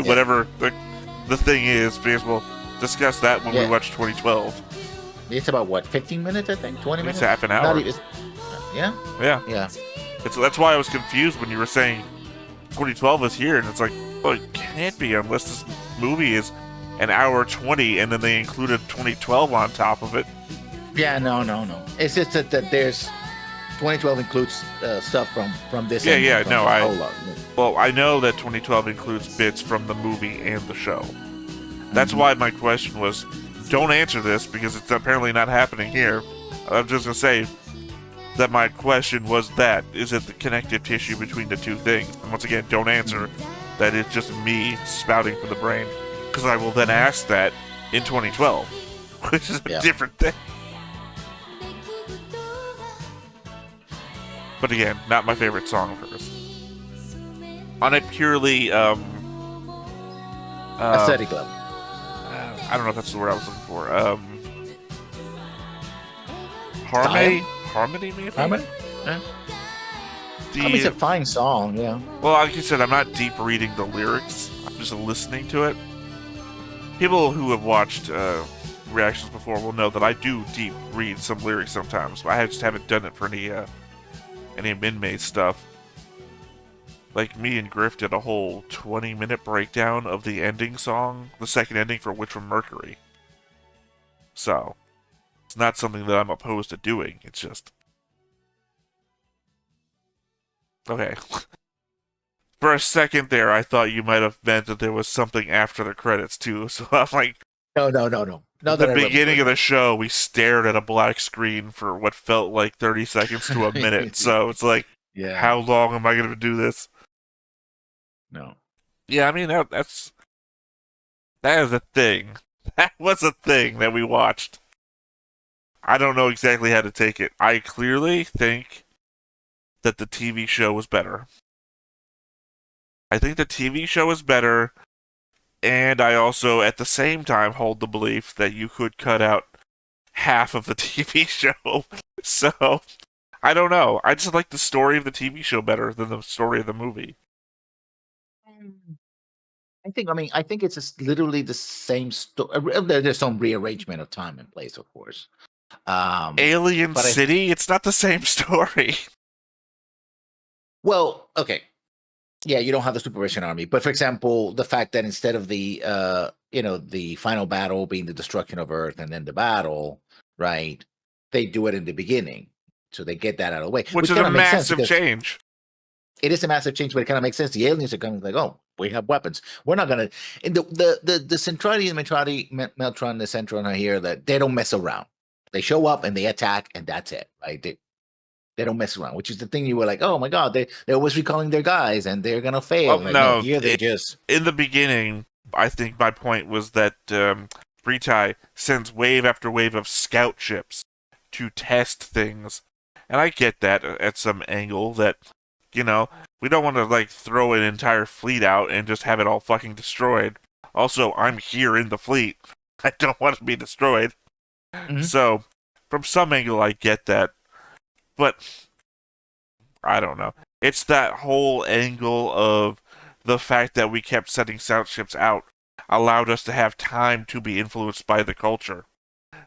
whatever the thing is, because we'll discuss that when we watch 2012. It's about what, 15 minutes? I think 20 minutes. It's half an hour. Yeah. That's why I was confused when you were saying 2012 is here, and it's like, well, it can't be unless this movie is an hour 20, and then they included 2012 on top of it. Yeah, no. It's just that there's 2012 includes stuff from this. Yeah. Well, I know that 2012 includes bits from the movie and the show. That's why my question was, don't answer this because it's apparently not happening here. I'm just gonna say that my question was that is it the connective tissue between the two things? And once again, don't answer that it's just me spouting from the brain, because I will then ask that in 2012, which is a different thing. But again, not my favorite song of hers. On a purely aesthetic level. I don't know if that's the word I was looking for. Harmony, maybe? Harmony? Yeah. I mean, it's a fine song, yeah. Well, like you said, I'm not deep reading the lyrics. I'm just listening to it. People who have watched reactions before will know that I do deep read some lyrics sometimes, but I just haven't done it for any min-made stuff. Like, me and Griff did a whole 20-minute breakdown of the ending song, the second ending for Witch from Mercury. So, it's not something that I'm opposed to doing, it's just... Okay. For a second there, I thought you might have meant that there was something after the credits, too, so I'm like... No. At the beginning of the show, we stared at a black screen for what felt like 30 seconds to a minute, so it's like, how long am I going to do this? No. Yeah, I mean, that is a thing. That was a thing that we watched. I don't know exactly how to take it. I clearly think that the TV show was better. I think the TV show is better, and I also, at the same time, hold the belief that you could cut out half of the TV show. So, I don't know. I just like the story of the TV show better than the story of the movie. I think it's just literally the same story. There's some rearrangement of time and place, of course. Alien City? It's not the same story. Well, okay. Yeah, you don't have the Supervision Army. But for example, the fact that instead of the the final battle being the destruction of Earth and then the battle, right? They do it in the beginning. So they get that out of the way. Which is a massive change. It is a massive change, but it kind of makes sense. The aliens are kind of like, oh, we have weapons. We're not gonna. And the Centrati and Meltron, the Centron are here that they don't mess around. They show up and they attack, and that's it, right? They don't mess around, which is the thing you were like, oh my god, they're always recalling their guys and they're gonna fail. Well, like, no, here they just in the beginning. I think my point was that Britai sends wave after wave of scout ships to test things, and I get that at some angle that. We don't want to, like, throw an entire fleet out and just have it all fucking destroyed. Also, I'm here in the fleet. I don't want to be destroyed. Mm-hmm. So, from some angle, I get that. But, I don't know. It's that whole angle of the fact that we kept sending scout ships out allowed us to have time to be influenced by the culture.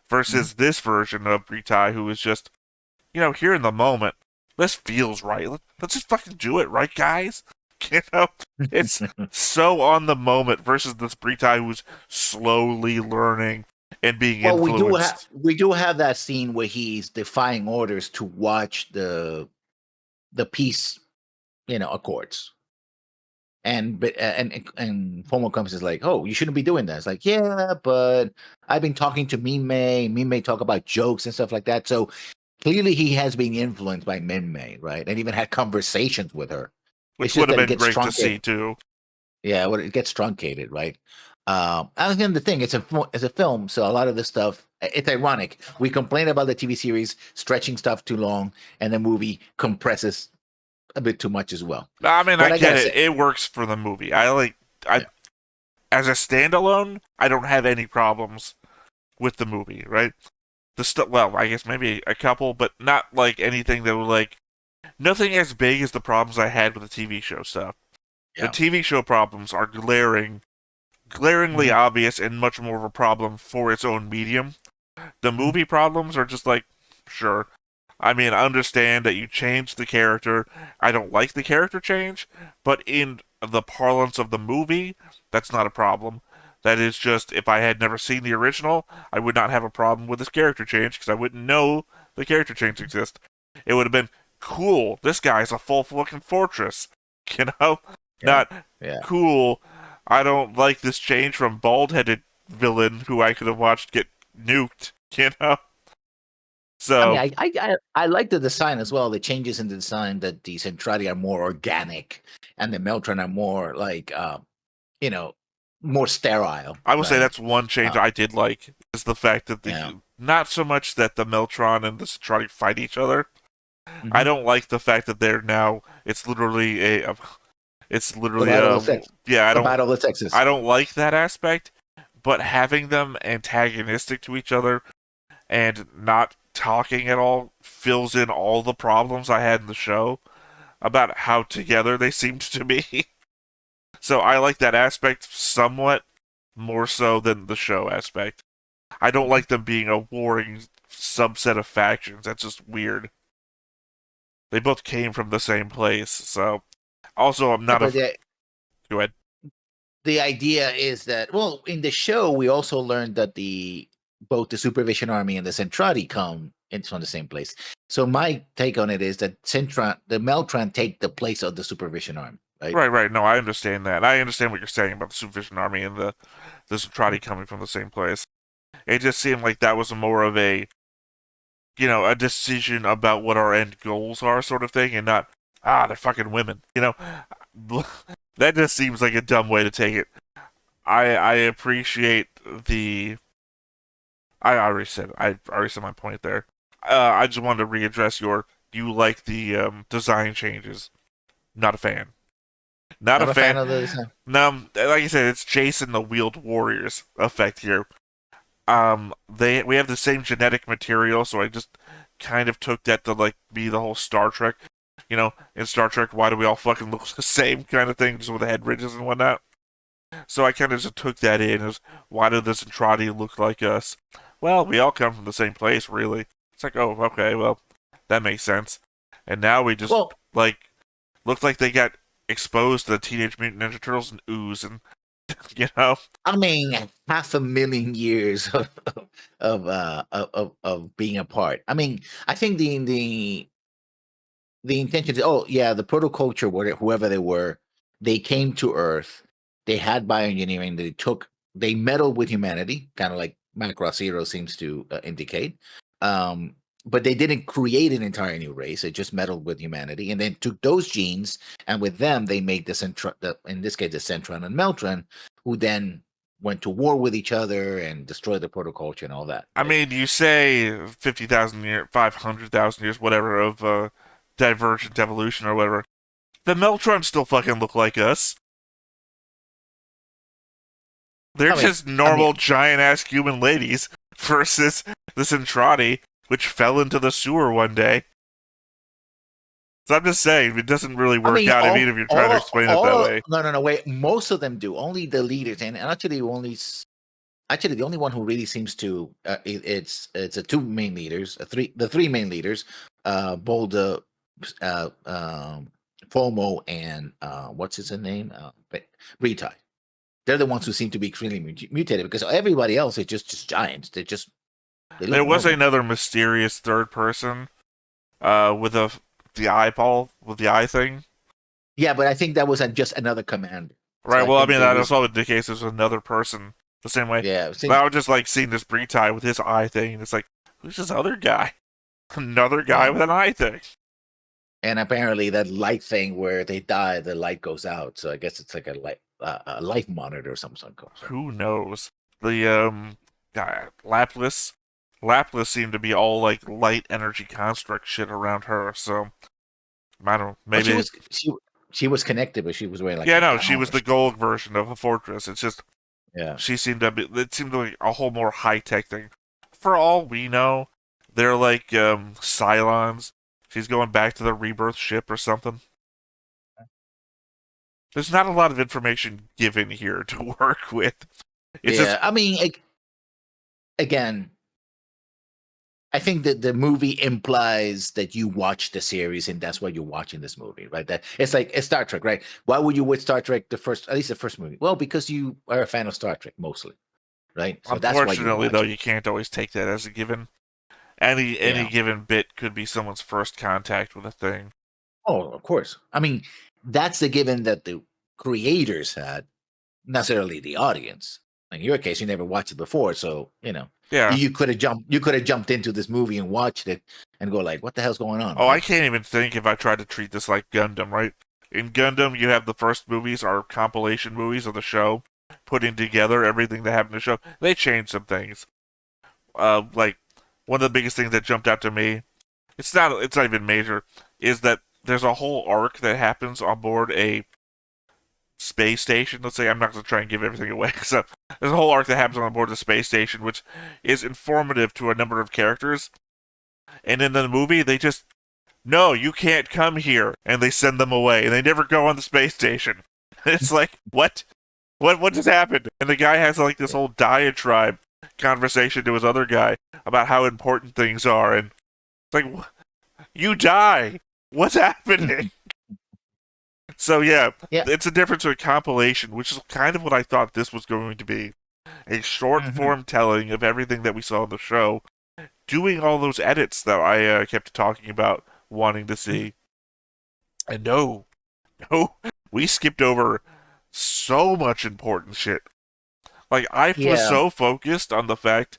Versus this version of Britai, who is just, here in the moment. This feels right. Let's just fucking do it, right, guys? It's so on the moment versus this Britai who's slowly learning and being Well, influenced. we do have that scene where he's defying orders to watch the peace, accords. And Fomo comes is like, oh, you shouldn't be doing that. It's like, yeah, but I've been talking to Mimei. Mimei talk about jokes and stuff like that. So clearly he has been influenced by Mimei, right? And even had conversations with her. Which It's just would have that it been gets great to truncated. see, too. Yeah, well, it gets truncated, right? And again, the thing, it's a film, so a lot of this stuff, it's ironic. We complain about the TV series stretching stuff too long, and the movie compresses a bit too much as well. I mean, But I I get gotta it. say, It works for the movie. Yeah. As a standalone, I don't have any problems with the movie, right? Well, I guess maybe a couple, but not like anything that would like nothing as big as the problems I had with the TV show stuff. Yeah. The TV show problems are glaringly obvious and much more of a problem for its own medium. The movie problems are just like, sure. I mean, I understand that you changed the character. I don't like the character change, but in the parlance of the movie, that's not a problem. That is just, if I had never seen the original, I would not have a problem with this character change because I wouldn't know the character change exists. It would have been cool. This guy's a full fucking fortress. Not cool. I don't like this change from bald-headed villain who I could have watched get nuked. So I mean, I like the design as well. The changes in the design, that the Centrati are more organic, and the Meltron are more like, more sterile. I will say right? that's one change I did like, is the fact that not so much that the Meltron and the Centrati fight each other. I don't like the fact that they're now. It's literally a battle of the sexes. I don't like that aspect, but having them antagonistic to each other and not talking at all fills in all the problems I had in the show about how together they seemed to be. So I like that aspect somewhat more so than the show aspect. I don't like them being a warring subset of factions. That's just weird. They both came from the same place, so also I'm not Go ahead. The idea is that, well, in the show we also learned that both the Supervision Army and the Centrati come from the same place. So my take on it is that the Meltron take the place of the Supervision Army. Right. No, I understand that. I understand what you're saying about the Supervision Army and the Centrati coming from the same place. It just seemed like that was more of a decision about what our end goals are, sort of thing, and not they're fucking women. That just seems like a dumb way to take it. I appreciate the. I already said my point there. I just wanted to readdress you like the design changes. Not a fan. Not a fan of the design. No, like I said, it's Jason the Wheeled Warriors effect here. We have the same genetic material, so I just kind of took that to like be the whole Star Trek. In Star Trek, why do we all fucking look the same kind of thing, just with the head ridges and whatnot? So I kind of just took that in as, why do the Centrati look like us? Well, we all come from the same place, really. It's like, oh, okay, well, that makes sense. And now we just, look like they got exposed to the Teenage Mutant Ninja Turtles and ooze, and, I mean, 500,000 years of being apart. I mean, I think the intention is, the protoculture, whoever they were, they came to Earth. They had bioengineering. They meddled with humanity, kind of like Macross Zero seems to indicate. But they didn't create an entire new race. They just meddled with humanity, and then took those genes, and with them, they made in this case, the Centron and Meltron, who then went to war with each other and destroyed the protoculture and all that. I mean, you say 50,000 years, 500,000 years, whatever, of divergent evolution or whatever. The Meltrons still fucking look like us. They're just normal giant-ass human ladies versus the Centrati, which fell into the sewer one day. So I'm just saying, it doesn't really I work mean, out even if you're trying to explain it that way. No, wait. Most of them do. Only the leaders, and actually, the only one who really seems to it's a two main leaders, the three main leaders, Boulder, FOMO, and what's his name, Retai. They're the ones who seem to be extremely mutated because everybody else is just giants. They look There was normal. another mysterious third person, with the eyeball with the eye thing. Yeah, but I think that was just another commander. Right. So Well, I think mean, they that's all the case is another person. The same way. Yeah, But I was just like seeing this Bretai with his eye thing, and it's like, who's this other guy? Another guy with an eye thing. And apparently, that light thing where they die, the light goes out. So I guess it's like a life monitor or something. Who knows? The Laplace seemed to be all like light energy construct shit around her. So I don't know. Maybe she was connected, but she was wearing like she was the gold version of a fortress. It's just she seemed to be. It seemed like a whole more high tech thing. For all we know, they're like Cylons. She's going back to the rebirth ship or something. There's not a lot of information given here to work with. I mean, again, I think that the movie implies that you watch the series and that's why you're watching this movie, right? That it's like Star Trek, right? Why would you watch Star Trek at least the first movie? Well, because you are a fan of Star Trek mostly, right? So Unfortunately, though, you can't always take that as a given. Any given bit could be someone's first contact with a thing. Oh, of course. I mean, that's the given that the creators had, not necessarily the audience. In your case, you never watched it before, so you could have jumped into this movie and watched it and go like, "What the hell's going on?" Oh, I can't even think if I tried to treat this like Gundam, right? In Gundam, you have the first movies are compilation movies of the show, putting together everything that happened in the show. They changed some things. Like one of the biggest things that jumped out to me, it's not even major, is that there's a whole arc that happens on board a space station. Let's say I'm not going to try and give everything away. So there's a whole arc that happens on board the space station, which is informative to a number of characters. And in the movie, they just, no, you can't come here, and they send them away, and they never go on the space station. It's like, what? What just happened? And the guy has like this whole diatribe conversation to his other guy about how important things are, and it's like, you die. What's happening? So yeah, it's a difference with compilation, which is kind of what I thought this was going to be. A short form telling of everything that we saw in the show, doing all those edits that I kept talking about wanting to see. And no, we skipped over so much important shit. Like, I was so focused on the fact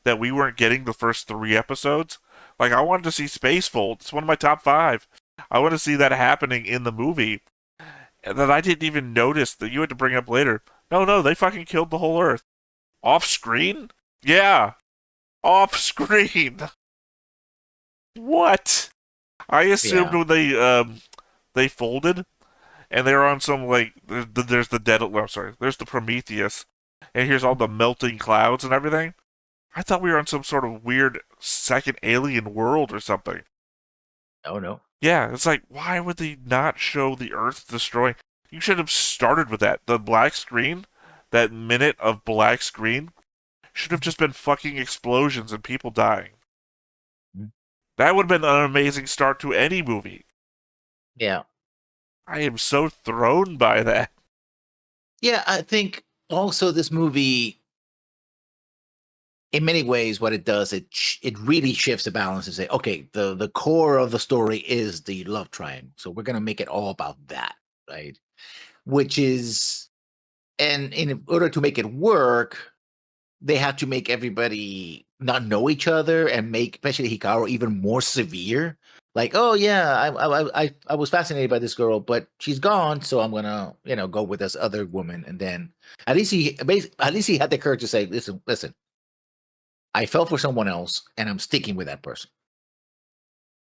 that we weren't getting the first 3 episodes. Like, I wanted to see Spacefold. It's one of my top 5. I want to see that happening in the movie. And that I didn't even notice that you had to bring up later. No, they fucking killed the whole Earth. Off screen? Yeah. Off screen. What? I assumed when they folded, and they were on some, like, there's the Prometheus, and here's all the melting clouds and everything. I thought we were on some sort of weird second alien world or something. Oh, no. Yeah, it's like, why would they not show the Earth destroying? You should have started with that. The black screen, that minute of black screen, should have just been fucking explosions and people dying. That would have been an amazing start to any movie. Yeah. I am so thrown by that. Yeah, I think also this movie, in many ways, what it does, it really shifts the balance and say, okay, the core of the story is the love triangle, so we're gonna make it all about that, right? Which is, and in order to make it work, they have to make everybody not know each other and make, especially Hikaru, even more severe. Like, oh yeah, I was fascinated by this girl, but she's gone, so I'm gonna go with this other woman. And then at least he had the courage to say, listen, I fell for someone else, and I'm sticking with that person.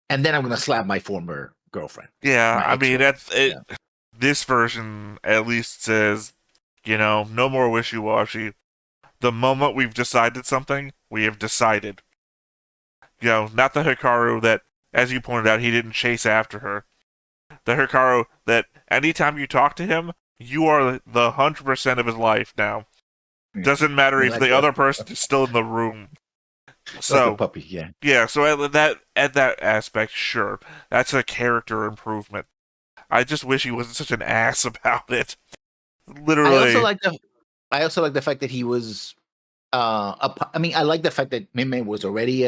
And then I'm gonna slap my former girlfriend. Yeah, I mean that's it. Yeah. This version at least says, no more wishy-washy. The moment we've decided something, we have decided. Not the Hikaru that, as you pointed out, he didn't chase after her. The Hikaru that anytime you talk to him, you are the 100% of his life now. Doesn't matter if the other person is still in the room. So, like a puppy, yeah. Yeah, so at that aspect, sure. That's a character improvement. I just wish he wasn't such an ass about it. Literally. I also like the fact that he was I mean, I like the fact that Minmay was already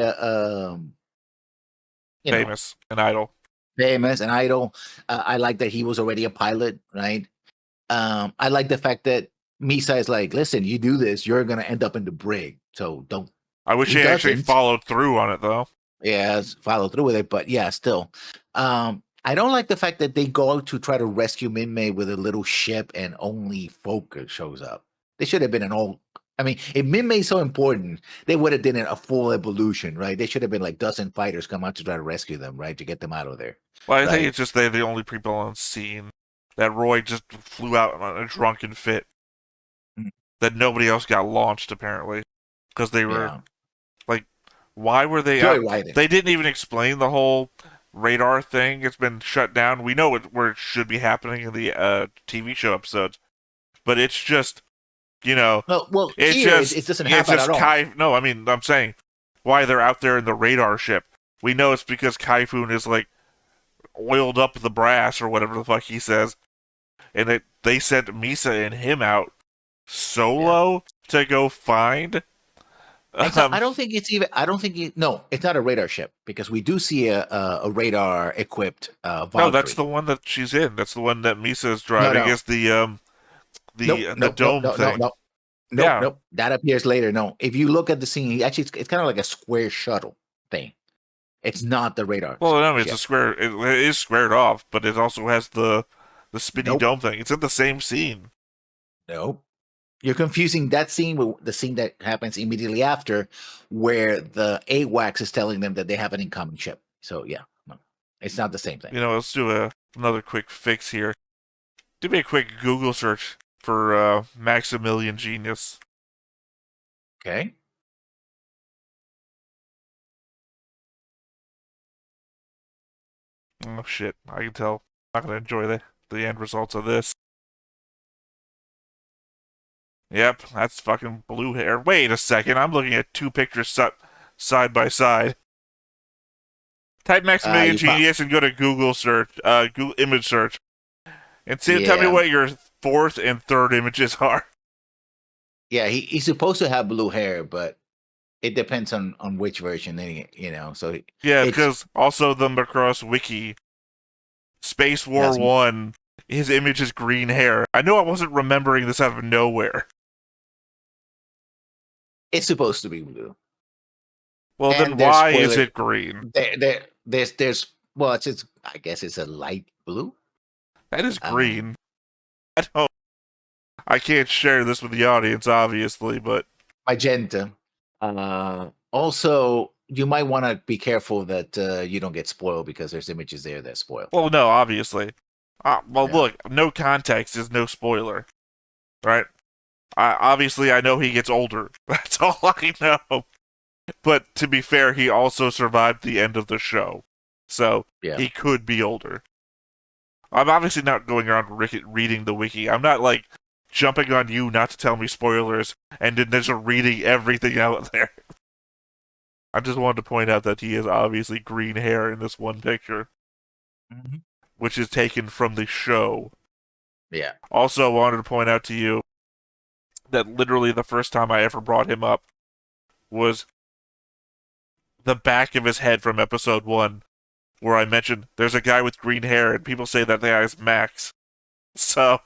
famous and idol. Famous and idol. I like that he was already a pilot, right? I like the fact that Misa is like, listen, you do this, you're gonna end up in the brig. So don't. I wish he actually followed through on it though. Yeah, follow through with it, but yeah, still. I don't like the fact that they go out to try to rescue Minmay with a little ship and only Focus shows up. They should have been an all. I mean, if Minmay is so important, they would have done a full evolution, right? They should have been like dozen fighters come out to try to rescue them, right, to get them out of there. Well, I think it's just they're the only people on scene. That Roy just flew out on a drunken fit. That nobody else got launched apparently, because they were like, why were they out? They didn't even explain the whole radar thing. It's been shut down. We know where it should be happening in the TV show episodes, but it's just, you know, it doesn't happen at all. No, I mean, I'm saying why they're out there in the radar ship. We know it's because Kaifun is like oiled up the brass or whatever the fuck he says, and they sent Misa and him out solo to go find. I don't think it's even. I don't think no, it's not a radar ship because we do see a radar equipped Valkyrie. No, that's the one that she's in. That's the one that Misa is driving. It's the dome thing. Nope. That appears later. No, if you look at the scene, actually, it's kind of like a square shuttle thing. It's not the radar. Well, no, it's a square. It is squared off, but it also has the spinny dome thing. It's in the same scene. Nope. You're confusing that scene with the scene that happens immediately after, where the AWACS is telling them that they have an incoming ship. So yeah, no, it's not the same thing. You know, let's do another quick fix here. Do me a quick Google search for Maximilian Genius. Okay. Oh shit! I can tell. I'm not gonna enjoy the end results of this. Yep, that's fucking blue hair. Wait a second, I'm looking at two pictures side by side. Type Maximilian Genius and go to Google search, Google image search, and tell me what your fourth and third images are. Yeah, he's supposed to have blue hair, but it depends on which version, you know. So yeah, because also the Macross wiki, Space War 1, his image is green hair. I know I wasn't remembering this out of nowhere. It's supposed to be blue. Well, then why is it green? There's I guess it's a light blue. That is green. I can't share this with the audience, obviously, but magenta. Also, you might want to be careful that you don't get spoiled because there's images there that spoil. Well, no, obviously. Look, no context is no spoiler, right? Obviously, I know he gets older. That's all I know. But to be fair, he also survived the end of the show, so he could be older. I'm obviously not going around reading the wiki. I'm not like jumping on you not to tell me spoilers and then just reading everything out there. I just wanted to point out that he has obviously green hair in this one picture, which is taken from the show. Yeah. Also, wanted to point out to you that literally the first time I ever brought him up was the back of his head from episode 1, where I mentioned there's a guy with green hair, and people say that guy is Max. So,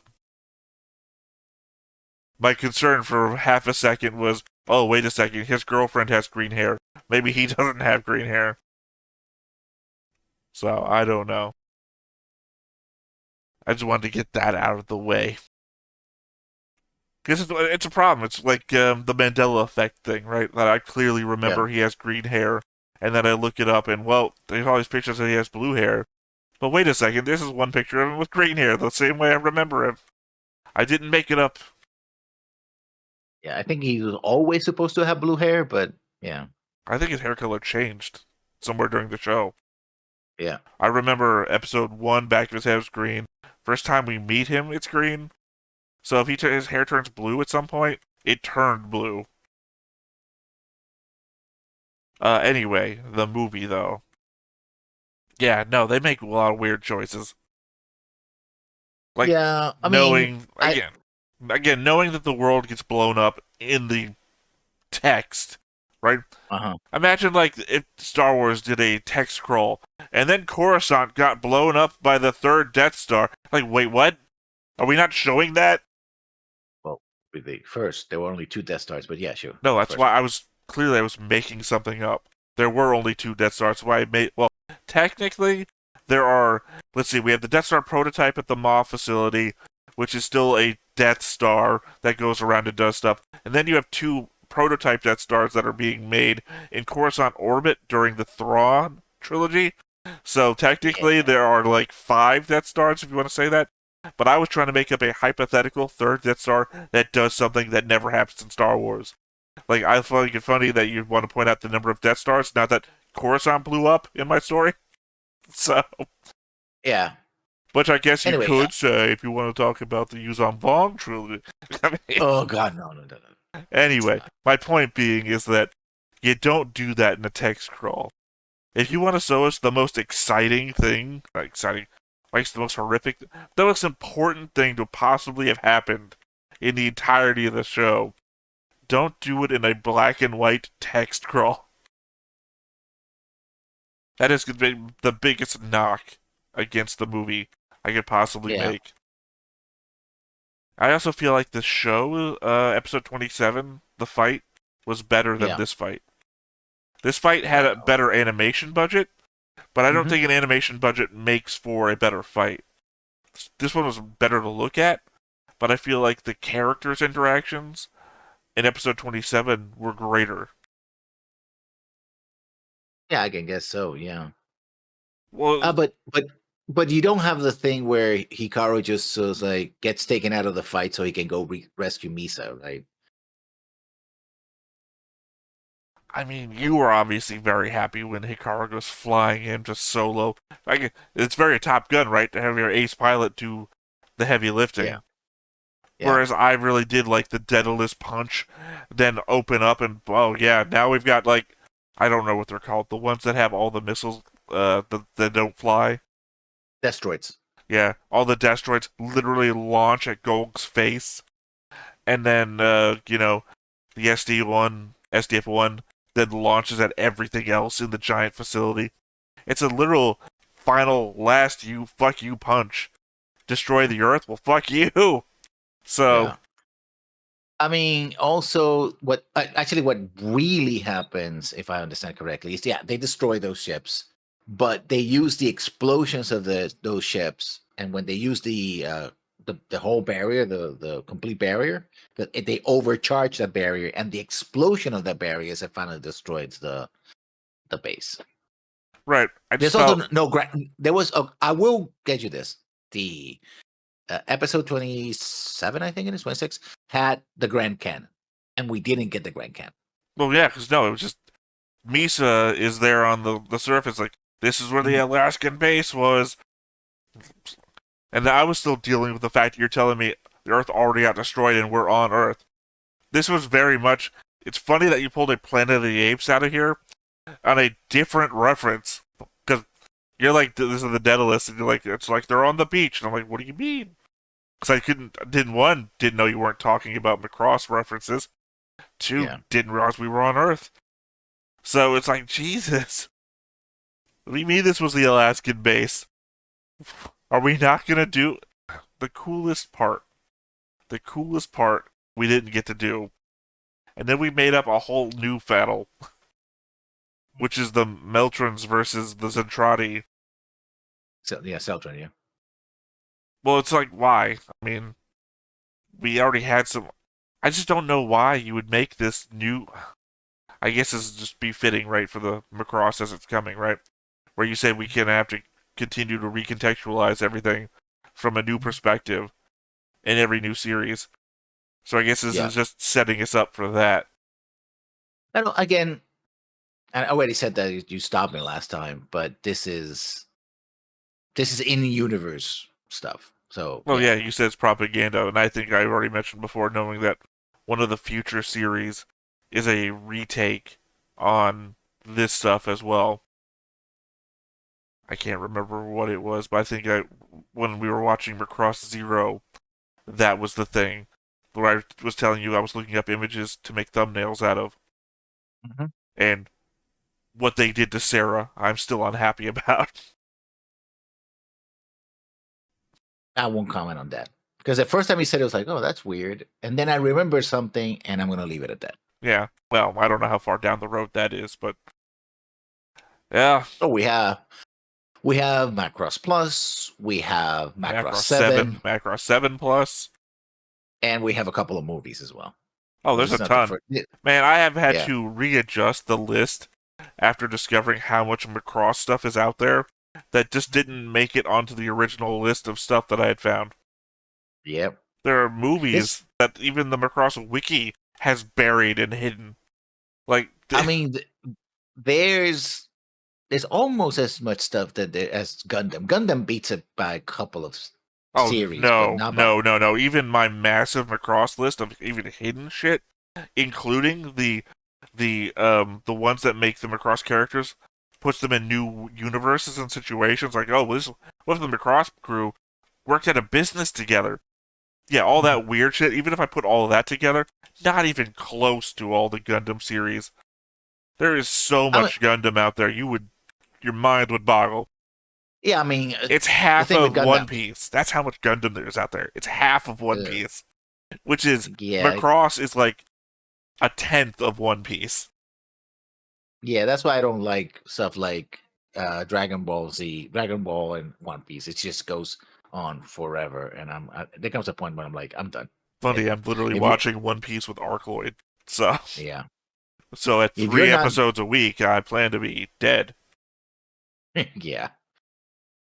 my concern for half a second was, oh, wait a second, his girlfriend has green hair. Maybe he doesn't have green hair. So, I don't know. I just wanted to get that out of the way. Because it's a problem. It's like the Mandela effect thing, right? That I clearly remember he has green hair, and then I look it up, and well, there's all these pictures that he has blue hair. But wait a second, this is one picture of him with green hair, the same way I remember him. I didn't make it up. Yeah, I think he was always supposed to have blue hair, but yeah. I think his hair color changed somewhere during the show. Yeah. I remember episode 1, back of his head was green. First time we meet him, it's green. So if his hair turns blue at some point, it turned blue. Anyway, the movie though. Yeah, no, they make a lot of weird choices. Like Yeah, I mean, knowing again, knowing that the world gets blown up in the text, right? Imagine like if Star Wars did a text scroll, and then Coruscant got blown up by the third Death Star. Like, wait, what? Are we not showing that? Well, with the first, there were only 2 Death Stars, but yeah, sure. No, the that's first why one. I was making something up. There were only 2 Death Stars. That's why I made. Well, technically, there are. Let's see. We have the Death Star prototype at the Maw facility, which is still a Death Star that goes around and does stuff. And then you have 2 prototype Death Stars that are being made in Coruscant orbit during the Thrawn trilogy. So technically, there are like 5 Death Stars, if you want to say that. But I was trying to make up a hypothetical third Death Star that does something that never happens in Star Wars. Like, I find it funny that you want to point out the number of Death Stars now that Coruscant blew up in my story. So, yeah. Which I guess you Anyway, could say if you want to talk about the Yuzhan Vong trilogy. I mean, oh god, no. Anyway, my point being is that you don't do that in a text scroll. If you want to show us the most exciting thing, like the most horrific, the most important thing to possibly have happened in the entirety of the show, don't do it in a black and white text scroll. That is the biggest knock against the movie I could possibly make. I also feel like the show, episode 27, the fight, was better than this fight. This fight had a better animation budget, but I don't think an animation budget makes for a better fight. This one was better to look at, but I feel like the characters' interactions in episode 27 were greater. Yeah, I can guess so. Yeah. Well, but you don't have the thing where Hikaru just like gets taken out of the fight so he can go rescue Misa, right? I mean, you were obviously very happy when Hikaru goes flying in just solo. Like, it's very Top Gun, right, to have your ace pilot do the heavy lifting. Yeah. Whereas I really did like the Daedalus punch, then open up and, oh yeah, now we've got like, I don't know what they're called, the ones that have all the missiles that don't fly. Destroids. Yeah, all the destroids literally launch at Golg's face. And then, the SDF-1 then launches at everything else in the giant facility. It's a literal final last fuck you punch. Destroy the Earth? Well, fuck you! So... Yeah. I mean, also, what really happens, if I understand correctly, is they destroy those ships, but they use the explosions of those ships, and when they use the whole barrier, the complete barrier, they overcharge that barrier, and the explosion of that barrier is that finally destroys the base. Right. There's also there was. I will get you this. The episode 27, I think it is 26, had the Grand Cannon, and we didn't get the Grand Cannon. Well, yeah, because no, it was just Misa is there on the surface, like, this is where the Alaskan base was. And I was still dealing with the fact that you're telling me the Earth already got destroyed and we're on Earth. This was very much... It's funny that you pulled a Planet of the Apes out of here on a different reference. Because you're like, this is the Daedalus, and you're like, it's like they're on the beach. And I'm like, what do you mean? Because I didn't know you weren't talking about Macross references. 2, didn't realize we were on Earth. So it's like, Jesus. What do you mean this was the Alaskan base? Are we not going to do the coolest part? The coolest part we didn't get to do. And then we made up a whole new battle. Which is the Meltrons versus the Zentradi. So, yeah, Celtron, yeah. Well, it's like, why? I mean, we already had some... I just don't know why you would make this new... I guess this is just befitting, right, for the Macross as it's coming, right? Where you say we can have to continue to recontextualize everything from a new perspective in every new series. So I guess this is just setting us up for that. Again, I already said that you stopped me last time, but this is This is in universe stuff. So Well, yeah, you said it's propaganda, and I think I already mentioned before, knowing that one of the future series is a retake on this stuff as well. I can't remember what it was, but I think when we were watching Macross Zero, that was the thing. Where I was telling you I was looking up images to make thumbnails out of, and what they did to Sarah, I'm still unhappy about. I won't comment on that because the first time he said it was like, "Oh, that's weird," and then I remember something, and I'm gonna leave it at that. Yeah, well, I don't know how far down the road that is, but yeah. Oh, we have Macross Plus, we have Macross Macross 7, Macross 7 Plus. and we have a couple of movies as well. Oh, This there's is a not the ton. first. Man, I have had Yeah. to readjust the list after discovering how much Macross stuff is out there that just didn't make it onto the original list of stuff that I had found. Yep. There are movies that even the Macross wiki has buried and hidden. Like, I mean, there's almost as much stuff as Gundam. Gundam beats it by a couple of oh series, but not by. no. Even my massive Macross list of even hidden shit, including the ones that make the Macross characters, puts them in new universes and situations. Like, oh, what if the Macross crew worked at a business together? Yeah, all that weird shit. Even if I put all of that together, not even close to all the Gundam series. There is so much Gundam out there. Your mind would boggle. Yeah, I mean, It's half thing with of Gundam- One Piece. That's how much Gundam there is out there. It's half of One Piece, which is Yeah. Macross is like a tenth of One Piece. Yeah, that's why I don't like stuff like Dragon Ball Z, Dragon Ball, and One Piece. It just goes on forever, and there comes a point when I'm like, I'm done. Funny, If- I'm literally if you- watching One Piece with Arcloid. So Yeah. So at If 3 you're not- episodes a week, I plan to be dead. Yeah.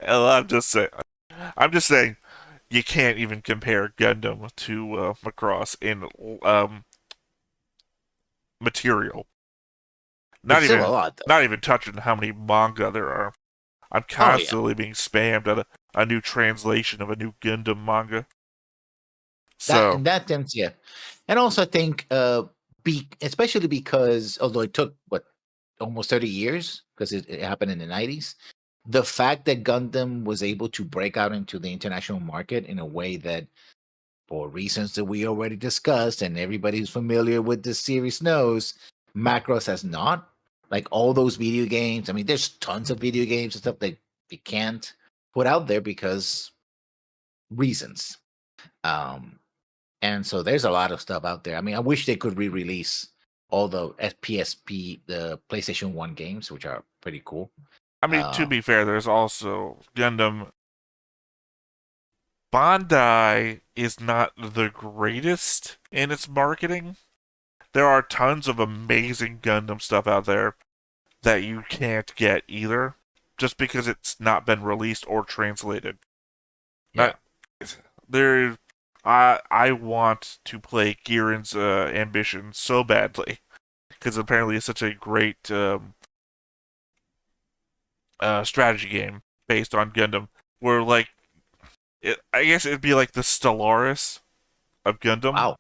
Well, I'm just saying, you can't even compare Gundam to Macross in material. Not It's still even a lot, though. not even touching how many manga there are. I'm constantly being spammed at a new translation of a new Gundam manga. So In that sense, yeah. And also, I think, especially because although it took almost 30 years because it happened in the 90s, the fact that Gundam was able to break out into the international market in a way that, for reasons that we already discussed, and everybody who's familiar with this series knows, Macross has not. Like all those video games, I mean, there's tons of video games and stuff that they can't put out there because reasons. And so there's a lot of stuff out there. I mean, I wish they could re-release all the PSP, the PlayStation 1 games, which are pretty cool. I mean, to be fair, there's also Gundam. Bandai is not the greatest in its marketing. There are tons of amazing Gundam stuff out there that you can't get either, just because it's not been released or translated. Yeah. I want to play Girin's Ambition so badly, because apparently it's such a great strategy game based on Gundam, where I guess it'd be like the Stellaris of Gundam. Wow.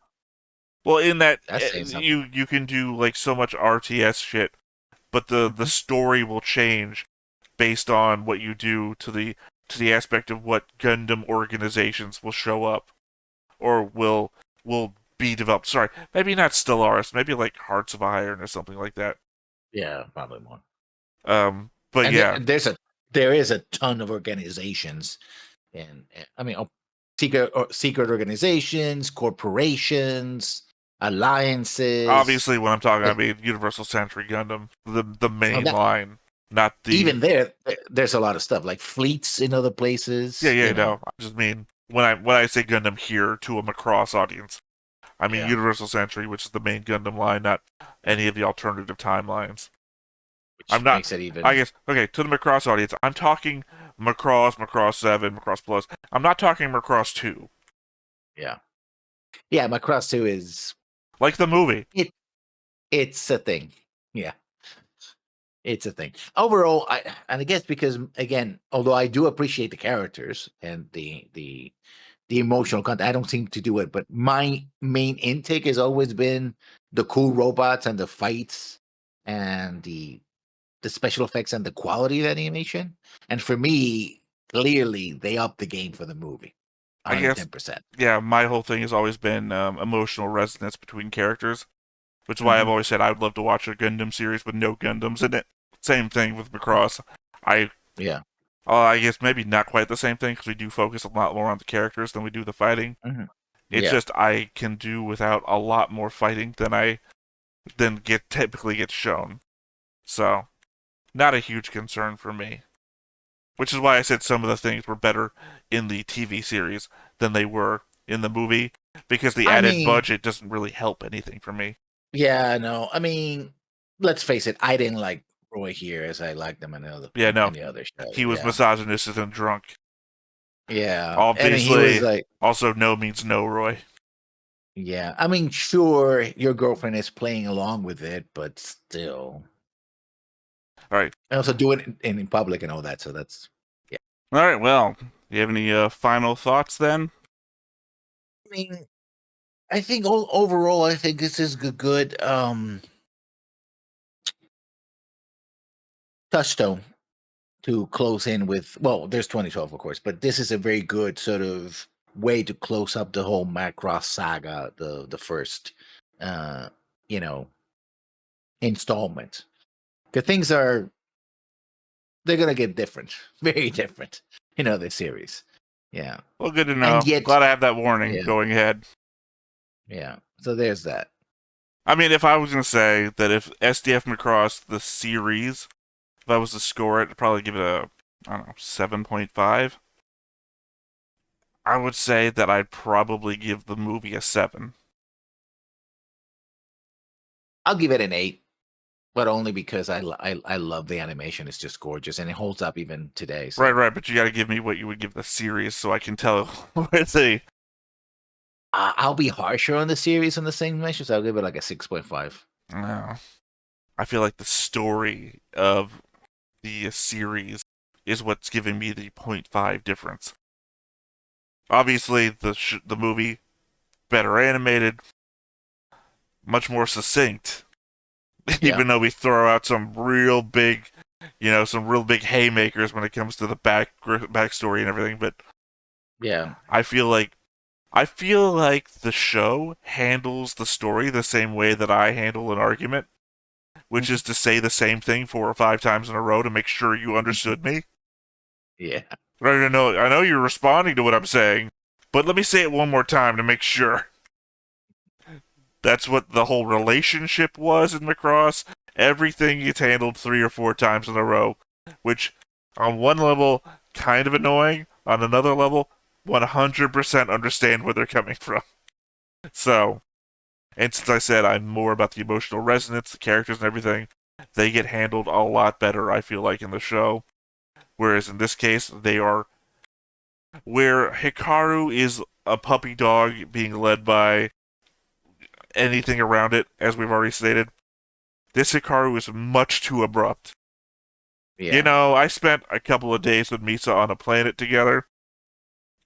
Well, in that That's you can do like so much RTS shit, but the story will change based on what you do to the aspect of what Gundam organizations will show up or will be developed. Sorry, maybe not Stellaris, maybe like Hearts of Iron or something like that. Yeah, probably more. But and yeah, there is a ton of organizations, and I mean, secret organizations, corporations, alliances. obviously when I'm talking, I mean Universal Century Gundam, the main line, not the even there's a lot of stuff like fleets in other places. Yeah, no. I just mean when I say Gundam here to a Macross audience, I mean Universal Century, which is the main Gundam line, not any of the alternative timelines. Which makes it even. I guess okay to the Macross audience. I'm talking Macross, Macross 7, Macross Plus. I'm not talking Macross 2. Yeah, Macross 2 is like the movie. It's a thing. Yeah. It's a thing. Overall, I guess because again, although I do appreciate the characters and the emotional content, I don't seem to do it. But my main intake has always been the cool robots and the fights and the special effects and the quality of animation. And for me, clearly they upped the game for the movie. I guess, 110%. yeah, my whole thing has always been emotional resonance between characters, which is why I've Mhm. always said I would love to watch a Gundam series with no Gundams in it. Same thing with Macross. I Yeah. I guess maybe not quite the same thing because we do focus a lot more on the characters than we do the fighting. Mhm. It's Yeah. just I can do without a lot more fighting than typically gets shown. So, not a huge concern for me. Which is why I said some of the things were better in the TV series than they were in the movie, because the I added mean, budget doesn't really help anything for me. yeah, no. I mean, let's face it, I didn't like Roy here as I liked him Yeah, in no, any other show. he was Yeah. misogynistic and drunk. Yeah. And he was Obviously, like, also no means no, Roy. yeah. I mean, sure, your girlfriend is playing along with it, but still. All right. And also do it in public and all that. So that's, yeah. All right, well, you have any final thoughts then? I mean, I think overall, I think this is good touchstone to close in with. Well, there's 2012, of course, but this is a very good sort of way to close up the whole Macross saga, the first, uh, you know, installment. The things they're gonna get different, very different, the series. Yeah, Well, good to and know. yet, Glad I have that warning yeah, going ahead. yeah. So there's that. I mean, if I was going to say that if SDF Macross, the series, if I was to score it, I'd probably give it a, I don't know, 7.5. I would say that I'd probably give the movie a 7. I'll give it an 8, but only because I love the animation. It's just gorgeous, and it holds up even today. So Right, but you got to give me what you would give the series so I can tell where they. I'll be harsher on the series on the same measure. So I'll give it like a 6.5. No. I feel like the story of the series is what's giving me the 0.5 difference. Obviously, the movie, better animated, much more succinct. Yeah. Even though we throw out some real big, some real big haymakers when it comes to the backstory and everything, but Yeah. I feel like the show handles the story the same way that I handle an argument, which is to say the same thing 4 or 5 times in a row to make sure you understood me. Yeah. I know you're responding to what I'm saying, but let me say it one more time to make sure. That's what the whole relationship was in Macross. Everything gets handled 3 or 4 times in a row, which, on one level, kind of annoying. On another level, 100% understand where they're coming from. So, and since I said I'm more about the emotional resonance, the characters and everything, they get handled a lot better, I feel like, in the show. Whereas in this case, they are. Where Hikaru is a puppy dog being led by anything around it, as we've already stated, this Hikaru is much too abrupt. Yeah. I spent a couple of days with Misa on a planet together.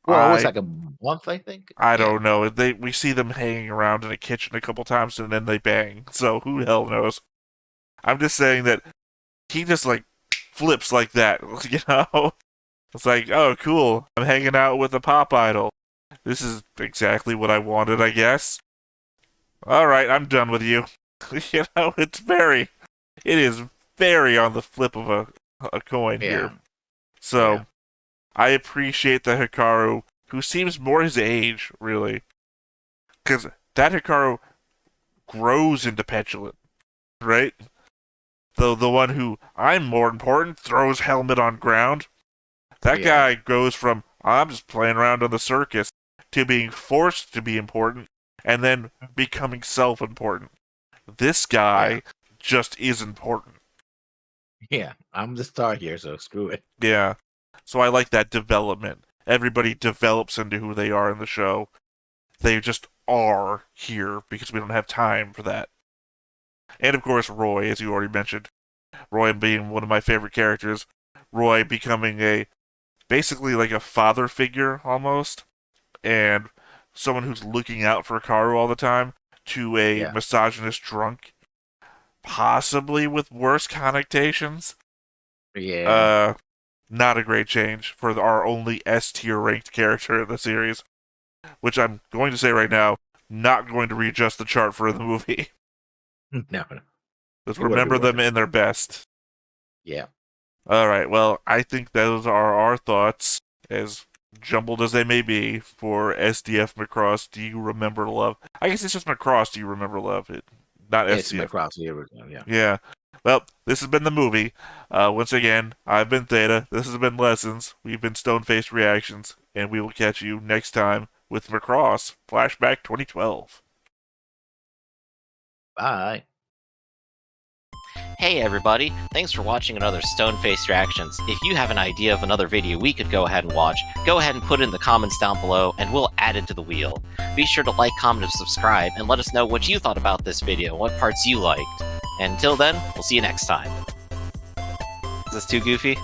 Well, it was like a month, I think. I don't know. We see them hanging around in a kitchen a couple times and then they bang. So who the hell knows? I'm just saying that he just like flips like that, It's like, oh, cool. I'm hanging out with a pop idol. This is exactly what I wanted, I guess. All right, I'm done with you. It is very on the flip of a coin here. So, Yeah. I appreciate the Hikaru, who seems more his age, really. Because that Hikaru grows into petulant, right? The one who, I'm more important, throws helmet on ground. That guy goes from, I'm just playing around on the circus, to being forced to be important, and then becoming self-important. This guy just is important. Yeah, I'm the star here, so screw it. Yeah. So I like that development. Everybody develops into who they are in the show. They just are here because we don't have time for that. And of course, Roy, as you already mentioned, Roy being one of my favorite characters. Roy becoming basically like a father figure almost, and someone who's looking out for Karu all the time, to a misogynist drunk, possibly with worse connotations. Yeah. Not a great change for our only S tier ranked character in the series, which I'm going to say right now, not going to readjust the chart for the movie. No. Let's remember them in their best. Yeah. All right. Well, I think those are our thoughts, as jumbled as they may be, for SDF Macross. Do you remember love? I guess it's just Macross. Do you remember love? Not It's SDF. Macross the original. Yeah. Yeah. Well, this has been the movie. Once again, I've been Theta. This has been Lessons. We've been Stone-Faced Reactions, and we will catch you next time with Macross Flashback 2012. Bye. Hey everybody, thanks for watching another Stone-Faced Reactions. If you have an idea of another video we could go ahead and watch, go ahead and put it in the comments down below and we'll add it to the wheel. Be sure to like, comment, and subscribe, and let us know what you thought about this video, what parts you liked. And until then, we'll see you next time. Is this too goofy?